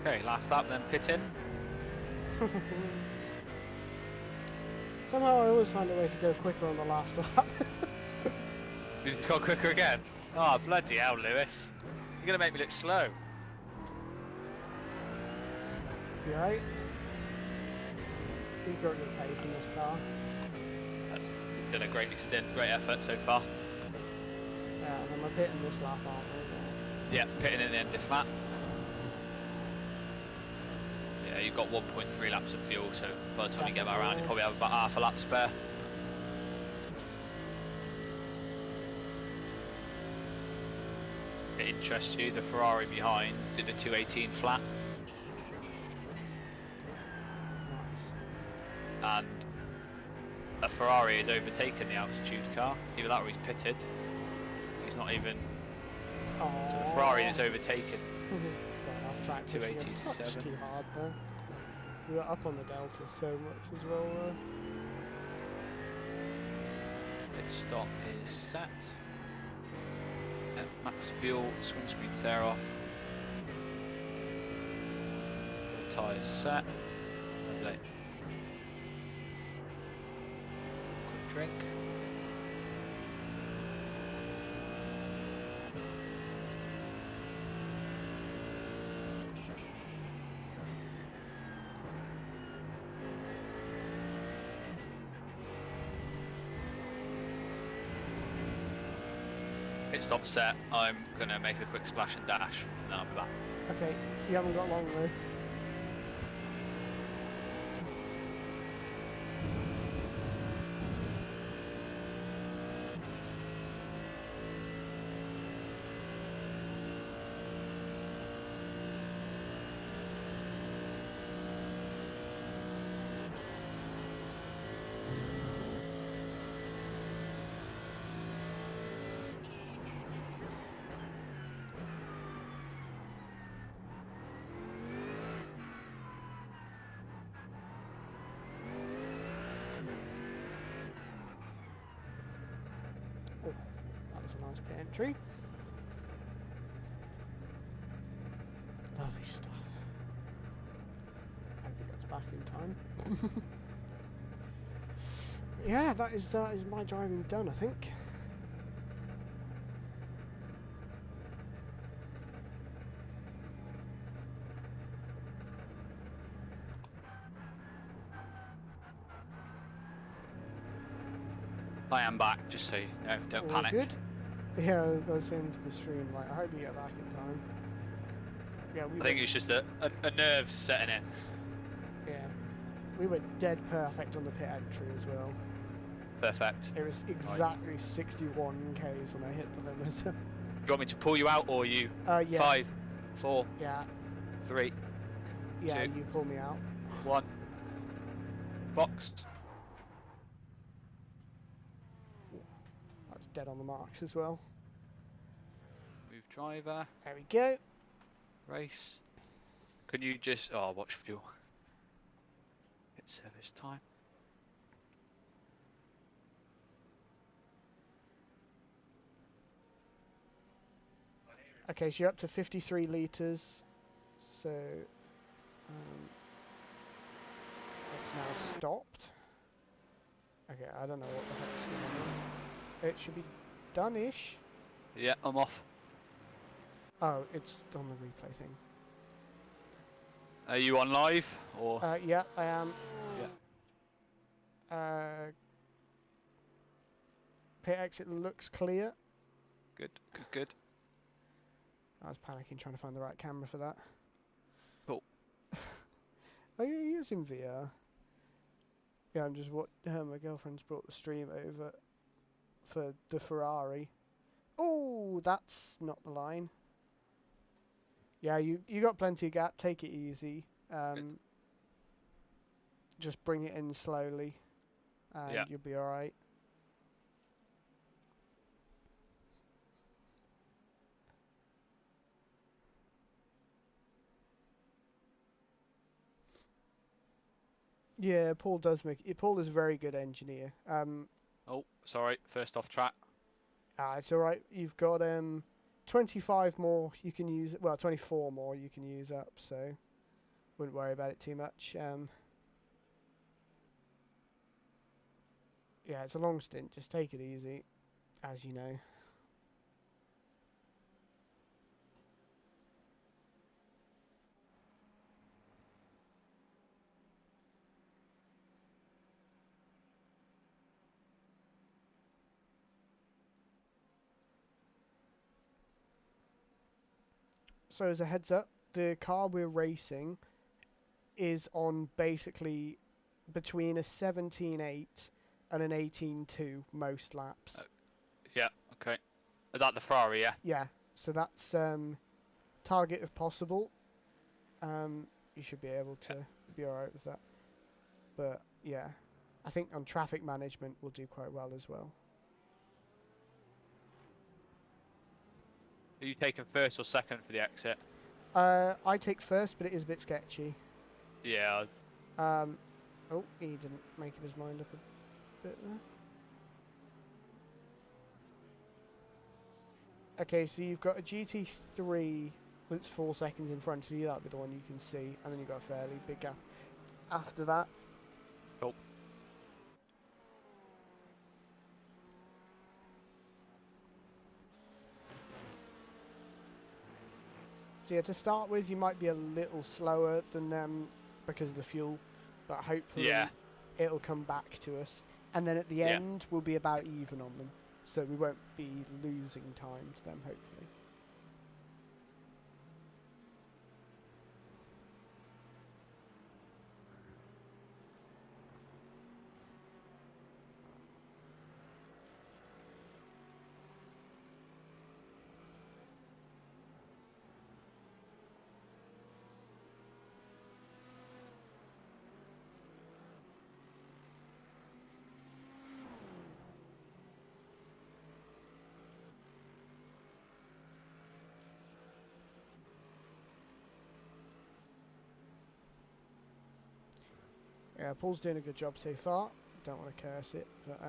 Okay, last lap then pit in. Somehow I always find a way to go quicker on the last lap. You go quicker again? Oh, bloody hell, Lewis. You're going to make me look slow. You right? You've got good pace in this car. That's been a great effort so far. Yeah, and then we're pitting this lap, aren't we? Yeah, pitting in the end this lap. Yeah, you've got 1.3 laps of fuel, so by the time you get that around, you probably have about half a lap spare. If it interests you, the Ferrari behind did a 2:18 flat. Nice. And a Ferrari has overtaken the altitude car. Either that or he's pitted. He's not even... Aww. So the Ferrari that's overtaken. Got off track, pushing a touch too hard there. We were up on the Delta so much as well. Pit stop is set. Max fuel, swing screen's there off. Tyres set. Lovely. Quick drink. pit stop set. I'm gonna make a quick splash and dash, and then I'll be back. Okay, you haven't got long though. Oh, that was a nice pit entry. Lovely stuff. I hope he gets back in time. Yeah, that is my driving done, I think. I am back, just so you know, don't All panic. good. Yeah, I was saying to the stream, like, I hope you get back in time. Yeah, I think it's just a nerve setting in. Yeah, we were dead perfect on the pit entry as well. Perfect. It was exactly 61 k's when I hit the limiter. You want me to pull you out, or you? Yeah. 5, 4, Yeah, 3, yeah, 2. you pull me out. 1. Box. That's dead on the marks as well. Move driver. There we go. Race. Can you just... Oh, watch fuel. Hit service time. Okay, so you're up to 53 litres. So, it's now stopped. Okay, I don't know what the heck's going on. It should be done-ish. Yeah, I'm off. Oh, it's on the replay thing. Are you on live, or...? Yeah, I am. Yeah. Pit exit looks clear. Good, good, good. I was panicking trying to find the right camera for that. Cool. Oh yeah, he is in VR. Yeah, I'm just my girlfriend's brought the stream over for the Ferrari. Oh, that's not the line. Yeah, you got plenty of gap. Take it easy. Just bring it in slowly, and you'll be all right. Yeah, Paul does Paul is a very good engineer. Oh, sorry, first off track. It's all right. You've got 25 more you can use. Well, 24 more you can use up. So, wouldn't worry about it too much. Yeah, it's a long stint. Just take it easy, as you know. So as a heads up, the car we're racing is on basically between a 17.8 and an 18.2 most laps. Yeah, okay. Is that the Ferrari, yeah? Yeah, so that's target if possible. You should be able to be alright with that. But yeah, I think on traffic management we'll do quite well as well. Are you taking first or second for the exit? I take first, but it is a bit sketchy. Yeah. Oh, he didn't make up his mind up a bit there. Okay, so you've got a GT3 that's 4 seconds in front of you. That'll be the one you can see, and then you've got a fairly big gap after that. Cool. So yeah, to start with, you might be a little slower than them because of the fuel, but hopefully it'll come back to us. And then at the end, we'll be about even on them. so we won't be losing time to them, hopefully. Yeah, Paul's doing a good job so far. Don't want to curse it, but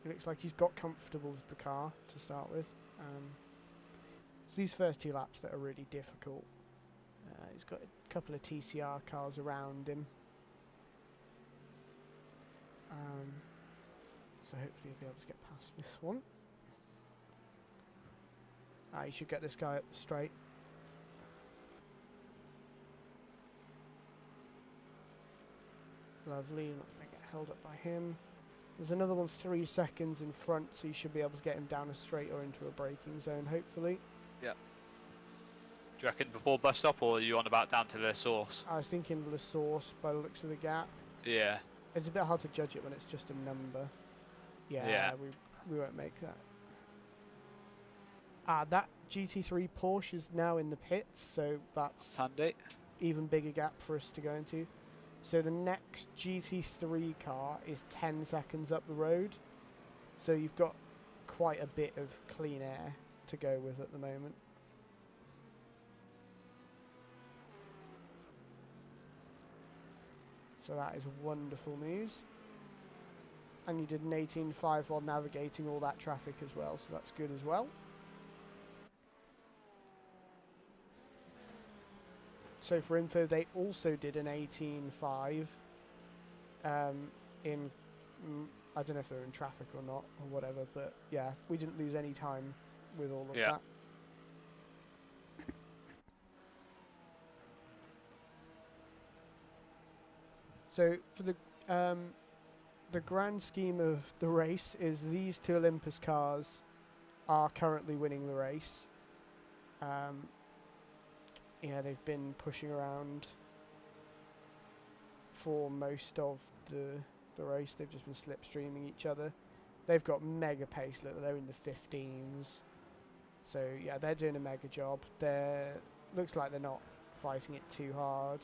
it looks like he's got comfortable with the car to start with. It's these first 2 laps that are really difficult. He's got a couple of TCR cars around him. So hopefully he'll be able to get past this one. He should get this guy up the straight. Lovely, not going to get held up by him. There's another one 3 seconds in front, so you should be able to get him down a straight or into a braking zone, hopefully. Yeah. Do you reckon before bus stop, or are you on about down to the source? I was thinking the source by the looks of the gap. Yeah. It's a bit hard to judge it when it's just a number. Yeah. We won't make that. That GT3 Porsche is now in the pits, so that's Handy. even bigger gap for us to go into. So the next GT3 car is 10 seconds up the road. So you've got quite a bit of clean air to go with at the moment. So that is wonderful news. And you did an 18.5 while navigating all that traffic as well, so that's good as well. So for info, they also did an 18.5 in, I don't know if they're in traffic or not, or whatever, but yeah, we didn't lose any time with all of that. So for the grand scheme of the race is these 2 Olympus cars are currently winning the race. Yeah, they've been pushing around for most of the race. They've just been slipstreaming each other. They've got mega pace. Look, they're in the 15s. So yeah, they're doing a mega job. Looks like they're not fighting it too hard.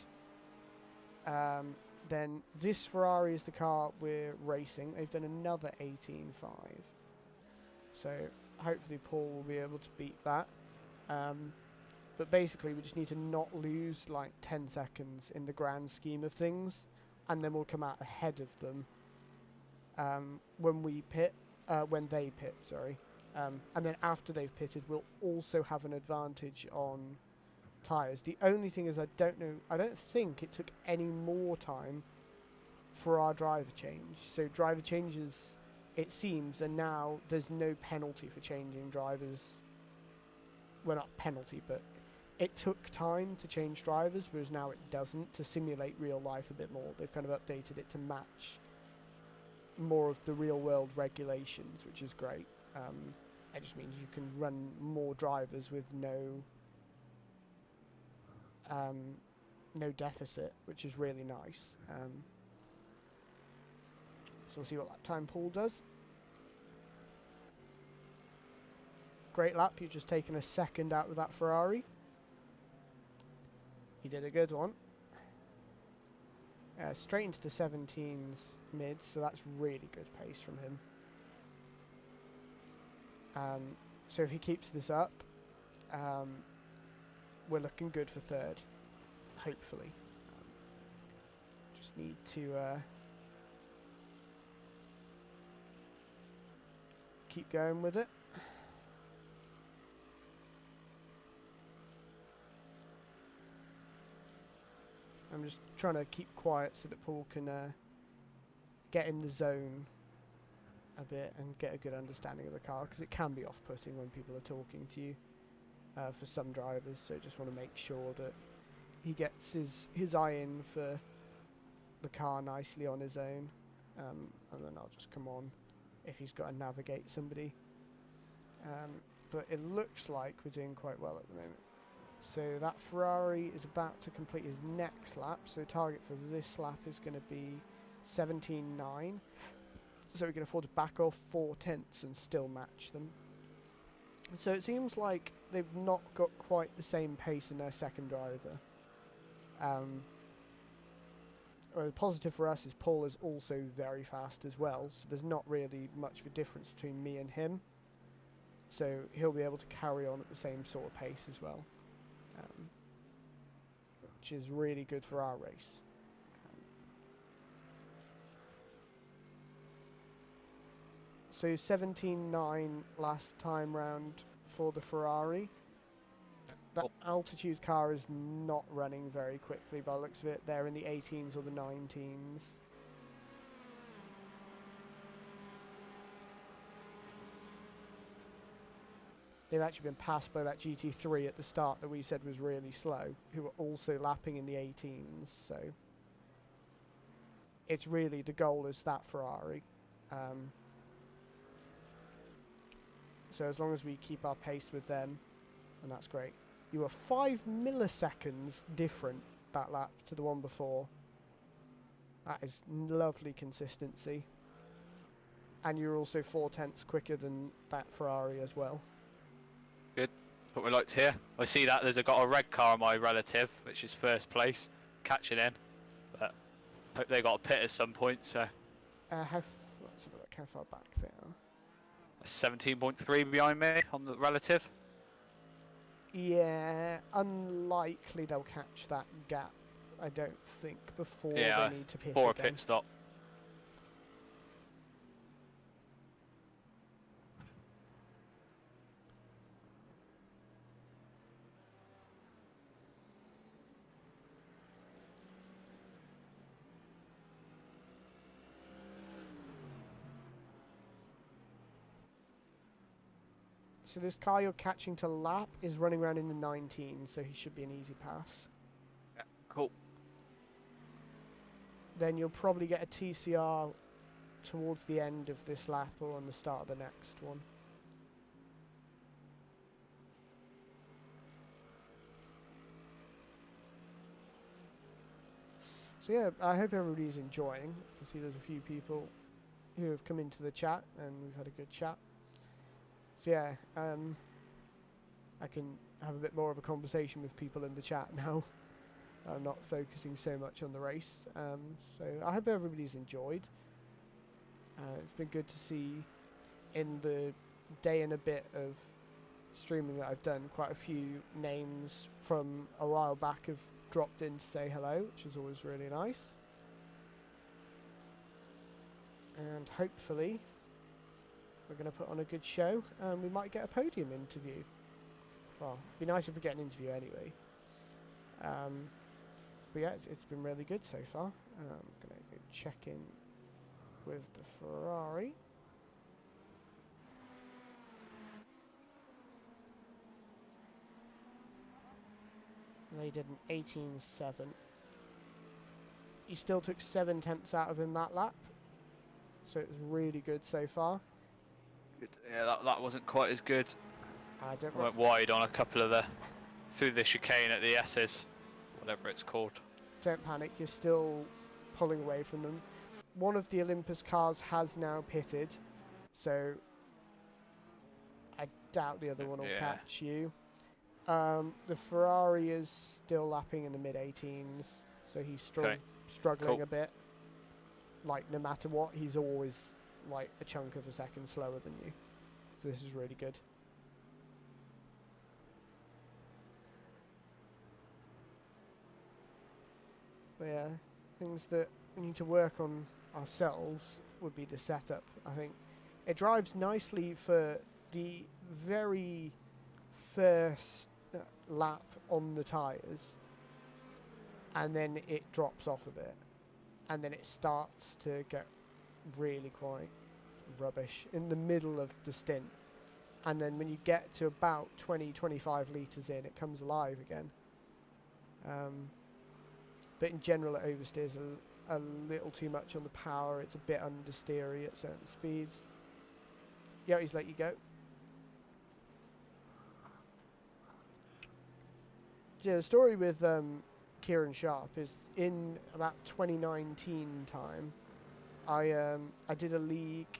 Then this Ferrari is the car we're racing. They've done another 18.5. So hopefully Paul will be able to beat that. But basically we just need to not lose like 10 seconds in the grand scheme of things, and then we'll come out ahead of them when they pit, sorry. And then after they've pitted, we'll also have an advantage on tyres. The only thing is I don't think it took any more time for our driver change. So driver changes, it seems, and now there's no penalty for changing drivers. Well, not penalty, but it took time to change drivers, whereas now it doesn't, to simulate real life a bit more. They've kind of updated it to match more of the real world regulations, which is great. It just means you can run more drivers with no deficit, which is really nice. So we'll see what that time Paul does. Great lap, you've just taken a second out with that Ferrari. He did a good one. Straight into the 17s mids, so that's really good pace from him. So if he keeps this up, we're looking good for third, hopefully. Just need to keep going with it. I'm just trying to keep quiet so that Paul can get in the zone a bit and get a good understanding of the car, because it can be off-putting when people are talking to you for some drivers, so just want to make sure that he gets his eye in for the car nicely on his own, and then I'll just come on if he's got to navigate somebody. But it looks like we're doing quite well at the moment. So that Ferrari is about to complete his next lap. So target for this lap is going to be 17.9. So we can afford to back off 4 tenths and still match them. So it seems like they've not got quite the same pace in their second driver. Well, the positive for us is Paul is also very fast as well, so there's not really much of a difference between me and him. So he'll be able to carry on at the same sort of pace as well, which is really good for our race. So 17.9 last time round for the Ferrari. That altitude car is not running very quickly by the looks of it. They're in the 18s or the 19s. They've actually been passed by that GT3 at the start that we said was really slow, who were also lapping in the 18s. So it's really, the goal is that Ferrari. So as long as we keep our pace with them, and that's great. You were 5 milliseconds different that lap to the one before. That is lovely consistency. And you're also 4 tenths quicker than that Ferrari as well. Good. That's what we like to hear. I see that there's got a red car on my relative, which is first place, catching in. But hope they got a pit at some point. So. Let's have a look how far back they are. 17.3 behind me on the relative. Yeah, unlikely they'll catch that gap, I don't think, before they need to pit before again. a pit stop. So this car you're catching to lap is running around in the 19s, so he should be an easy pass. Yeah, cool. Then you'll probably get a TCR towards the end of this lap or on the start of the next one. So yeah, I hope everybody's enjoying. I can see there's a few people who have come into the chat and we've had a good chat. So yeah, I can have a bit more of a conversation with people in the chat now. I'm not focusing so much on the race. So I hope everybody's enjoyed. It's been good to see in the day and a bit of streaming that I've done, quite a few names from a while back have dropped in to say hello, which is always really nice. And hopefully we're going to put on a good show and we might get a podium interview. Well, it'd be nice if we get an interview anyway. But yeah, it's been really good so far. I'm going to go check in with the Ferrari. They did an 18.7. You still took 7 tenths out of him that lap. So it was really good so far. Yeah, that wasn't quite as good. I went wide on a couple of through the chicane at the S's, whatever it's called. Don't panic, you're still pulling away from them. One of the Olympus cars has now pitted, so I doubt the other one will catch you. The Ferrari is still lapping in the mid-18s, so he's struggling a bit. Like, no matter what, he's always like a chunk of a second slower than you. So this is really good. But yeah, things that we need to work on ourselves would be the setup. I think it drives nicely for the very first lap on the tyres, and then it drops off a bit, and then it starts to get really quite rubbish in the middle of the stint, and then when you get to about 20-25 litres in, it comes alive again. But in general it oversteers a little too much on the power. It's a bit understeery at certain speeds. Yeah, he's let you go. Yeah, the story with Kieran Sharp is in about 2019 time. I did a league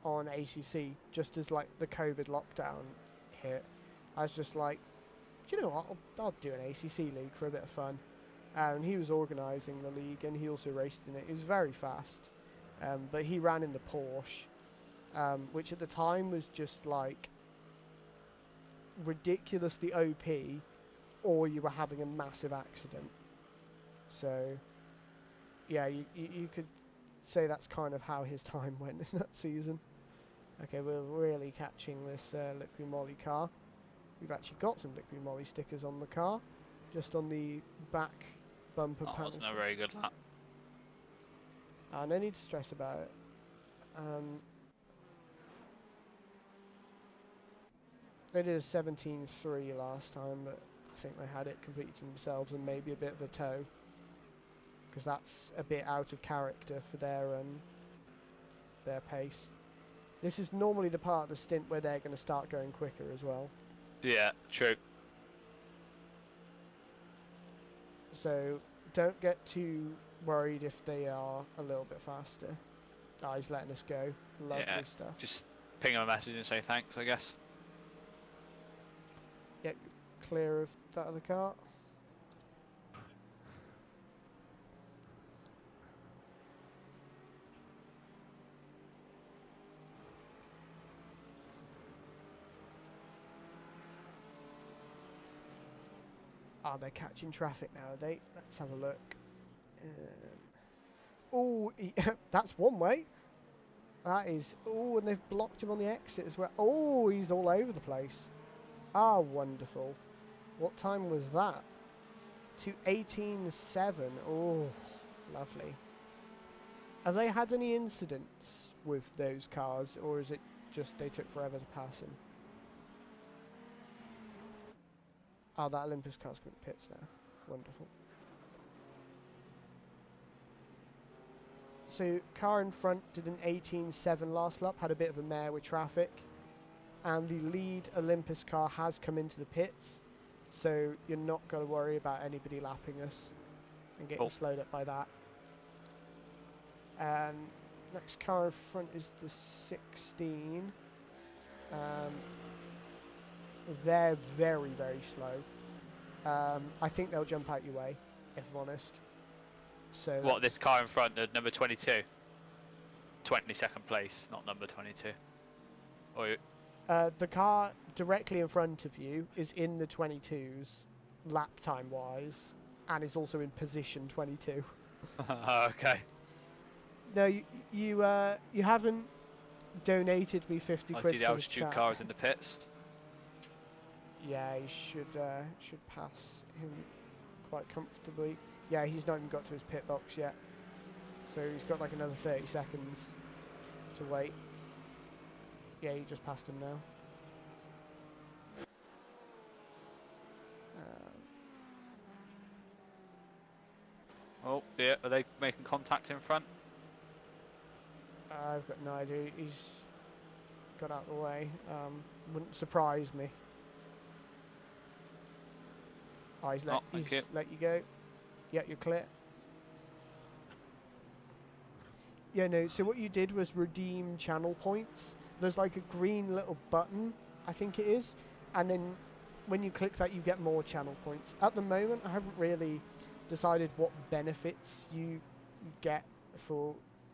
on ACC just as like the COVID lockdown hit. I was just like, do you know what? I'll do an ACC league for a bit of fun. And he was organising the league, and he also raced in it. He was very fast, but he ran in the Porsche, which at the time was just like ridiculously OP, or you were having a massive accident. So, yeah, you could say that's kind of how his time went in that season. Okay, we're really catching this Liquid Moly car. We've actually got some Liquid Moly stickers on the car, just on the back bumper That panel. wasn't a very good lap. No need to stress about it. They did a 17.3 last time, but I think they had it completely to themselves and maybe a bit of a tow, because that's a bit out of character for their pace. This is normally the part of the stint where they're going to start going quicker as well. Yeah, true. So don't get too worried if they are a little bit faster. Oh, he's letting us go. Lovely stuff. Just ping him a message and say thanks, I guess. Yep, clear of that other car. Oh, they're catching traffic now, are they? Let's have a look. Oh, that's one way. That is... Oh, and they've blocked him on the exit as well. Oh, he's all over the place. Ah, wonderful. What time was that? To 18.7. Oh, lovely. Have they had any incidents with those cars, or is it just they took forever to pass him? Oh, that Olympus car's going to pits now. Wonderful. So, car in front did an 18.7 last lap, had a bit of a mare with traffic. And the lead Olympus car has come into the pits. So, you're not going to worry about anybody lapping us and getting slowed up by that. Next car in front is the 16. They're very, very slow. I think they'll jump out your way, if I'm honest. So what, this car in front, number 22? 22nd place, not number 22. Or the car directly in front of you is in the 22s, lap time wise, and is also in position 22. okay. No, you haven't donated me 50 quid. I see the altitude car is in the pits. Yeah, he should pass him quite comfortably. Yeah, he's not even got to his pit box yet, so he's got like another 30 seconds to wait. Yeah, he just passed him now. Oh, yeah, are they making contact in front? I've got no idea. He's got out of the way. Wouldn't surprise me. Oh, he's let you go. Yeah, you're clear. Yeah, no, so what you did was redeem channel points. There's like a green little button, I think it is, and then when you click that you get more channel points. At the moment I haven't really decided what benefits you get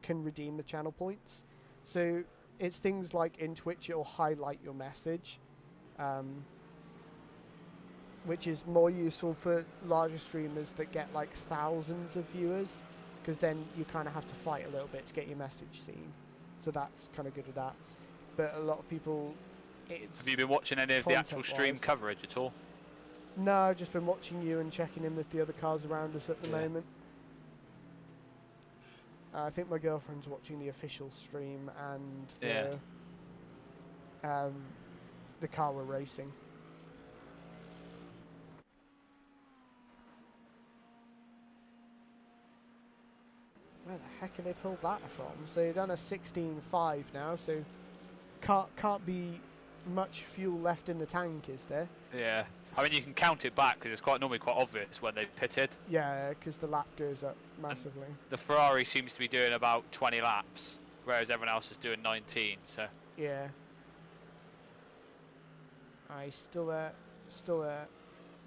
can redeem the channel points. So it's things like in Twitch it'll highlight your message, which is more useful for larger streamers that get like thousands of viewers, because then you kind of have to fight a little bit to get your message seen. So that's kind of good with that. But a lot of people, have you been watching any of the actual stream coverage at all? No, I've just been watching you and checking in with the other cars around us at the moment. I think my girlfriend's watching the official stream and the car we're racing. Where the heck have they pulled that from? So you've done a 16.5 now, so can't be much fuel left in the tank, is there? Yeah. I mean, you can count it back because it's normally quite obvious when they've pitted. Yeah, because the lap goes up massively. The Ferrari seems to be doing about 20 laps, whereas everyone else is doing 19. So Yeah. Aye, still there. Still there.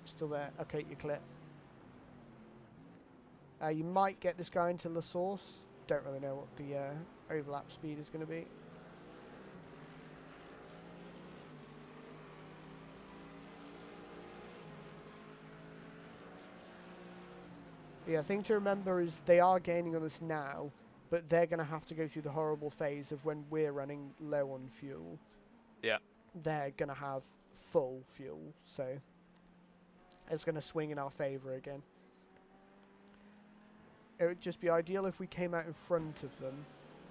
Still there. Okay, you're clear. You might get this guy into La Source. Don't really know what the overlap speed is going to be. Yeah, the thing to remember is they are gaining on us now, but they're going to have to go through the horrible phase of when we're running low on fuel. yeah. They're going to have full fuel, so it's going to swing in our favour again. It would just be ideal if we came out in front of them,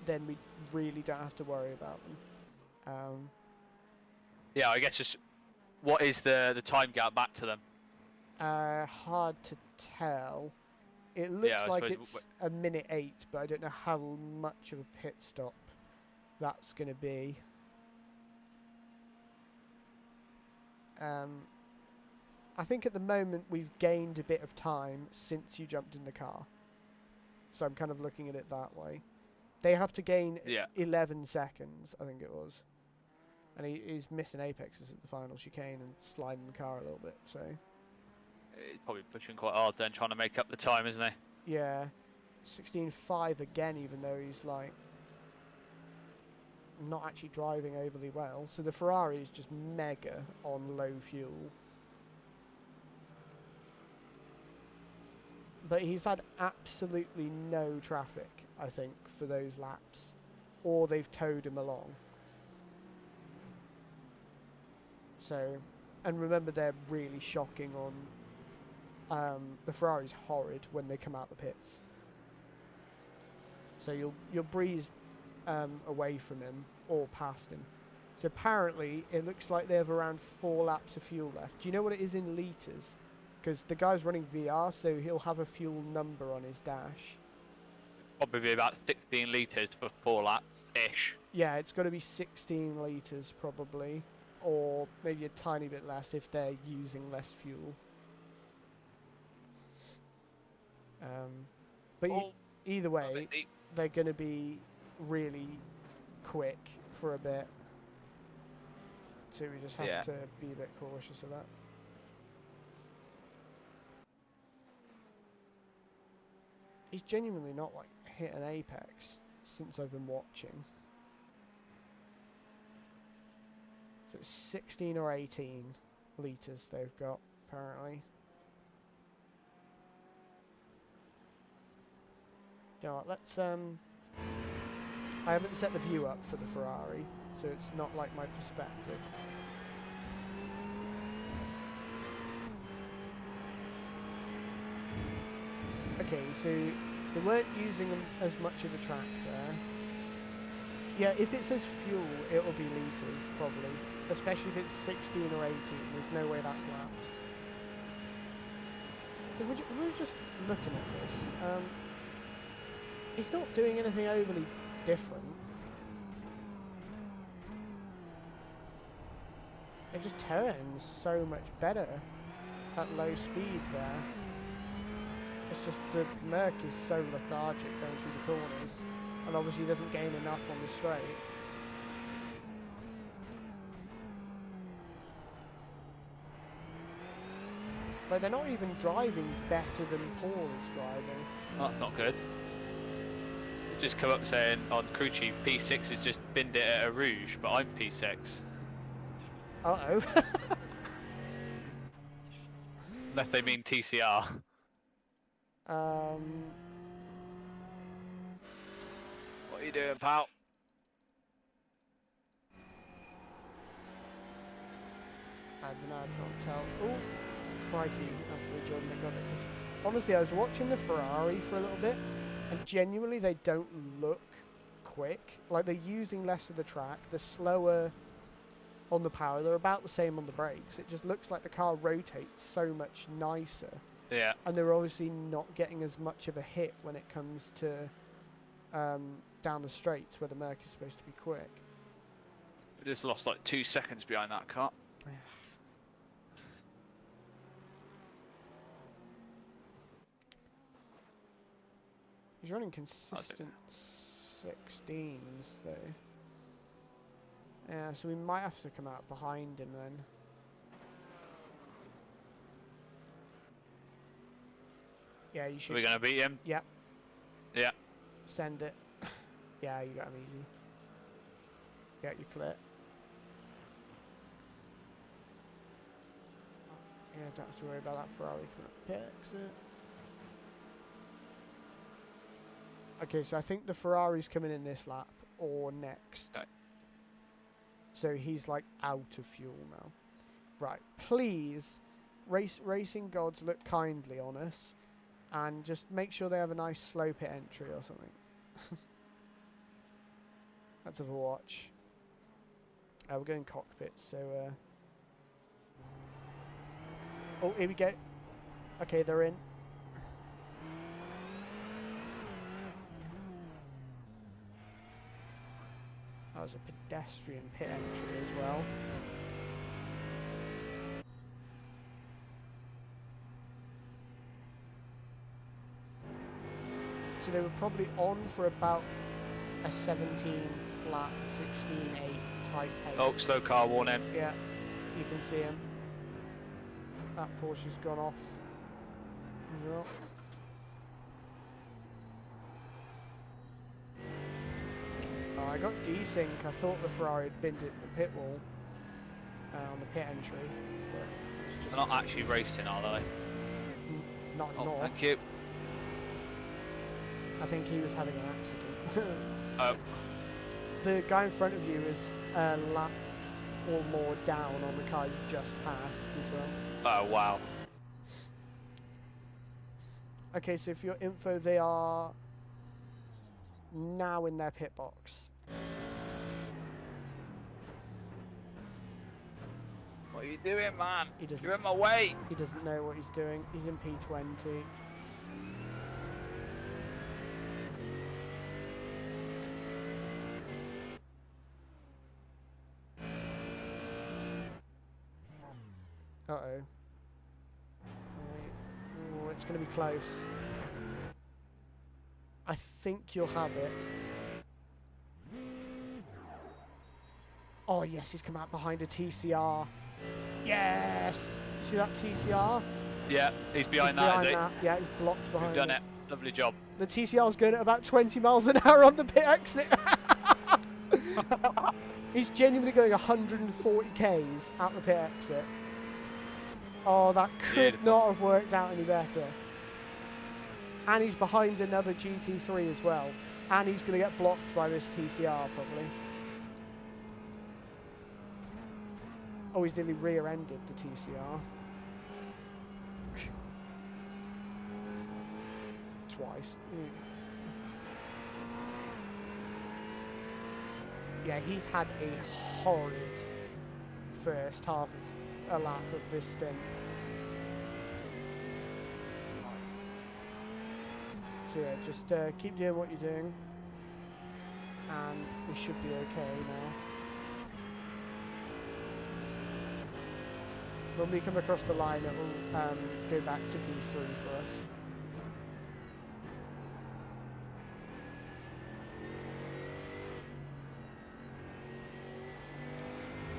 then we really don't have to worry about them. Yeah, I guess just what is the time gap back to them? Hard to tell. It looks Yeah, I like suppose it's a minute 8, but I don't know how much of a pit stop that's going to be. I think at the moment we've gained a bit of time since you jumped in the car. So I'm kind of looking at it that way. They have to gain 11 seconds, I think it was. And he's missing apexes at the final chicane and sliding the car a little bit, so... He's probably pushing quite hard then, trying to make up the time, isn't he? Yeah. 16.5 again, even though he's, like... not actually driving overly well. So the Ferrari is just mega on low fuel. But he's had absolutely no traffic, I think, for those laps. Or they've towed him along. So, and remember they're really shocking on... the Ferrari's horrid when they come out the pits. So you'll breeze away from him or past him. So apparently it looks like they have around 4 laps of fuel left. Do you know what it is in litres? Because the guy's running VR, so he'll have a fuel number on his dash. Probably about 16 litres for 4 laps-ish. Yeah, it's got to be 16 litres probably. Or maybe a tiny bit less if they're using less fuel. But either way, they're going to be really quick for a bit. So we just have to be a bit cautious of that. He's genuinely not like hit an apex since I've been watching. So it's 16 or 18 litres they've got, apparently. You know what, let's I haven't set the view up for the Ferrari, so it's not like my perspective. Okay, so they weren't using as much of the track there. Yeah, if it says fuel, it'll be litres, probably. Especially if it's 16 or 18, there's no way that's laps. So if we're just looking at this, he's not doing anything overly different. It just turns so much better at low speed there. It's just the Merc is so lethargic going through the corners, and obviously doesn't gain enough on the straight. Like, they're not even driving better than Paul is driving. Oh, not good. They just come up saying on crew chief P6 has just binned it at a Rouge, but I'm P6. Uh-oh. Unless they mean TCR. What are you doing, pal? I don't know, I can't tell. Oh, crikey, I've rejoined my gun. Honestly, I was watching the Ferrari for a little bit, and genuinely they don't look quick. Like, they're using less of the track, they're slower on the power, they're about the same on the brakes. It just looks like the car rotates so much nicer. Yeah. And they're obviously not getting as much of a hit when it comes to down the straights where the Merc is supposed to be quick. We just lost like 2 seconds behind that car. He's running consistent 16s though. Yeah, so we might have to come out behind him then. Yeah, you should. Are we going to beat him? Yep. Yeah. Send it. Yeah, you got him easy. Yeah, you clear. Yeah, don't have to worry about that Ferrari coming up pit exit. Okay, so I think the Ferrari's coming in this lap or next. Okay. So he's like out of fuel now. Right, please, racing gods, look kindly on us, and just make sure they have a nice slow pit entry or something. Let's have a watch. We're going cockpit, so. Oh, here we go. Okay, they're in. That was a pedestrian pit entry as well. So they were probably on for about a 17 flat, 16.8 type pace. Oh, slow car warning. Yeah, you can see him. That Porsche's gone off as well. Oh, I got desync. I thought the Ferrari had binned it in the pit wall on the pit entry. But it's just They're not actually racing, are they? Not Oh, anymore. thank you. I think he was having an accident. Oh, The guy in front of you is a lap or more down on the car you just passed as well. oh wow. Okay, so for your info, they are now in their pit box. What are you doing, man? He doesn't. You're in my way. He doesn't know what he's doing. He's in P20. Uh-oh. Oh, it's going to be close. I think you'll have it. Oh, yes, he's come out behind a TCR. Yes! See that TCR? Yeah, he's behind He's that, is he? Yeah, he's blocked behind You've done it. Lovely job. The TCR's going at about 20 miles an hour on the pit exit. He's genuinely going 140 k's out the pit exit. Oh, that could Beautiful. not have worked out any better. And he's behind another GT3 as well. And he's going to get blocked by this TCR probably. Oh, he's nearly rear-ended the TCR. Twice. Yeah, he's had a horrid first half of a lap of this stint. So yeah, just keep doing what you're doing, and we should be okay now. When we come across the line, it will go back to P3 for us.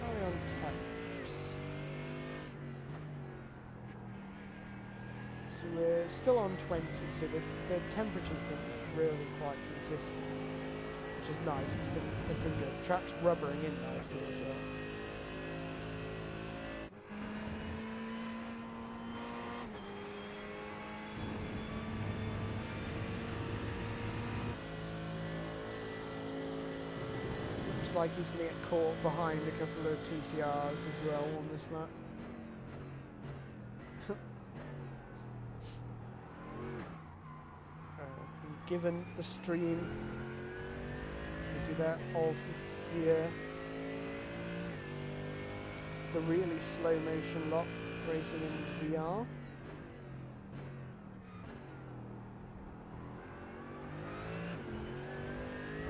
Are we on temps? So we're still on 20, so the temperature's been really quite consistent, which is nice. It's been good. Track's rubbering in nicely as well. Looks like he's going to get caught behind a couple of TCRs as well on this lap. Given the stream, you see that, of the really slow motion lot racing in VR.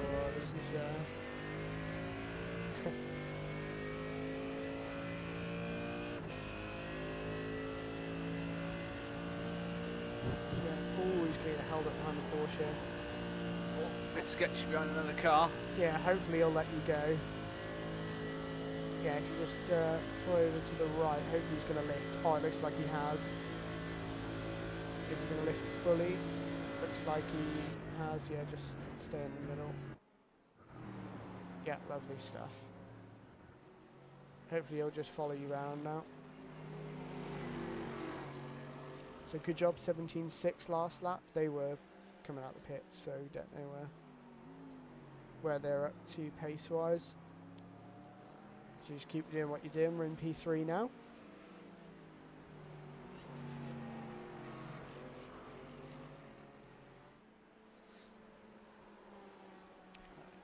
Oh, this is basically held up behind the Porsche. Oh, bit sketchy behind another car. Yeah, hopefully he'll let you go. Yeah, if you just go over to the right, hopefully he's going to lift. Oh, it looks like he has. Is he going to lift fully? Looks like he has. Yeah, just stay in the middle. Yeah, lovely stuff. Hopefully he'll just follow you around now. So good job, 17.6 last lap. They were coming out the pits, so don't know where they're up to pace-wise. So just keep doing what you're doing. We're in P3 now.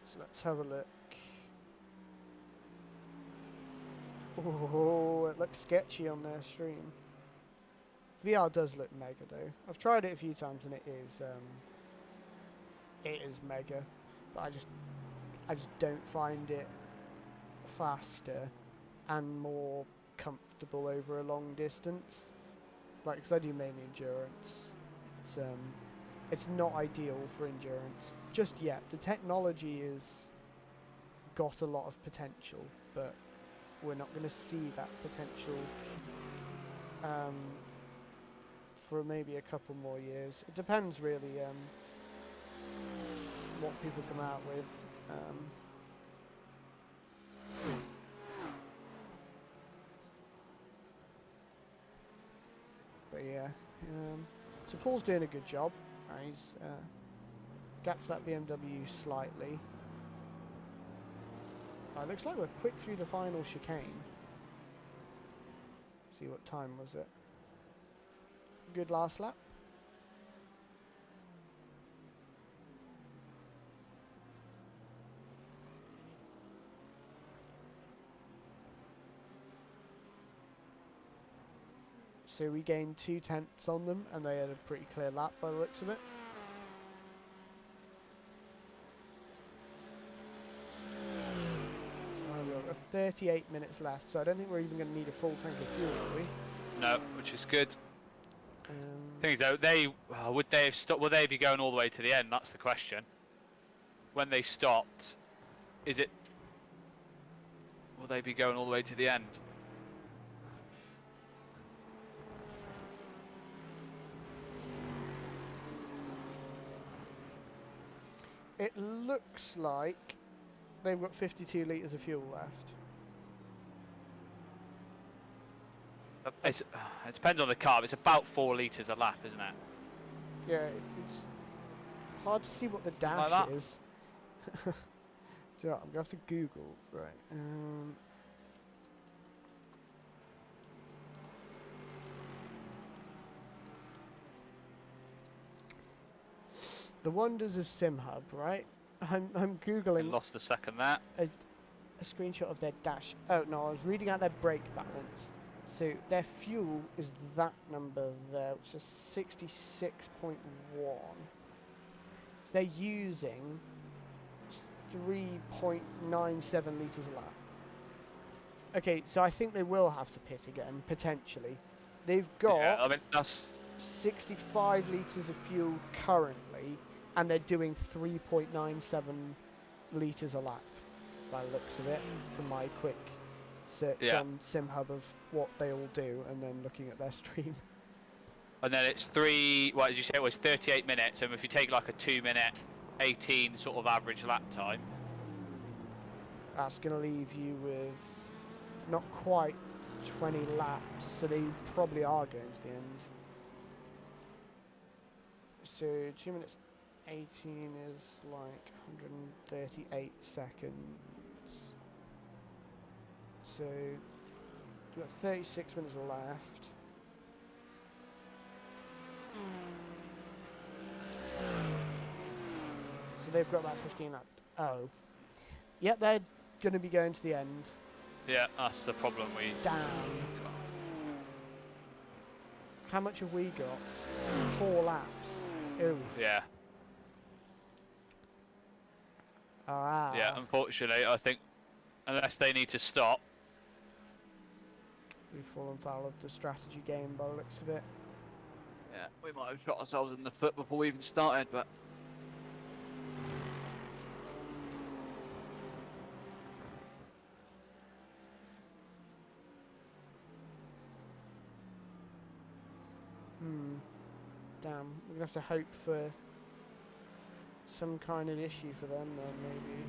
So let's have a look. Oh, it looks sketchy on their stream. VR does look mega though. I've tried it a few times and it is mega, but I just don't find it faster and more comfortable over a long distance. Like, because I do mainly endurance. It's not ideal for endurance just yet. The technology is got a lot of potential, but we're not going to see that potential for maybe a couple more years. It depends really what people come out with. But yeah, so Paul's doing a good job. He's gapped that BMW slightly. It looks like we're quick through the final chicane. See, what time was it? Good last lap. So we gained 2/10 on them, and they had a pretty clear lap by the looks of it. So we've got 38 minutes left, so I don't think we're even going to need a full tank of fuel, are we? No, which is good. Thing is though, would they have stopped? Will they be going all the way to the end? That's the question. When they stopped, will they be going all the way to the end? It looks like they've got 52 litres of fuel left. It depends on the car. It's about 4 litres a lap, isn't it? Yeah, it's hard to see what the Like dash that? is. Do you know what, I'm going to have to Google. Right. The wonders of SimHub, right? I'm I Googling lost a second there. a screenshot of their dash. Oh, no, I was reading out their brake balance. So their fuel is that number there, which is 66.1. So they're using 3.97 litres a lap. Okay, so I think they will have to pit again, potentially. They've got Yeah, I mean that's 65 litres of fuel currently, and they're doing 3.97 litres a lap, by the looks of it, from my quick search on SimHub of what they all do, and then looking at their stream. And then it's what did you say? It was 38 minutes, and if you take like a 2-minute 18 sort of average lap time, That's going to leave you with not quite 20 laps, so they probably are going to the end. So 2 minutes 18 is like 138 seconds. So we've got 36 minutes left. So they've got about 15 left. Oh. Yep, they're going to be going to the end. yeah, that's the problem. Damn. How much have we got? 4 laps. Oof. Yeah. Ah. Yeah, unfortunately, I think unless they need to stop. We've fallen foul of the strategy game by the looks of it. Yeah, we might have shot ourselves in the foot before we even started, but Damn, we're gonna have to hope for some kind of issue for them then, maybe.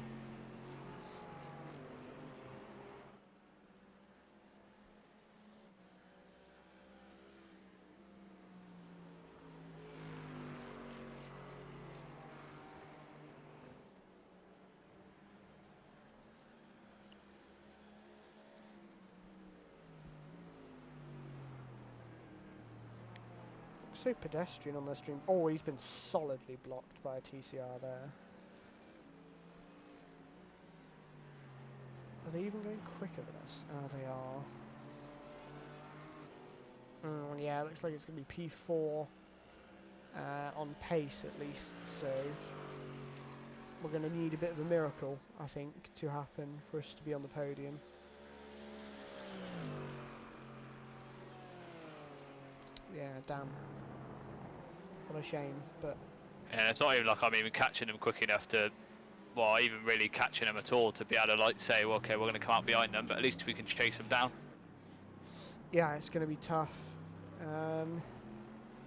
So pedestrian on their stream. Oh, he's been solidly blocked by a TCR there. Are they even going quicker than us? Oh, they are. Yeah, it looks like it's going to be P4 on pace at least, so we're going to need a bit of a miracle, I think, to happen for us to be on the podium. Yeah, damn. What a shame, but... yeah, it's not even like I'm even catching them quick enough to, well, even really catching them at all to be able to like say, well, okay, we're going to come out behind them, but at least we can chase them down. Yeah, it's going to be tough.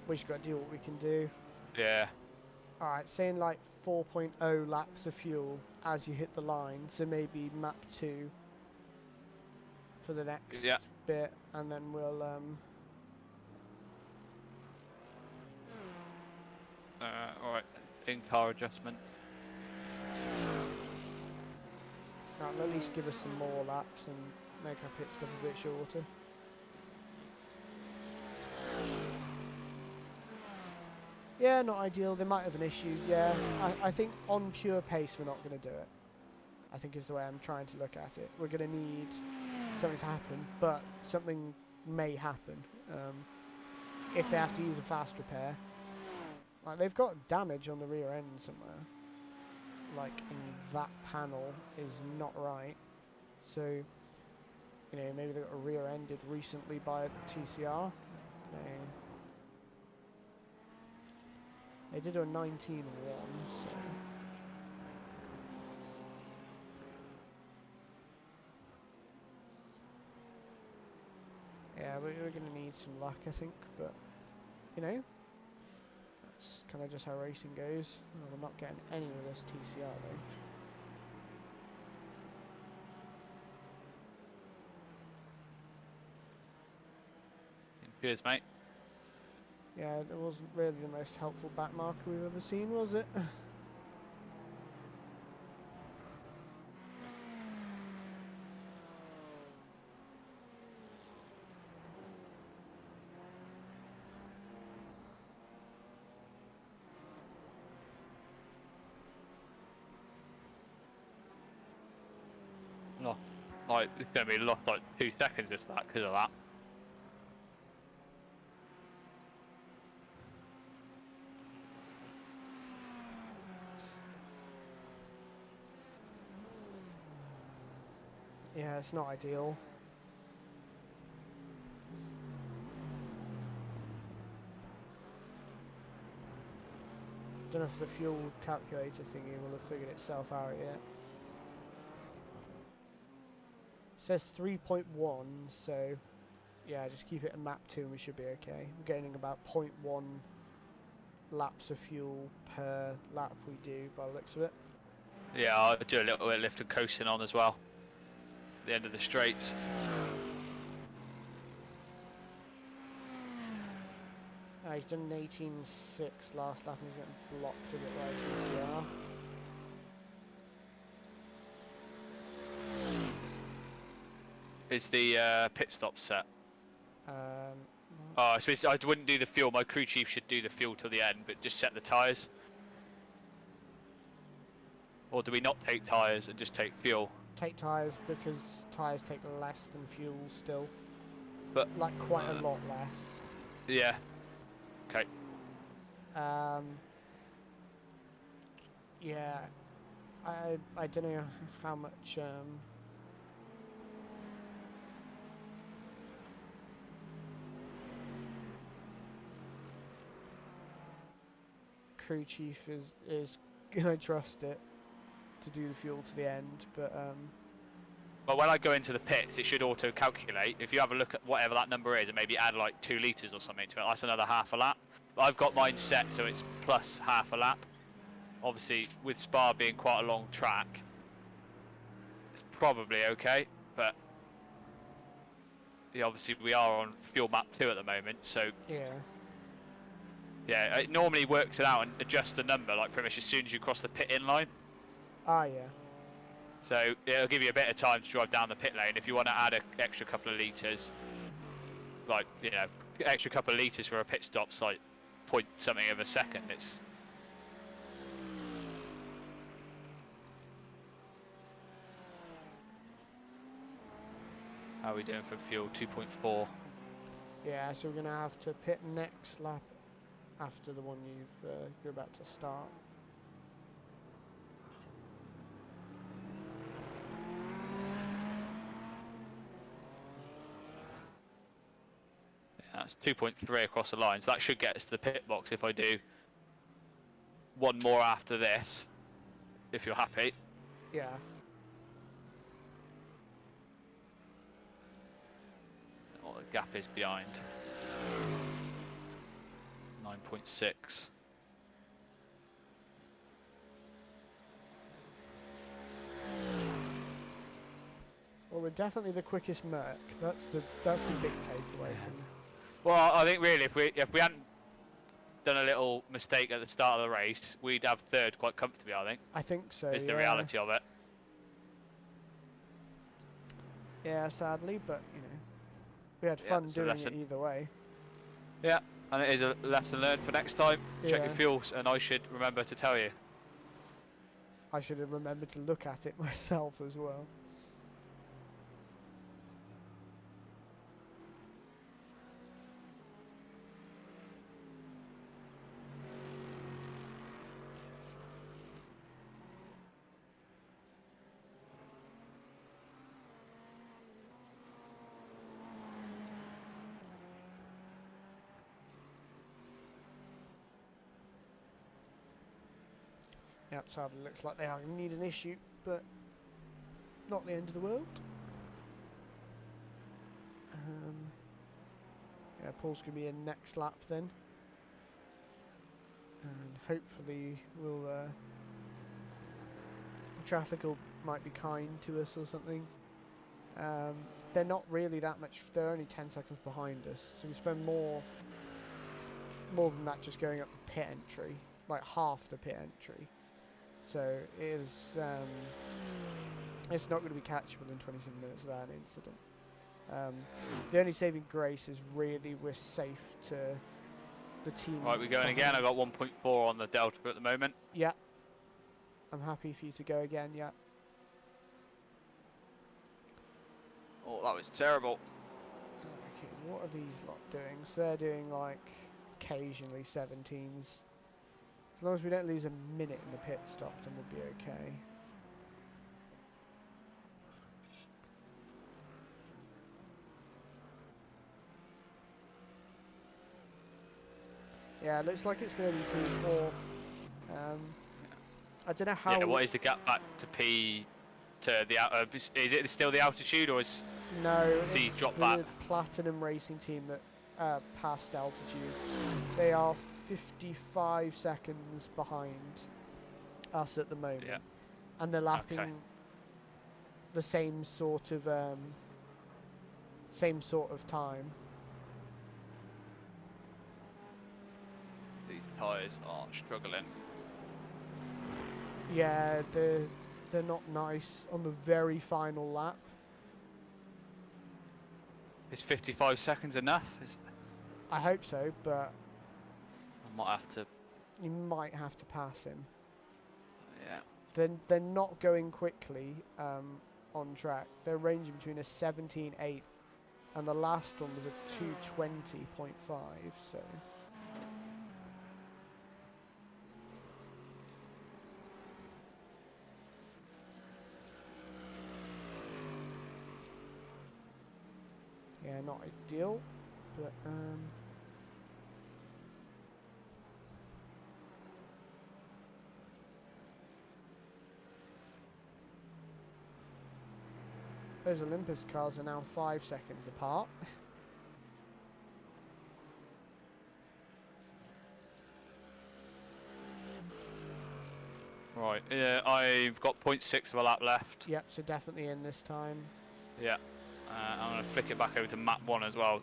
We just got to do what we can do. Yeah. Alright, saying like 4.0 laps of fuel as you hit the line, so maybe map 2 for the next bit, and then we'll Alright, in-car adjustments. that'll at least give us some more laps and make our pit stop a bit shorter. Yeah, not ideal. They might have an issue. Yeah, I think on pure pace we're not going to do it. I think is the way I'm trying to look at it. We're going to need something to happen, but something may happen if they have to use a fast repair. Like, they've got damage on the rear end somewhere. Like, and that panel is not right. So, you know, maybe they got rear-ended recently by a TCR. They did a 19-1, so... Yeah, we're going to need some luck, I think, but, you know, that's kind of just how racing goes. Well, we're not getting any with this TCR, though. Cheers, mate. Yeah, it wasn't really the most helpful back marker we've ever seen, was it? No, like, it's going to be lost like 2 seconds just that, because of that. Yeah, it's not ideal. Don't know if the fuel calculator thingy will have figured itself out yet. It says 3.1, so yeah, just keep it at map 2 and we should be okay. We're gaining about 0.1 laps of fuel per lap we do by the looks of it. Yeah, I'll do a little bit of lift and coasting on as well. At the end of the straights. He's done an 18.6 last lap and he's getting blocked a bit by TCR. Is the pit stop set? Um, Oh, I suppose I wouldn't do the fuel. My crew chief should do the fuel till the end, but just set the tyres. Or do we not take tyres and just take fuel? Take tyres because tyres take less than fuel still. But like quite a lot less. Yeah. Okay. Yeah. I don't know how much crew chief is gonna trust it to do the fuel to the end, but But when I go into the pits, it should auto-calculate. If you have a look at whatever that number is, and maybe add like 2 litres or something to it, that's another half a lap. But I've got mine set so it's plus half a lap. Obviously, with Spa being quite a long track, it's probably okay. But yeah, obviously we are on fuel map 2 at the moment, so yeah, it normally works it out and adjusts the number like pretty much as soon as you cross the pit-in line. ah, yeah. So it'll give you a bit of time to drive down the pit lane if you want to add an extra couple of litres. Like, you know, extra couple of litres for a pit stop's like point something of a second. It's how are we doing for fuel? 2.4. Yeah, so we're gonna have to pit next lap after the one you're about to start. Yeah, that's 2.3 across the line. So that should get us to the pit box if I do one more after this. If you're happy. Yeah. What the gap is behind. 9.6. Well, we're definitely the quickest Merc. That's the big takeaway from. Well, I think really if we hadn't done a little mistake at the start of the race, we'd have third quite comfortably. I think. I think so. Is the yeah. reality of it. Yeah, sadly, but you know, we had Yeah, fun it's a doing it lesson. either way. Yeah, and it is a lesson learned for next time. Check Yeah. your fuels, and I should remember to tell you. I should have remembered to look at it myself as well. Yep, sadly looks like they are going to need an issue, but not the end of the world. Yeah, Paul's going to be in next lap then. And hopefully we'll... traffic might be kind to us or something. They're not really that much, they're only 10 seconds behind us, so we spend more than that just going up the pit entry, like half the pit entry. So it is, it's not going to be catchable in 27 minutes without an incident. The only saving grace is really we're safe to the team. Right, we're going again. I got 1.4 on the Delta at the moment. Yeah. I'm happy for you to go again, yeah. Oh, that was terrible. Okay, what are these lot doing? So they're doing like occasionally 17s. As long as we don't lose a minute in the pit stop, then we'll be okay. Yeah, it looks like it's going to be P4. I don't know how... Yeah, what is the gap back to P... to the... is it still the altitude, or is... No, he it's dropped the back? Platinum Racing team that passed altitude. They are 55 seconds behind us at the moment. Yeah. And they're lapping Okay. the same sort of time. These tyres are struggling. Yeah, they're not nice on the very final lap. Is 55 seconds enough? I hope so, but I might have to... you might have to pass him. Yeah. They're not going quickly on track. They're ranging between a 17.8 and the last one was a 220.5, so... Yeah, not ideal, but Those Olympus cars are now 5 seconds apart. Right, yeah, I've got 0.6 of a lap left. Yep, so definitely in this time. Yeah. I'm going to flick it back over to map 1 as well,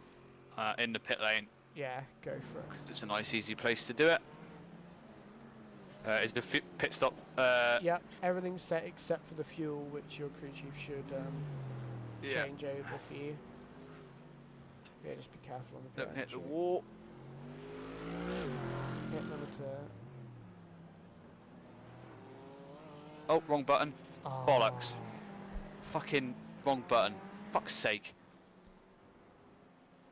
in the pit lane. Yeah, go for it. 'Cause it's a nice, easy place to do it. Is the pit stop... Yep, everything's set except for the fuel, which your crew chief should yeah. change over for you. Yeah, just be careful on the pit Don't hit the entry. wall. Yep, number 2. Oh, wrong button. Oh. Bollocks. Fucking wrong button. Fuck's sake.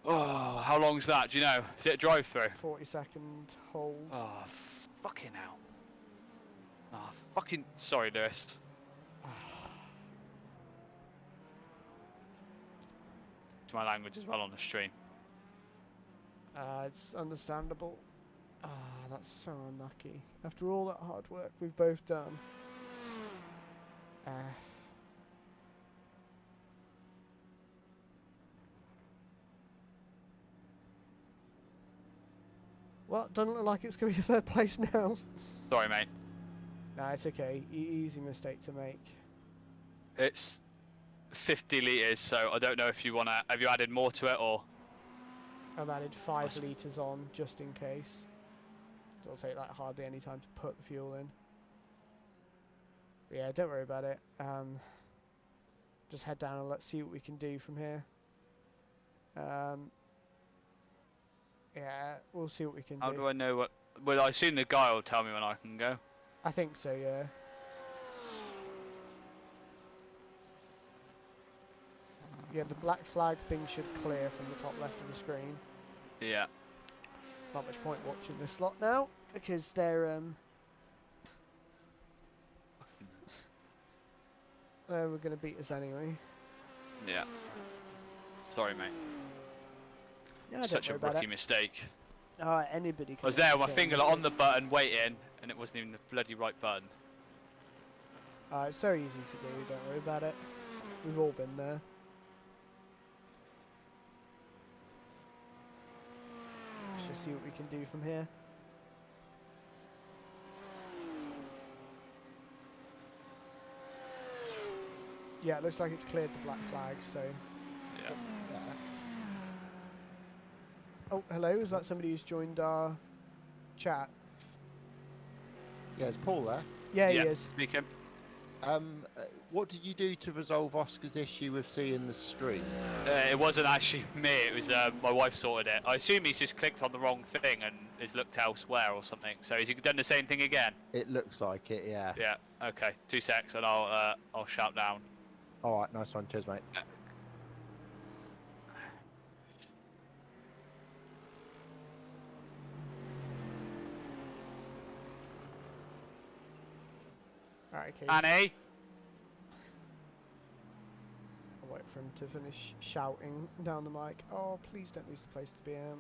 Oh, how long's that? Do you know? Is it a drive-through? 40-second hold. Oh, fucking hell. Oh, fucking... Sorry, Lewis. It's my language as well on the stream. It's understandable. That's so unlucky. After all that hard work we've both done. F. Well, doesn't look like it's going to be third place now. Sorry, mate. Nah, it's okay. Easy mistake to make. It's 50 litres, so I don't know if you want to... Have you added more to it, or...? I've added 5 litres on, just in case. It'll take like hardly any time to put the fuel in. But yeah, don't worry about it. Just head down and let's see what we can do from here. Yeah, we'll see what we can How do. do I know what... Well, I assume the guy will tell me when I can go. I think so, yeah. Yeah, the black flag thing should clear from the top left of the screen. Yeah. Not much point watching this lot now, because they're they were going to beat us anyway. Yeah. Sorry, mate. Yeah, Such a rookie mistake. Anybody can I was there with make my the same finger on the mistakes. button, waiting, and it wasn't even the bloody right button. It's so easy to do, don't worry about it. We've all been there. Let's just see what we can do from here. Yeah, it looks like it's cleared the black flag, so... Yeah. Oh, hello, is that somebody who's joined our chat? Yeah, is Paul there? Yeah, he is. Speaking. What did you do to resolve Oscar's issue with seeing the stream? It wasn't actually me, it was my wife sorted it. I assume he's just clicked on the wrong thing and has looked elsewhere or something. So has he done the same thing again? It looks like it, yeah. Yeah, okay. 2 secs and I'll shout down. Alright, nice one. Cheers, mate. Alright, okay. Annie! I'll wait for him to finish shouting down the mic. Oh, please don't lose the place to be in.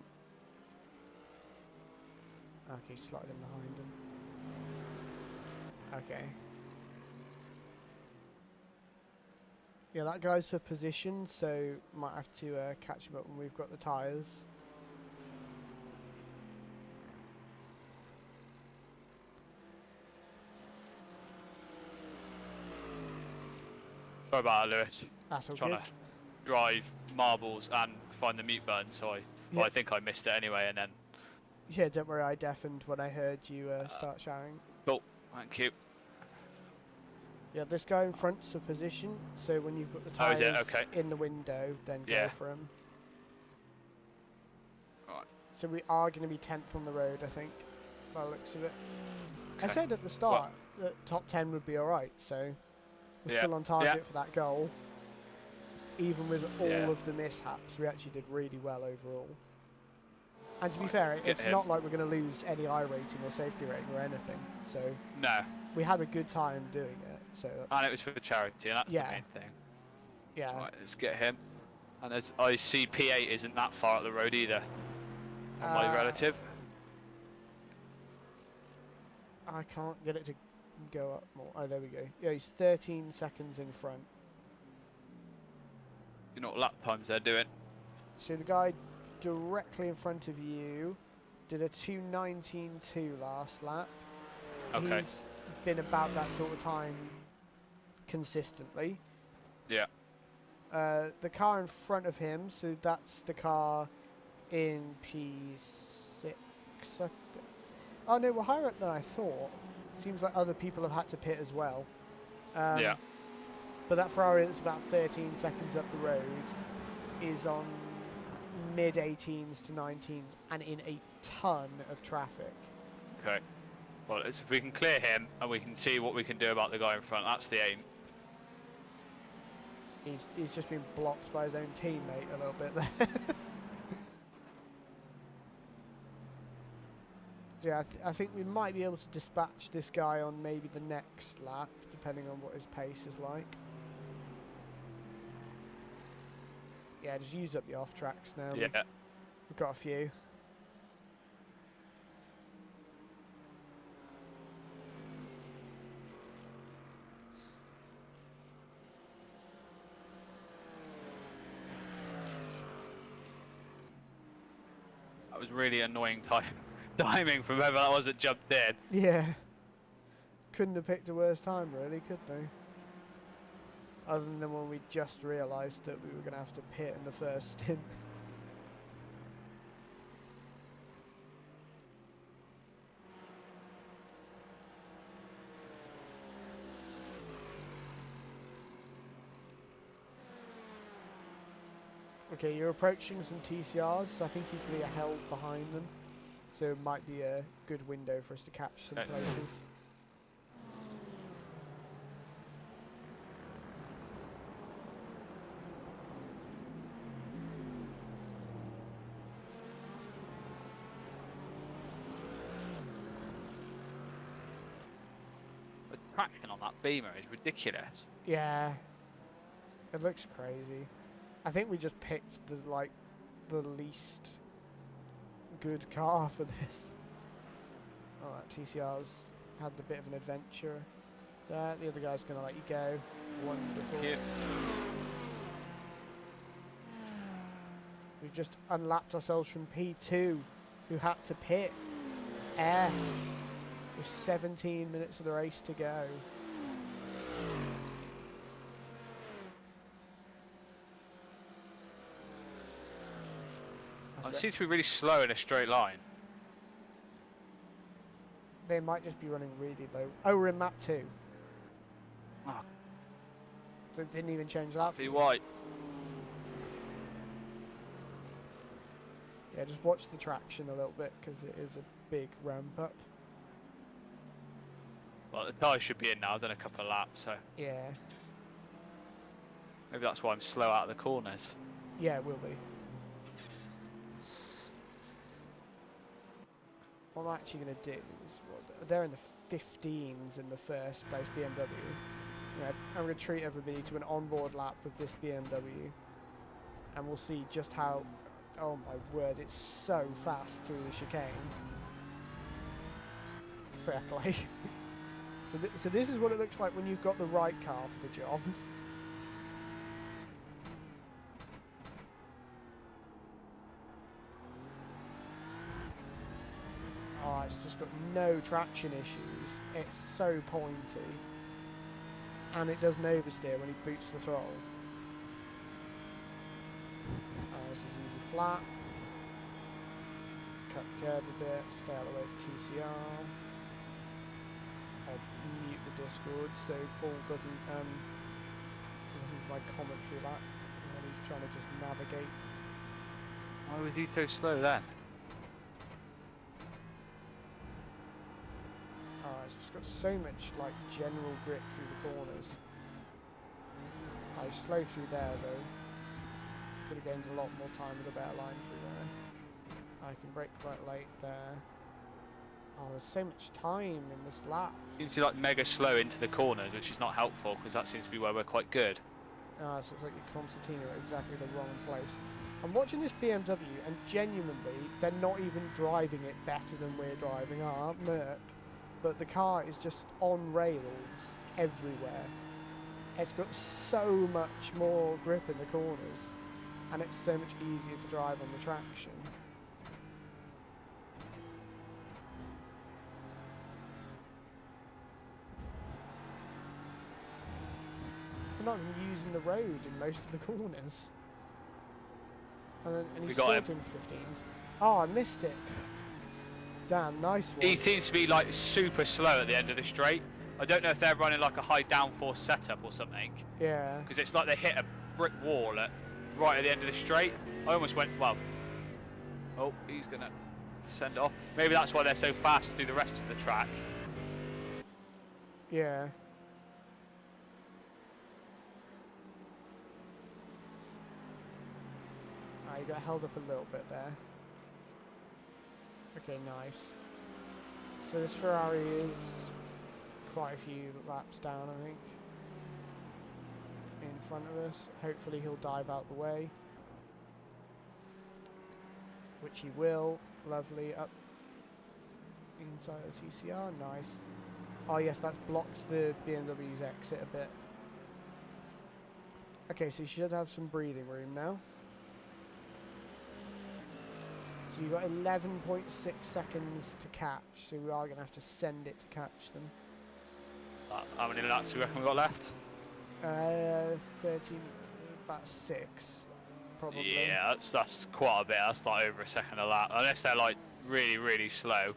Okay, slide in behind him. Okay. Yeah, that guy's for position, so might have to catch him up when we've got the tyres. Sorry about that, Lewis. That's all Trying good. to drive marbles and find the mute button, so Yeah. I think I missed it anyway, and then... Yeah, don't worry, I deafened when I heard you start shouting. Cool, thank you. Yeah, this guy in front's for position, so when you've got the Oh, is tyres it? Okay. in the window, then Yeah. go for him. Right. So we are going to be 10th on the road, I think, by the looks of it. I Okay. said at the start that top 10 would be alright, so we're Yeah. still on target Yeah. for that goal. Even with all Yeah. of the mishaps, we actually did really well overall. And to be Right, fair, get it's him. not like we're going to lose any iRating or safety rating or anything, so No, we had a good time doing it. So that's, and it was for charity, and that's Yeah. the main thing. yeah. Right, let's get him. And as I see, P8 isn't that far up the road either. On my relative. I can't get it to go up more. Oh, there we go. Yeah, he's 13 seconds in front. You know what lap times they're doing? So the guy directly in front of you did a 2:19.2 last lap. Okay. He's been about that sort of time consistently. Yeah. The car in front of him, so that's the car in P6. Oh no, we're higher up than I thought. Seems like other people have had to pit as well. Yeah. But that Ferrari that's about 13 seconds up the road is on mid-18s to 19s and in a ton of traffic. Okay. Well, if we can clear him and we can see what we can do about the guy in front, that's the aim. He's just been blocked by his own teammate a little bit there. So yeah, I think we might be able to dispatch this guy on maybe the next lap, depending on what his pace is like. Yeah, just use up the off tracks now. Yeah. We've got a few. That was really annoying timing from whoever that was that jumped in. Yeah. Couldn't have picked a worse time, really, could they? Other than when we just realised that we were going to have to pit in the first stint. Okay, you're approaching some TCRs, so I think he's going to get held behind them. So it might be a good window for us to catch some Okay. places. The traction on that Beamer is ridiculous. Yeah. It looks crazy. I think we just picked the least good car for this. Alright, TCR's had a bit of an adventure there. The other guy's going to let you go. Wonderful. Cute. We've just unlapped ourselves from P2, who had to pit F with 17 minutes of the race to go. It seems to be really slow in a straight line. They might just be running really low. Oh, we're in map 2. Oh, So it didn't even change that for be you. white. Yeah, just watch the traction a little bit because it is a big ramp up. Well, the tyres should be in now. I've done a couple of laps, so Yeah, maybe that's why I'm slow out of the corners. yeah, it will be. What I'm actually going to do is, they're in the 15s in the first place, BMW. Yeah, I'm going to treat everybody to an onboard lap with this BMW, and we'll see just how, oh my word, it's so fast through the chicane. Fair play. So this is what it looks like when you've got the right car for the job. Oh, it's just got no traction issues. It's so pointy. And it does an oversteer when he boots the throttle. This is easy flat. Cut the curb a bit, stay out of the way for TCR. I'll mute the Discord so Paul doesn't listen to my commentary lap when he's trying to just navigate. Why was he so slow then? It's just got so much like general grip through the corners. I slow through there though. Could have gained a lot more time with a better line through there. I can brake quite late there. Oh, there's so much time in this lap. Seems to be like mega slow into the corners, which is not helpful because that seems to be where we're quite good. So it's like your concertina at exactly the wrong place. I'm watching this BMW and genuinely they're not even driving it better than we're driving our Merc. But the car is just on rails everywhere. It's got so much more grip in the corners, and it's so much easier to drive on the traction. They're not even using the road in most of the corners. And We he's got still him. doing 15s. Oh, I missed it. Damn, nice one. He seems to be like super slow at the end of the straight. I don't know if they're running like a high downforce setup or something, Yeah. because it's like they hit a brick wall right at the end of the straight. I almost went, well, oh, he's gonna send it off. Maybe that's why they're so fast to do the rest of the track. Yeah. Ah, you got held up a little bit there. Okay, nice. So this Ferrari is quite a few laps down, I think, in front of us. Hopefully he'll dive out the way, which he will. Lovely. Up inside the TCR, nice. Oh yes, that's blocked the BMW's exit a bit. Okay, so you should have some breathing room now. So you've got 11.6 seconds to catch, so we are going to have to send it to catch them. How many laps do you reckon we got left? 13, about 6, probably. Yeah, that's quite a bit. That's like over a second a lap, unless they're like really, really slow.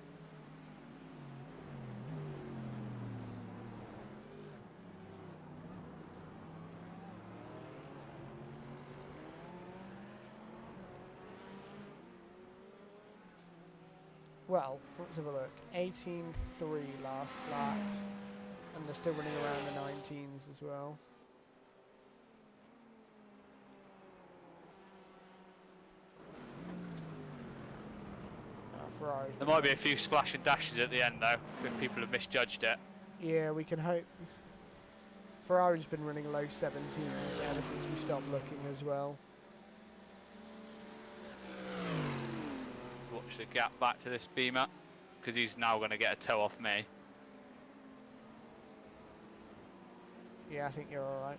Well, let's have a look. 18.3 last lap, and they're still running around the 19s as well. Ferrari. There might be a few splash and dashes at the end though. I think people have misjudged it. Yeah, we can hope. Ferrari's been running low 17s ever since we stopped looking as well. Watch the gap back to this Beamer, because he's now going to get a toe off me. Yeah, I think you're alright.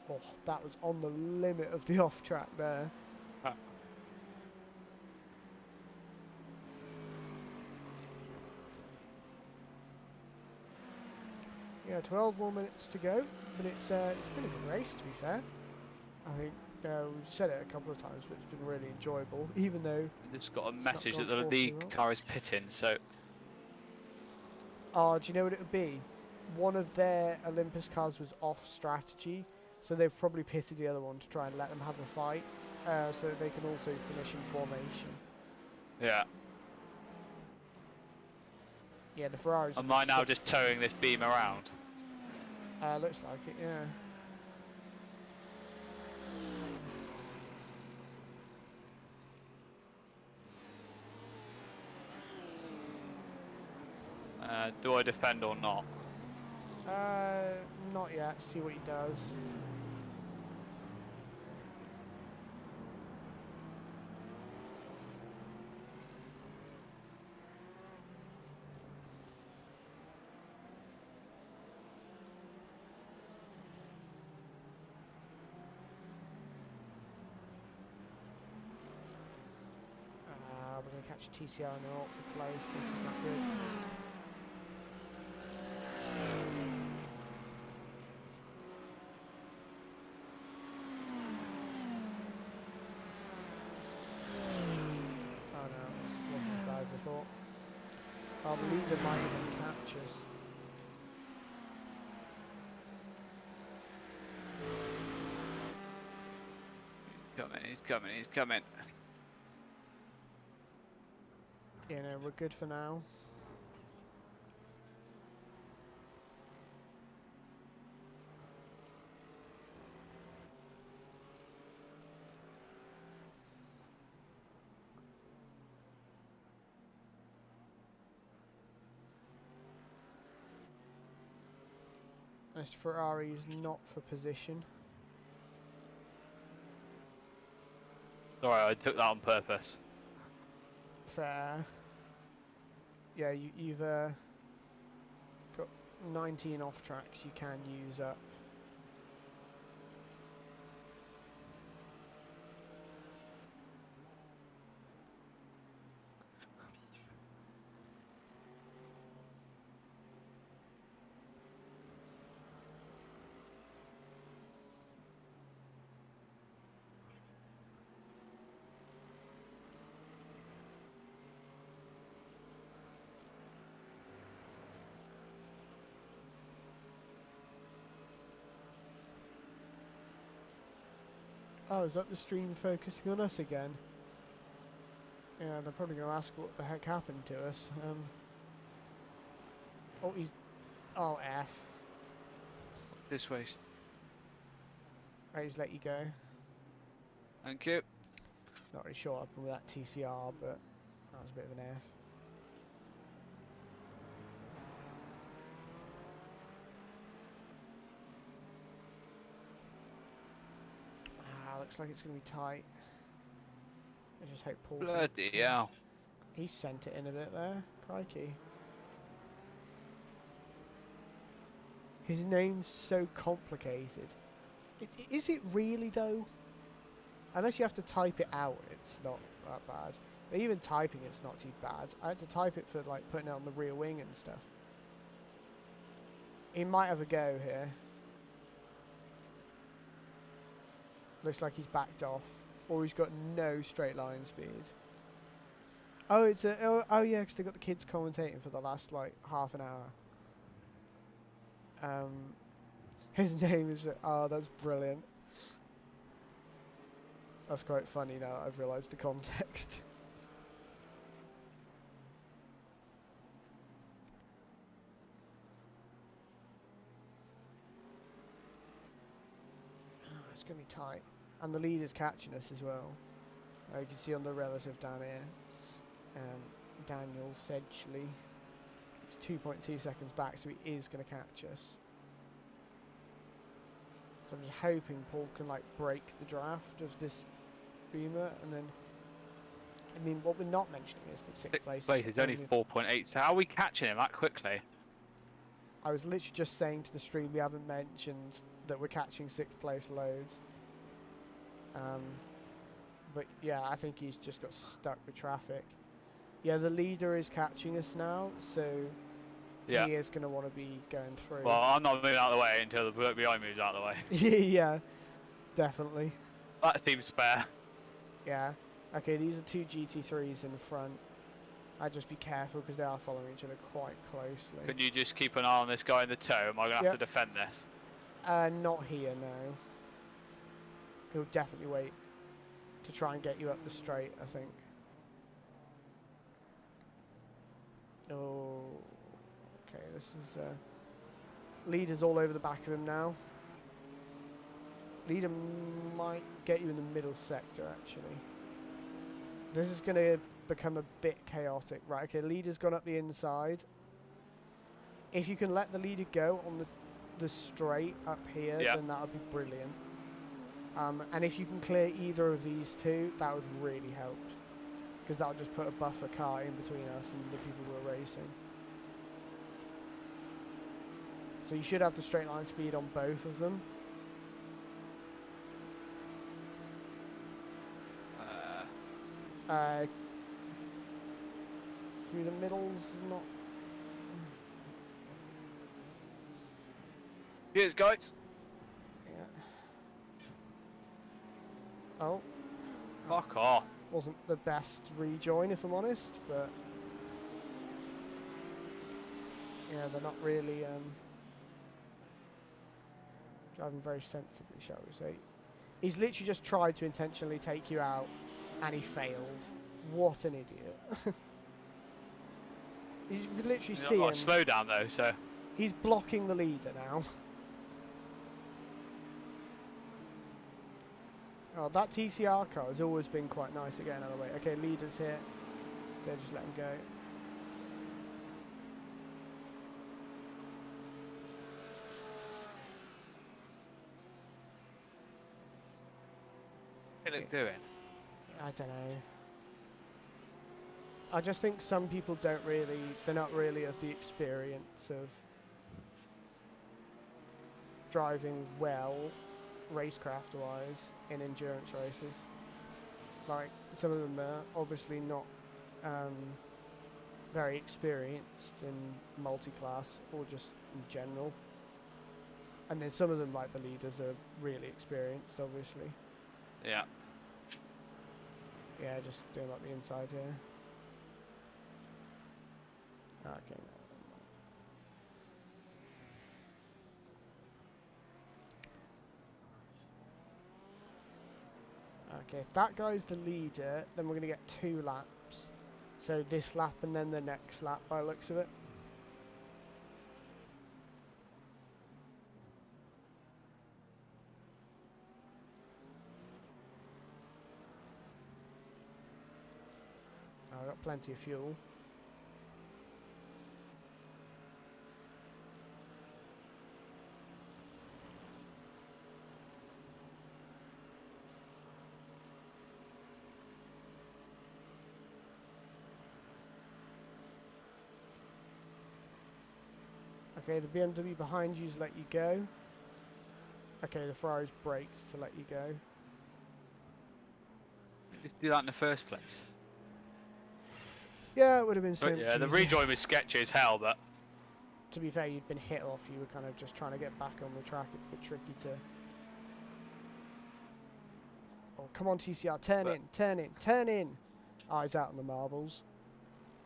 Oh, that was on the limit of the off track there. Huh. Yeah, 12 more minutes to go, but it's been a good race to be fair. I think we've said it a couple of times, but it's been really enjoyable, even though... Just got a It's not message gone that the awfully league well. car is pitting, so Oh, do you know what it would be? One of their Olympus cars was off strategy, so they've probably pitted the other one to try and let them have a fight, so that they can also finish in formation. yeah. Yeah, the Ferraris... Am I now just towing this Beam around? Looks like it, yeah. Do I defend or not? Not yet. See what he does. We're going to catch TCR in an awkward place. This is not good. Oh no, it wasn't as bad as I thought. Our leader might even catch us. He's coming, he's coming. Yeah, no, we're good for now. This Ferrari is not for position. Sorry, I took that on purpose. Fair. Yeah, you've got 19 off tracks you can use up. Oh, is that the stream focusing on us again? Yeah, they're probably going to ask what the heck happened to us. Oh, he's... Oh, F. This way. Right, he's let you go. Thank you. Not really sure what happened with that TCR, but that was a bit of an F. Looks like it's going to be tight. I just hope Paul... Bloody hell. He sent it in a bit there. Crikey. His name's so complicated. Is it really, though? Unless you have to type it out, it's not that bad. But even typing it's not too bad. I had to type it for, like, putting it on the rear wing and stuff. He might have a go here. Looks like he's backed off, or he's got no straight line speed. Oh, it's a oh yeah, because they got the kids commentating for the last like half an hour. His name is oh, that's brilliant. That's quite funny now that I've realised the context. It's gonna be tight. And the leader's catching us as well. You can see on the relative down here. Daniel Sedgley. It's 2.2 seconds back, so he is going to catch us. So I'm just hoping Paul can like break the draft of this Beamer, and then. I mean, what we're not mentioning is that sixth place is only 4.8. So how are we catching him that quickly? I was literally just saying to the stream we haven't mentioned that we're catching sixth place loads. But yeah, I think he's just got stuck with traffic. Yeah, the leader is catching us now, so yeah, he is going to want to be going through. Well, I'm not moving out of the way until the bloke behind moves out of the way. Yeah, definitely. That seems fair. Yeah. Okay, these are two GT3s in front. I'd just be careful because they are following each other quite closely. Can you just keep an eye on this guy in the toe? Am I going to have to defend this? Not here, no. He'll definitely wait to try and get you up the straight, I think. Oh, okay, this is... leader's all over the back of him now. Leader might get you in the middle sector, actually. This is going to become a bit chaotic. Right, okay, leader's gone up the inside. If you can let the leader go on the straight up here, then that would be brilliant. And if you can clear either of these two, that would really help. Because that would just put a buffer car in between us and the people who are racing. So you should have the straight line speed on both of them. Through the middle's not... Cheers, guys. Yeah. Oh. Fuck off. Wasn't the best rejoin, if I'm honest, but... Yeah, they're not really driving very sensibly, shall we say. He's literally just tried to intentionally take you out, and he failed. What an idiot. You could literally see him. Slow down though, so... He's blocking the leader now. Oh, that TCR car has always been quite nice at getting out of the way. Okay, leader's here. So just let him go. What's it doing? I don't know. I just think some people they're not really of the experience of driving well, racecraft wise, in endurance races. Like, some of them are obviously not very experienced in multi-class or just in general. And then some of them, like the leaders, are really experienced, obviously. Yeah. Yeah, just doing like the inside here. Okay. Okay, if that guy's the leader, then we're going to get 2 laps. So this lap and then the next lap by the looks of it. Oh, I've got plenty of fuel. Okay, the BMW behind you's let you go. Okay, the Ferrari's braked to let you go. Just do that in the first place. Yeah, it would have been so But much yeah, the easier. rejoin was sketchy as hell, but To be fair, you'd been hit off. You were kind of just trying to get back on the track. It's a bit tricky to... Oh, come on, TCR. Turn in, turn in, turn in. Oh, he's out on the marbles.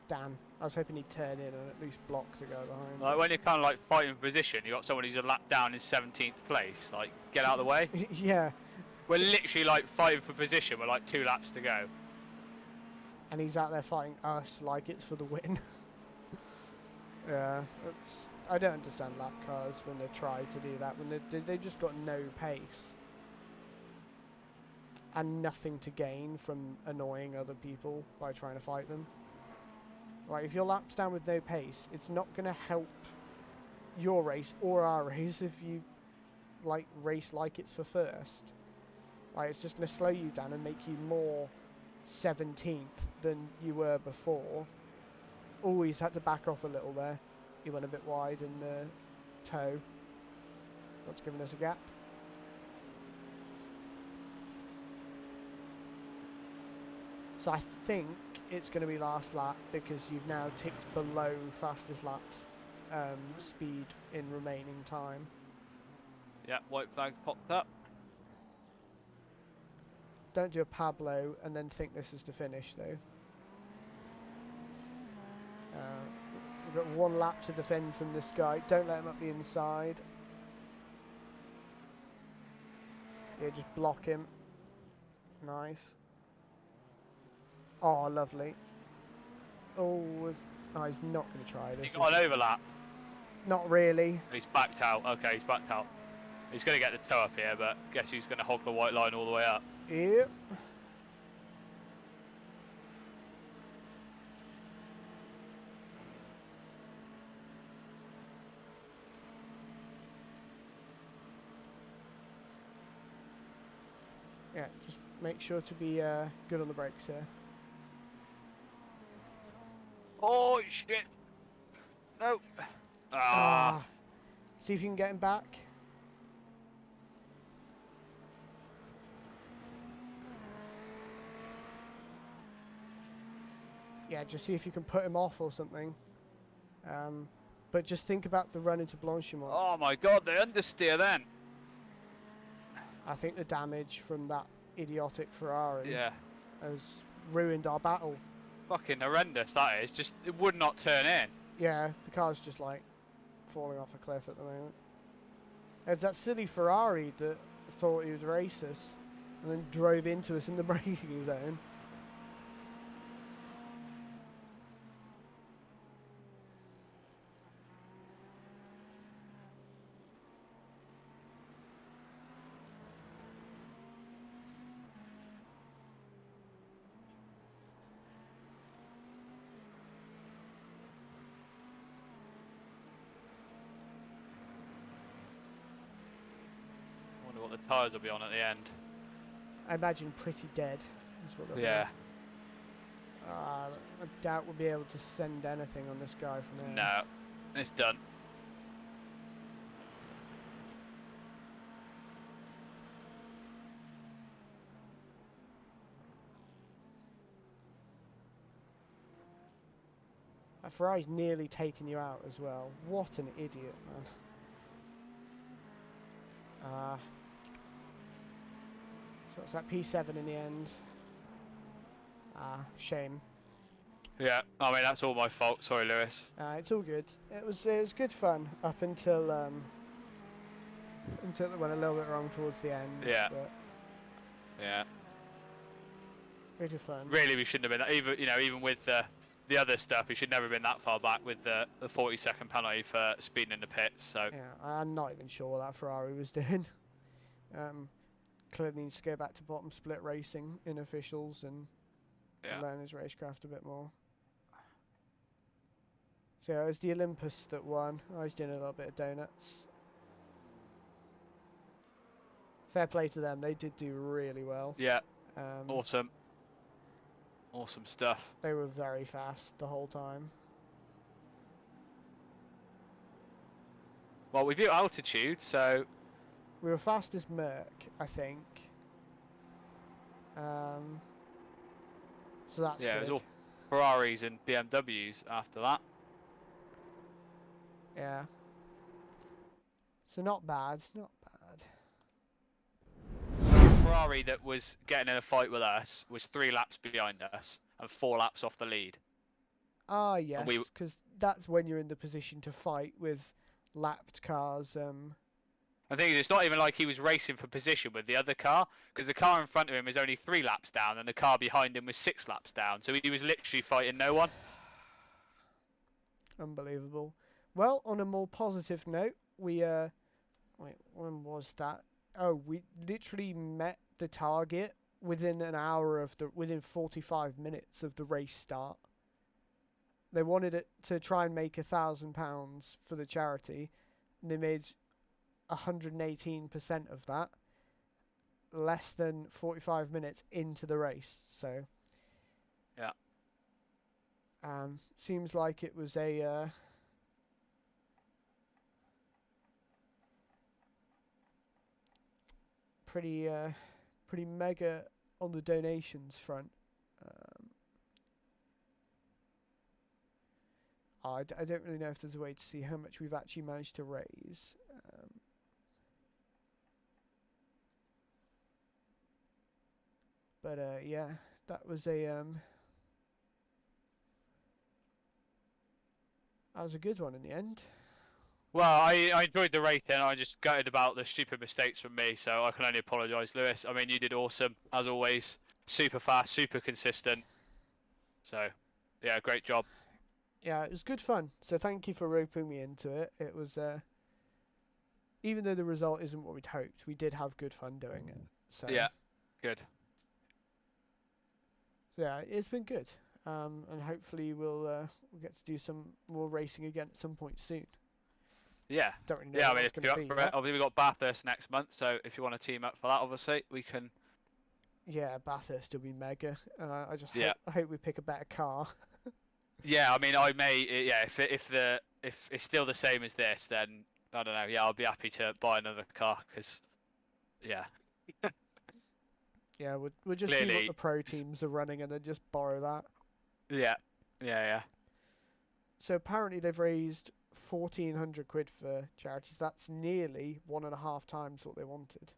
Damn. I was hoping he'd turn in and at least block the guy behind. like when you're kind of like fighting for position, you got someone who's a lap down in 17th place. Like, get out of the way. Yeah. We're literally like fighting for position. We're like 2 laps to go. And he's out there fighting us like it's for the win. Yeah, I don't understand lap cars when they try to do that, when they've just got no pace and nothing to gain from annoying other people by trying to fight them. Like, if your lap's down with no pace, it's not going to help your race or our race if you like race like it's for first. Like, it's just going to slow you down and make you more 17th than you were before. Always had to back off a little there. He went a bit wide in the toe. That's giving us a gap. So I think it's going to be last lap because you've now ticked below fastest laps speed in remaining time. Yeah, white flag popped up. Don't do a Pablo and then think this is the finish though. We've got 1 lap to defend from this guy. Don't let him up the inside. Yeah, just block him. Nice. Oh, lovely. Oh, he's not going to try this. He got an overlap. Not really. He's backed out. Okay, he's backed out. He's going to get the toe up here, but guess who's going to hog the white line all the way up? Yep. Yeah, just make sure to be good on the brakes here. Oh, shit. No. Ah. See if you can get him back. Yeah, just see if you can put him off or something. But just think about the run into Blanchimont. Oh, my God. They understeer then. I think the damage from that idiotic Ferrari Yeah. has ruined our battle. Fucking horrendous, that is. Just, it would not turn in. Yeah, the car's just like falling off a cliff at the moment. There's that silly Ferrari that thought he was racist and then drove into us in the braking zone. I wonder what the tyres will be on at the end. I imagine pretty dead. Is what they'll be. Yeah. I doubt we'll be able to send anything on this guy from there. No, it's done. Ferrari's nearly taken you out as well. What an idiot, man. So it's that P7 in the end. Shame. Yeah, I mean that's all my fault. Sorry, Lewis. It's all good. It was good fun up until it went a little bit wrong towards the end. Yeah. But Yeah. really fun. Really, we shouldn't have been. Even with the other stuff, we should never have been that far back with the 40-second penalty for speeding in the pits. So Yeah, I'm not even sure what that Ferrari was doing. Clearly needs to go back to bottom split racing in officials and learn his racecraft a bit more. So yeah, it was the Olympus that won. I was doing a little bit of donuts. Fair play to them. They did do really well. yeah, awesome stuff. They were very fast the whole time. Well, we beat altitude, so We were fast as Merc, I think. So that's yeah, good. it was all Ferraris and BMWs after that. Yeah. So not bad, not bad. The Ferrari that was getting in a fight with us was 3 laps behind us and 4 laps off the lead. Ah, yes, we- because that's when you're in the position to fight with lapped cars. I think it's not even like he was racing for position with the other car, because the car in front of him is only 3 laps down and the car behind him was 6 laps down. So he was literally fighting no one. Unbelievable. Well, on a more positive note, we wait, when was that? Oh, we literally met the target within within 45 minutes of the race start. They wanted it to try and make £1,000 for the charity, and they made 118% of that less than 45 minutes into the race. So Yeah. Seems like it was a pretty mega on the donations front. I don't really know if there's a way to see how much we've actually managed to raise. But yeah, that was a good one in the end. Well, I enjoyed the race and I just gutted about the stupid mistakes from me, so I can only apologise, Lewis. I mean, you did awesome, as always. Super fast, super consistent. So, yeah, great job. Yeah, it was good fun. So thank you for roping me into it. It was, even though the result isn't what we'd hoped, we did have good fun doing it. So Yeah, good. So yeah, it's been good. And hopefully we'll get to do some more racing again at some point soon. Yeah. Don't really know Yeah, I what mean, it's if you're going up to be for it, yet. obviously we've got Bathurst next month, so if you want to team up for that, obviously, we can. Yeah, Bathurst will be mega. I just Yeah. I hope we pick a better car. Yeah, I mean, I may. Yeah, if it's still the same as this, then I don't know. Yeah, I'll be happy to buy another car because, yeah. Yeah, we'll just see what Clearly, the pro teams are running and then just borrow that. Yeah. So apparently they've raised 1,400 quid for charities. That's nearly 1.5 times what they wanted.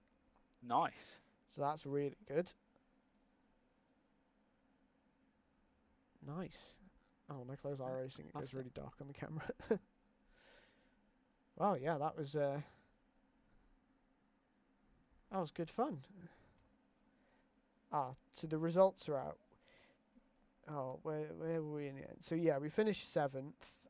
Nice. So that's really good. Nice. Oh, when I close iRacing, it goes That's it. really dark on the camera. Wow, yeah, that was good fun. So the results are out. Oh, where were we in the end? So yeah, we finished 7th.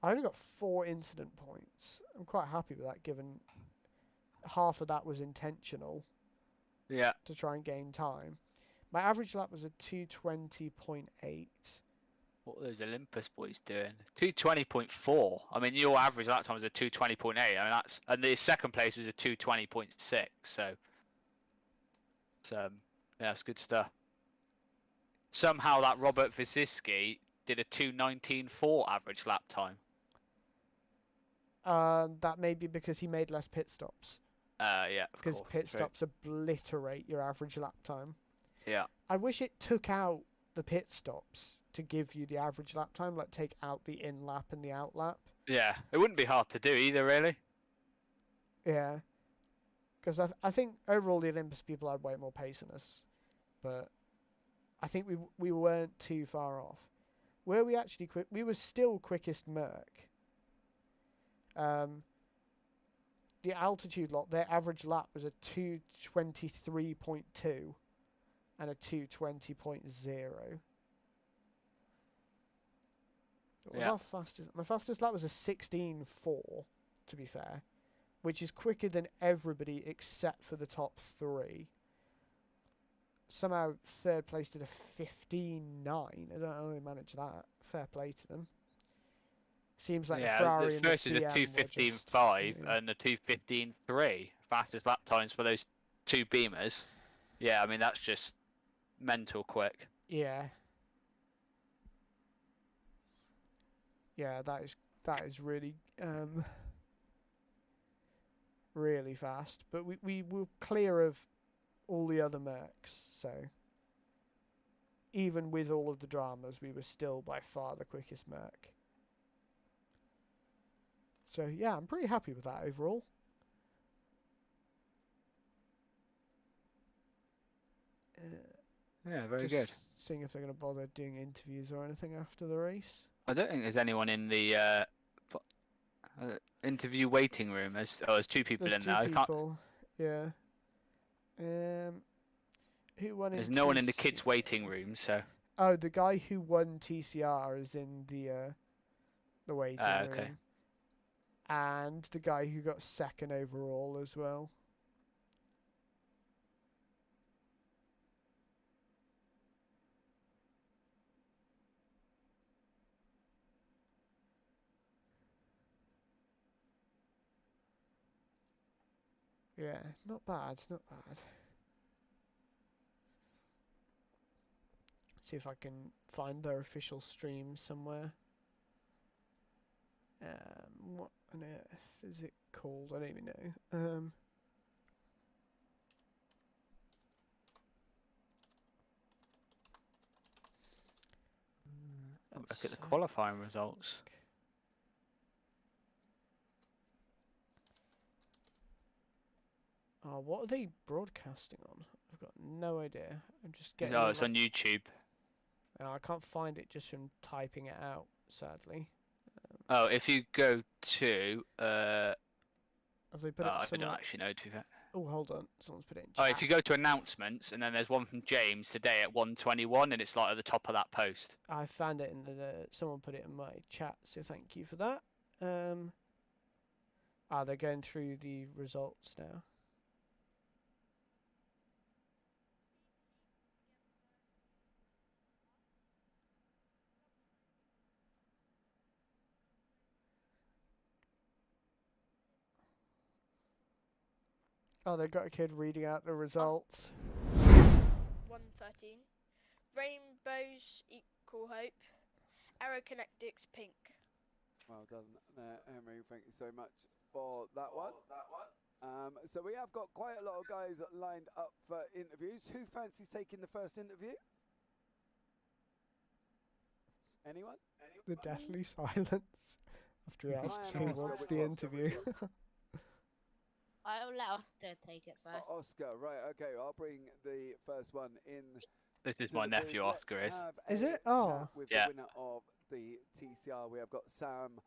I only got 4 incident points. I'm quite happy with that, given half of that was intentional Yeah. to try and gain time. My average lap was a 2:20.8. What are those Olympus boys doing? 2:20.4. I mean, your average lap time was a 2:20.8. I mean, and the second place was a 2:20.6. So, it's, yeah, that's good stuff. Somehow that Robert Vizisky did a 2:19.4 average lap time. That may be because he made less pit stops. Yeah, of Because course. pit True. stops obliterate your average lap time. Yeah. I wish it took out the pit stops to give you the average lap time, like take out the in lap and the out lap. Yeah, it wouldn't be hard to do either, really. Yeah. Because I think overall the Olympus people had way more pace than us. But I think we weren't too far off. Were we actually quick? We were still quickest Merc. The altitude lot, their average lap was a 2:23.2 and a 2:20.0. What was Yeah. our fastest? My fastest lap was a 16.4, to be fair, which is quicker than everybody except for the top three. Somehow third place did a 15.9. I don't know how they managed that. Fair play to them. Seems like the Ferrari the first and is the a BM were just, 2:15.5 yeah. and a 2:15.3. Fastest lap times for those two Beamers. Yeah, I mean, that's just mental quick. Yeah. Yeah, that is really really fast. But we were clear of all the other Mercs, so even with all of the dramas, we were still by far the quickest Merc. So yeah, I'm pretty happy with that overall. Yeah, very Just good. seeing if they're going to bother doing interviews or anything after the race. I don't think there's anyone in the interview waiting room. There's two people There's in two there. people. Yeah. Who won There's in no one in the TC kids' waiting room, so. Oh, the guy who won TCR is in the waiting Okay. room. And the guy who got second overall as well. Yeah, not bad, not bad. See if I can find their official stream somewhere. What on earth is it called? I don't even know. Look at the qualifying results. Oh, what are they broadcasting on? I've got no idea. I'm just getting. Oh, it's on YouTube. I can't find it just from typing it out, sadly. Oh, if you go to Have they put it I somewhere? don't actually know, to be fair. Oh, hold on. Someone's put it in Oh, chat. if you go to announcements, and then there's one from James today at 1:21, and it's like at the top of that post. I found it in someone put it in my chat, so thank you for that. They're going through the results now. Oh, they've got a kid reading out the results. 113. Rainbows equal hope. Aerokinetics pink. Well done there, Henry. Thank you so much for that one. So we have got quite a lot of guys lined up for interviews. Who fancies taking the first interview? Anyone? The deathly silence after he asks who Oscar, wants which the Oscar, interview. I'll let Oscar take it first. Oscar, right, okay, I'll bring the first one in. This is to my the nephew, booth. Oscar Let's is. have Is a it? Oh. chat with Yeah. the winner of the TCR. We have got Sam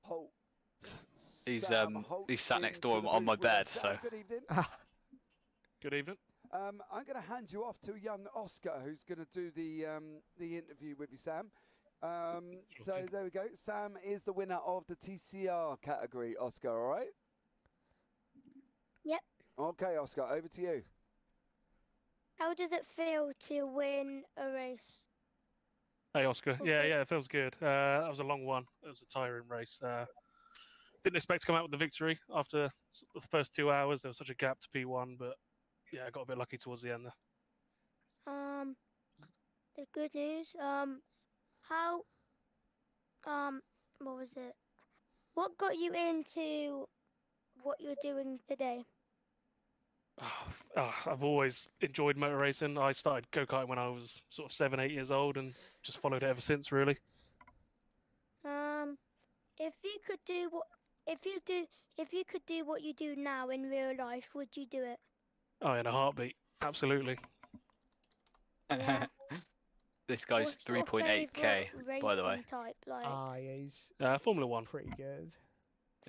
Holt. He's Sam Holt he's sat next into door the on my booth with us. bed, Sam, so. good evening. Good evening. I'm going to hand you off to young Oscar, who's going to do the interview with you, Sam. So there we go. Sam is the winner of the TCR category, Oscar, all right? Yep. Okay, Oscar, over to you. How does it feel to win a race? Hey, Oscar. Yeah, it feels good. That was a long one. It was a tiring race. Didn't expect to come out with the victory after the first 2 hours. There was such a gap to P1, but yeah, I got a bit lucky towards the end there. The good news. How what was it? What got you into what you're doing today? I've always enjoyed motor racing. I started go-karting when I was sort of 7, 8 years old, and just followed it ever since, really. If you could do what if you could do what you do now in real life, would you do it? Oh, in a heartbeat, absolutely. Yeah. This guy's What's your 3.8k, favourite by the way. racing type, like? Yeah, he's Formula One. pretty good.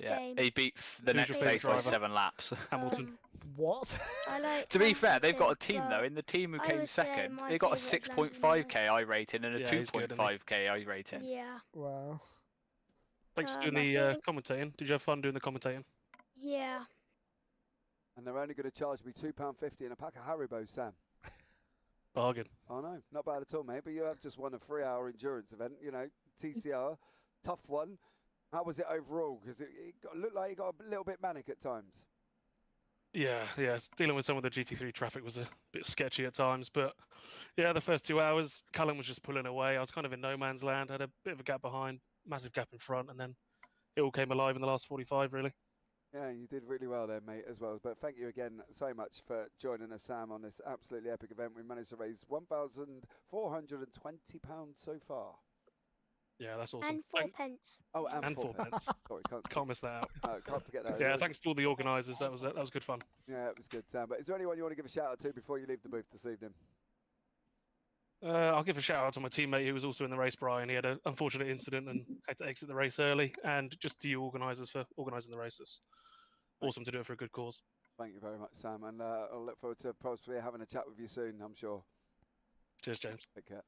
Yeah, Same. he beat the Who's next your place favourite by driver? 7 laps. Hamilton. What? I like To be fair, they've got a Hamilton, team though. but In the team who I came would say second, my they got a favourite is 6.5k I rating and a Yeah, he's good, isn't he? 2.5k I rating. Yeah. Wow. Thanks for doing I the think- commentating. Did you have fun doing the commentating? Yeah. And they're only going to charge me £2.50 and a pack of Haribo, Sam. Bargain. Oh no, not bad at all, mate. But you have just won a 3-hour endurance event. You know, TCR, tough one. How was it overall? Because it looked like it got a little bit manic at times. Yeah. Dealing with some of the GT3 traffic was a bit sketchy at times, but yeah, the first 2 hours, Callum was just pulling away. I was kind of in no man's land. Had a bit of a gap behind, massive gap in front, and then it all came alive in the last 45, really. Yeah, you did really well there, mate, as well. But thank you again so much for joining us, Sam, on this absolutely epic event. We managed to raise £1,420 so far. Yeah, that's awesome. And 4 pence. Oh, And 4 pence. Sorry, Can't miss that out. can't forget that. Yeah, thanks to all the organisers. That was good fun. Yeah, it was good, Sam. But is there anyone you want to give a shout out to before you leave the booth this evening? I'll give a shout out to my teammate who was also in the race, Brian. He had an unfortunate incident and had to exit the race early, and just to you organisers for organising the races. Awesome to do it for a good cause. Thank you very much, Sam, and I'll look forward to possibly having a chat with you soon, I'm sure. Cheers, James. Take care.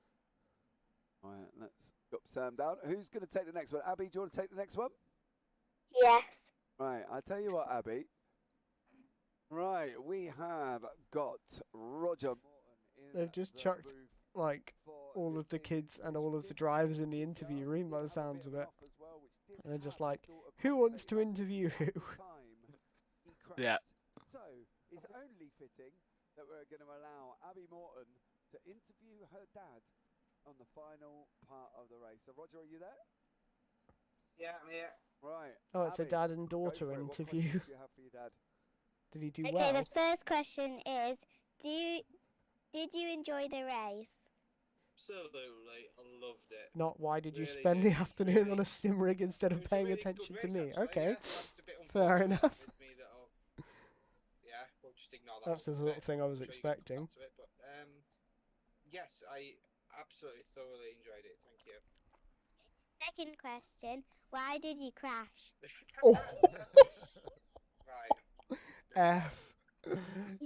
All right, let's drop Sam down. Who's going to take the next one? Abby, do you want to take the next one? Yes. Right, I'll tell you what, Abby. Right, we have got Roger Morton in They've just the chucked, booth like, for all the of the team. kids and all of the drivers in the interview room by the Did have a sounds of bit it. off as well, which didn't And they're just have like, his daughter who wants to commentating interview who? at the time he crashed. Yeah. So it's only fitting that we're going to allow Abby Morton to interview her dad on the final part of the race. So Roger, are you there? Yeah, I'm here. Right. Oh, it's a Abby, dad and go daughter for it. What interview. questions do you have for your dad? Did he do Okay, well? the first question is, did you enjoy the race? Absolutely, I loved it. Not why did you Really spend good. the afternoon on a sim rig instead It of was a paying really good attention to race, me? actually, Okay, yeah. That's a bit fair unfortunate enough. with me that yeah, we'll just ignore that. That's the one for a sort of bit. thing I was I'm sure you can come expecting. back to it, but, yes, I absolutely thoroughly enjoyed it. Thank you. Second question, why did you crash? Oh, Right. F.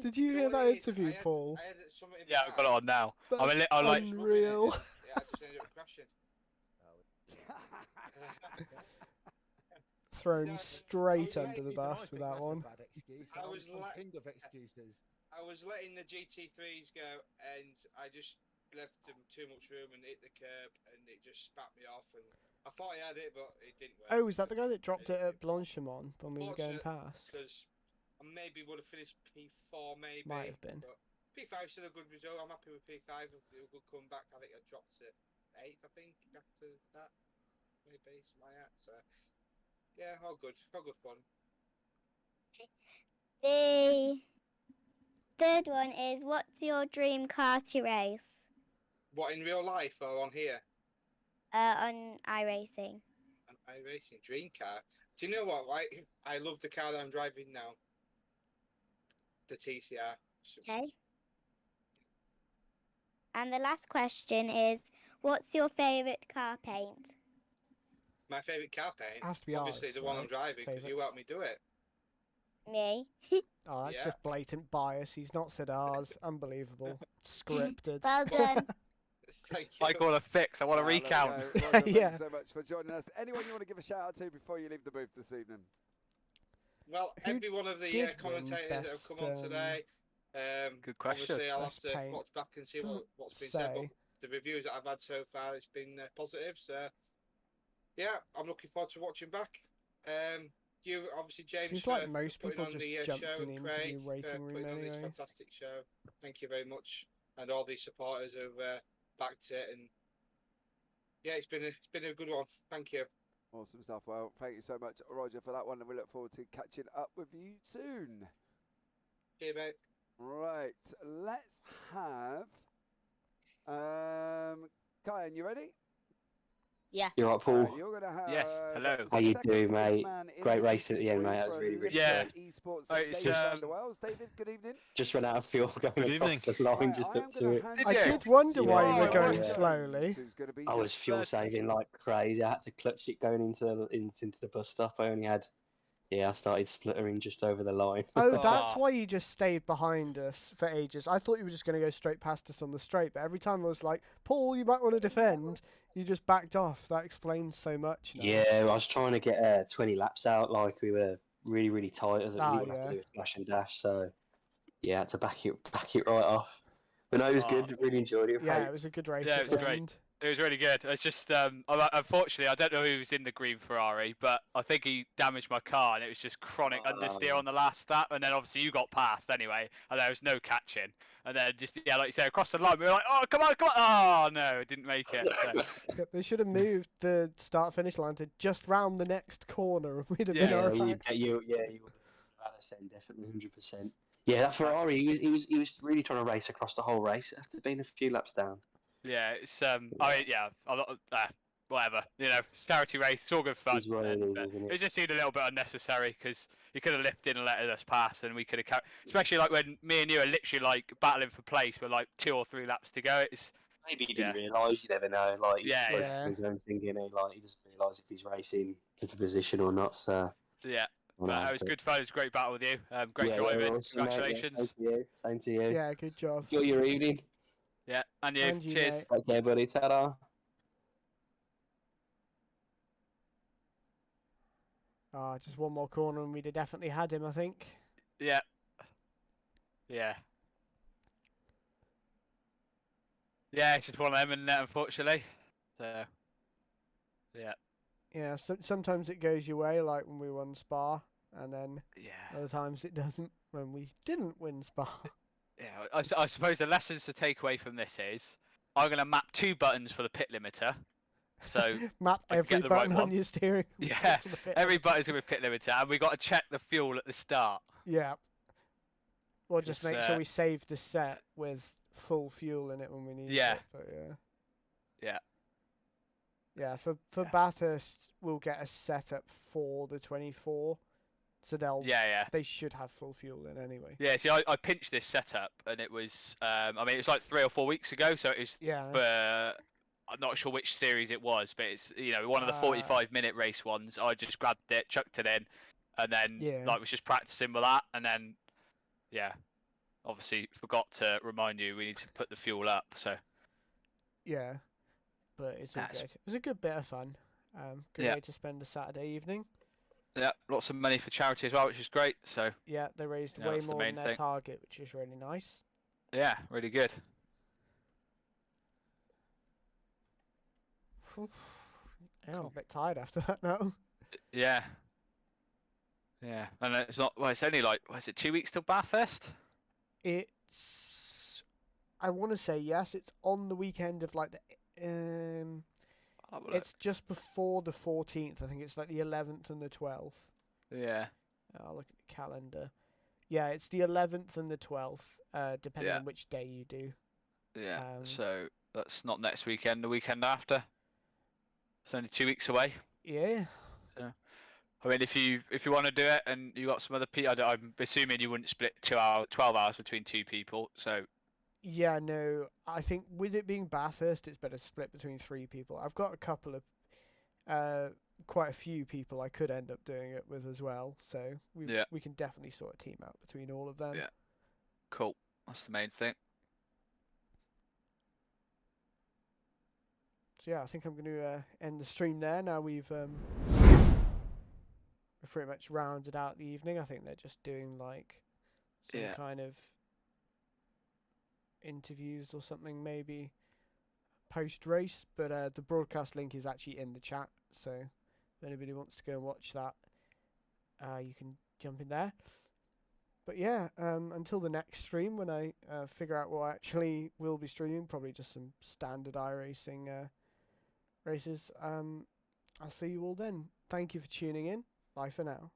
Did you hear What that it is, interview, I had- Paul? I had something in Yeah, my I've got it eye. on now. That's I'm like, unreal. Yeah, I just ended up crashing. Thrown Yeah, straight I was under the like- bus with that one. Bad excuse. I was I'm like- king of excuses. I was letting the GT3s go, and I just left them too much room and hit the curb, and it just spat me off. And I thought I had it, but it didn't work. Oh, was that the guy that dropped it at Blanchimont when we were going Fortunate, past? Because I maybe would have finished P4, maybe. Might have been. But P5 is still a good result. I'm happy with P5. It was a good comeback. I think I dropped to 8th, I think, after that. Maybe, something like that. So, yeah, all good. All good fun. The third one is, what's your dream car to race? What, in real life or on here? On iRacing. An iRacing dream car. Do you know what? I love the car that I'm driving now. The TCR. Okay. And the last question is, what's your favourite car paint? My favourite car paint. Has to be Obviously, ours, the one I'm right? driving because Favourite. you helped me do it. Me. Oh, that's Yeah. just blatant bias. He's not said ours. Unbelievable. Scripted. Well done. Thank you. I want a fix. I want a There we recount. go. Roger, thank Yeah. you so much for joining us. Anyone you want to give a shout out to before you leave the booth this evening? Well, Who every one of the did win commentators that have best, come on today. Good question. Obviously, I'll have best to paint? watch back and see Doesn't what's been said. But say. the reviews that I've had so far, it's been positive. So yeah, I'm looking forward to watching back. You obviously, James, Seems for, like for most putting people on just the jumped show, in and into Craig the for racing room putting on this anyway. fantastic show. Thank you very much, and all the supporters who've backed it. And yeah, it's been a good one. Thank you. Awesome stuff. Well, thank you so much, Roger, for that one, and we look forward to catching up with you soon. See you, mate. Right, let's have Kyan, you ready? Yeah. You're right, Paul. You're going to have Yes, hello. How you second doing, place mate? man in Great the race at the end, GT3 mate. That was from really, really Yeah. good. Esports Oh, David it's, van der Wells. David, good evening. Just ran out of fuel going Good across the line, Right, just I up am to going it. to hand Did I you you? did wonder why you Yeah, were yeah, going yeah. slowly. Who's going to be I your was fuel saving like crazy. I had to clutch it going into the bus stop. I only had, I started spluttering just over the line. Oh, that's Ah. why you just stayed behind us for ages. I thought you were just going to go straight past us on the straight, but every time I was like, Paul, you might want to defend, you just backed off. That explains so much now. Yeah, I was trying to get 20 laps out. Like we were really, really tight. We Ah, would have to yeah. do a splash and dash. So yeah, I had to back it right off. But no, it was good. Really enjoyed it. Yeah, Mate. it was a good race Yeah, at it was the great. end. It was really good. It's just, unfortunately, I don't know who was in the green Ferrari, but I think he damaged my car, and it was just chronic understeer on the last lap. And then obviously you got past anyway, and there was no catching. And then just like you say, across the line, we were like, oh, come on, come on! Oh no, it didn't make it. So. Yep, they should have moved the start-finish line to just round the next corner, and we'd have been Yeah, alright. You would have had us then, definitely 100%. Yeah, that Ferrari, he was really trying to race across the whole race after being a few laps down. Yeah, it's I mean, yeah, whatever. You know, charity race, it's all good fun. It's what it is, isn't it? It just seemed a little bit unnecessary because you could have lifted and let us pass, and we could have especially like when me and you are literally like battling for place with like 2 or 3 laps to go. It's Maybe he didn't realise. You never know. Like he's Yeah, like yeah. his own thing, you know. Like he doesn't realise if he's racing for position or not. So yeah. I But know, it was good fun. It was a great battle with you. Great yeah, driving. awesome, mate. Yeah, Congratulations. same to you. Yeah, good job. Enjoy your evening. Yeah, and you. And you, Cheers. mate. Take care, buddy. Ta-da. Just one more corner and we'd have definitely had him, I think. Yeah. Yeah. Yeah, it's just one of them, isn't it, unfortunately. So, yeah. Yeah, sometimes it goes your way, like when we won Spa, and then Yeah. other times it doesn't when we didn't win Spa. Yeah, I suppose the lessons to take away from this is I'm going to map 2 buttons for the pit limiter. So Map I can every get the right button on one. your steering wheel Yeah, to the pit every limiter. button's going to be pit limiter, and we got to check the fuel at the start. Yeah. Or just 'Cause, make sure we save the set with full fuel in it when we need Yeah. it. But yeah. Yeah. Yeah, for Bathurst, we'll get a setup for the 24, so Yeah. they should have full fuel in anyway. Yeah, see, I pinched this setup, and it was, I mean, it was like 3 or 4 weeks ago, so it was, Yeah. I'm not sure which series it was, but it's, you know, one of the 45-minute race ones. I just grabbed it, chucked it in, and then, like, was just practicing with that, and then, yeah, obviously forgot to remind you we need to put the fuel up, so. Yeah, but it's all good. It was a good bit of fun. Good way to spend a Saturday evening. Yeah, lots of money for charity as well, which is great, so. Yeah, they raised Yeah, way that's the more than main their thing. target, which is really nice. Yeah, really good. Yeah, I'm a bit tired after that now. Yeah. Yeah, and it's not, well, it's only like, was it 2 weeks till Bathurst? It's, I want to say yes. It's on the weekend of like the, I'll have a it's just before the 14th. I think it's like the 11th and the 12th. Yeah. I'll look at the calendar. Yeah, it's the 11th and the 12th, depending Yeah. on which day you do. Yeah, so that's not next weekend, the weekend after. It's only 2 weeks away. Yeah. So, I mean, if you want to do it and you got some other people, I'm assuming you wouldn't split 12 hours between 2 people. So Yeah, no, I think with it being Bathurst, it's better split between 3 people. I've got a couple of, quite a few people I could end up doing it with as well. So we can definitely sort a team out between all of them. Yeah, cool. That's the main thing. So yeah, I think I'm going to end the stream there. Now we've pretty much rounded out the evening. I think they're just doing like some kind of interviews or something maybe. post race, but the broadcast link is actually in the chat. So if anybody wants to go and watch that, you can jump in there. But yeah, until the next stream, when I figure out what I actually will be streaming, probably just some standard iRacing races. I'll see you all then. Thank you for tuning in. Bye for now.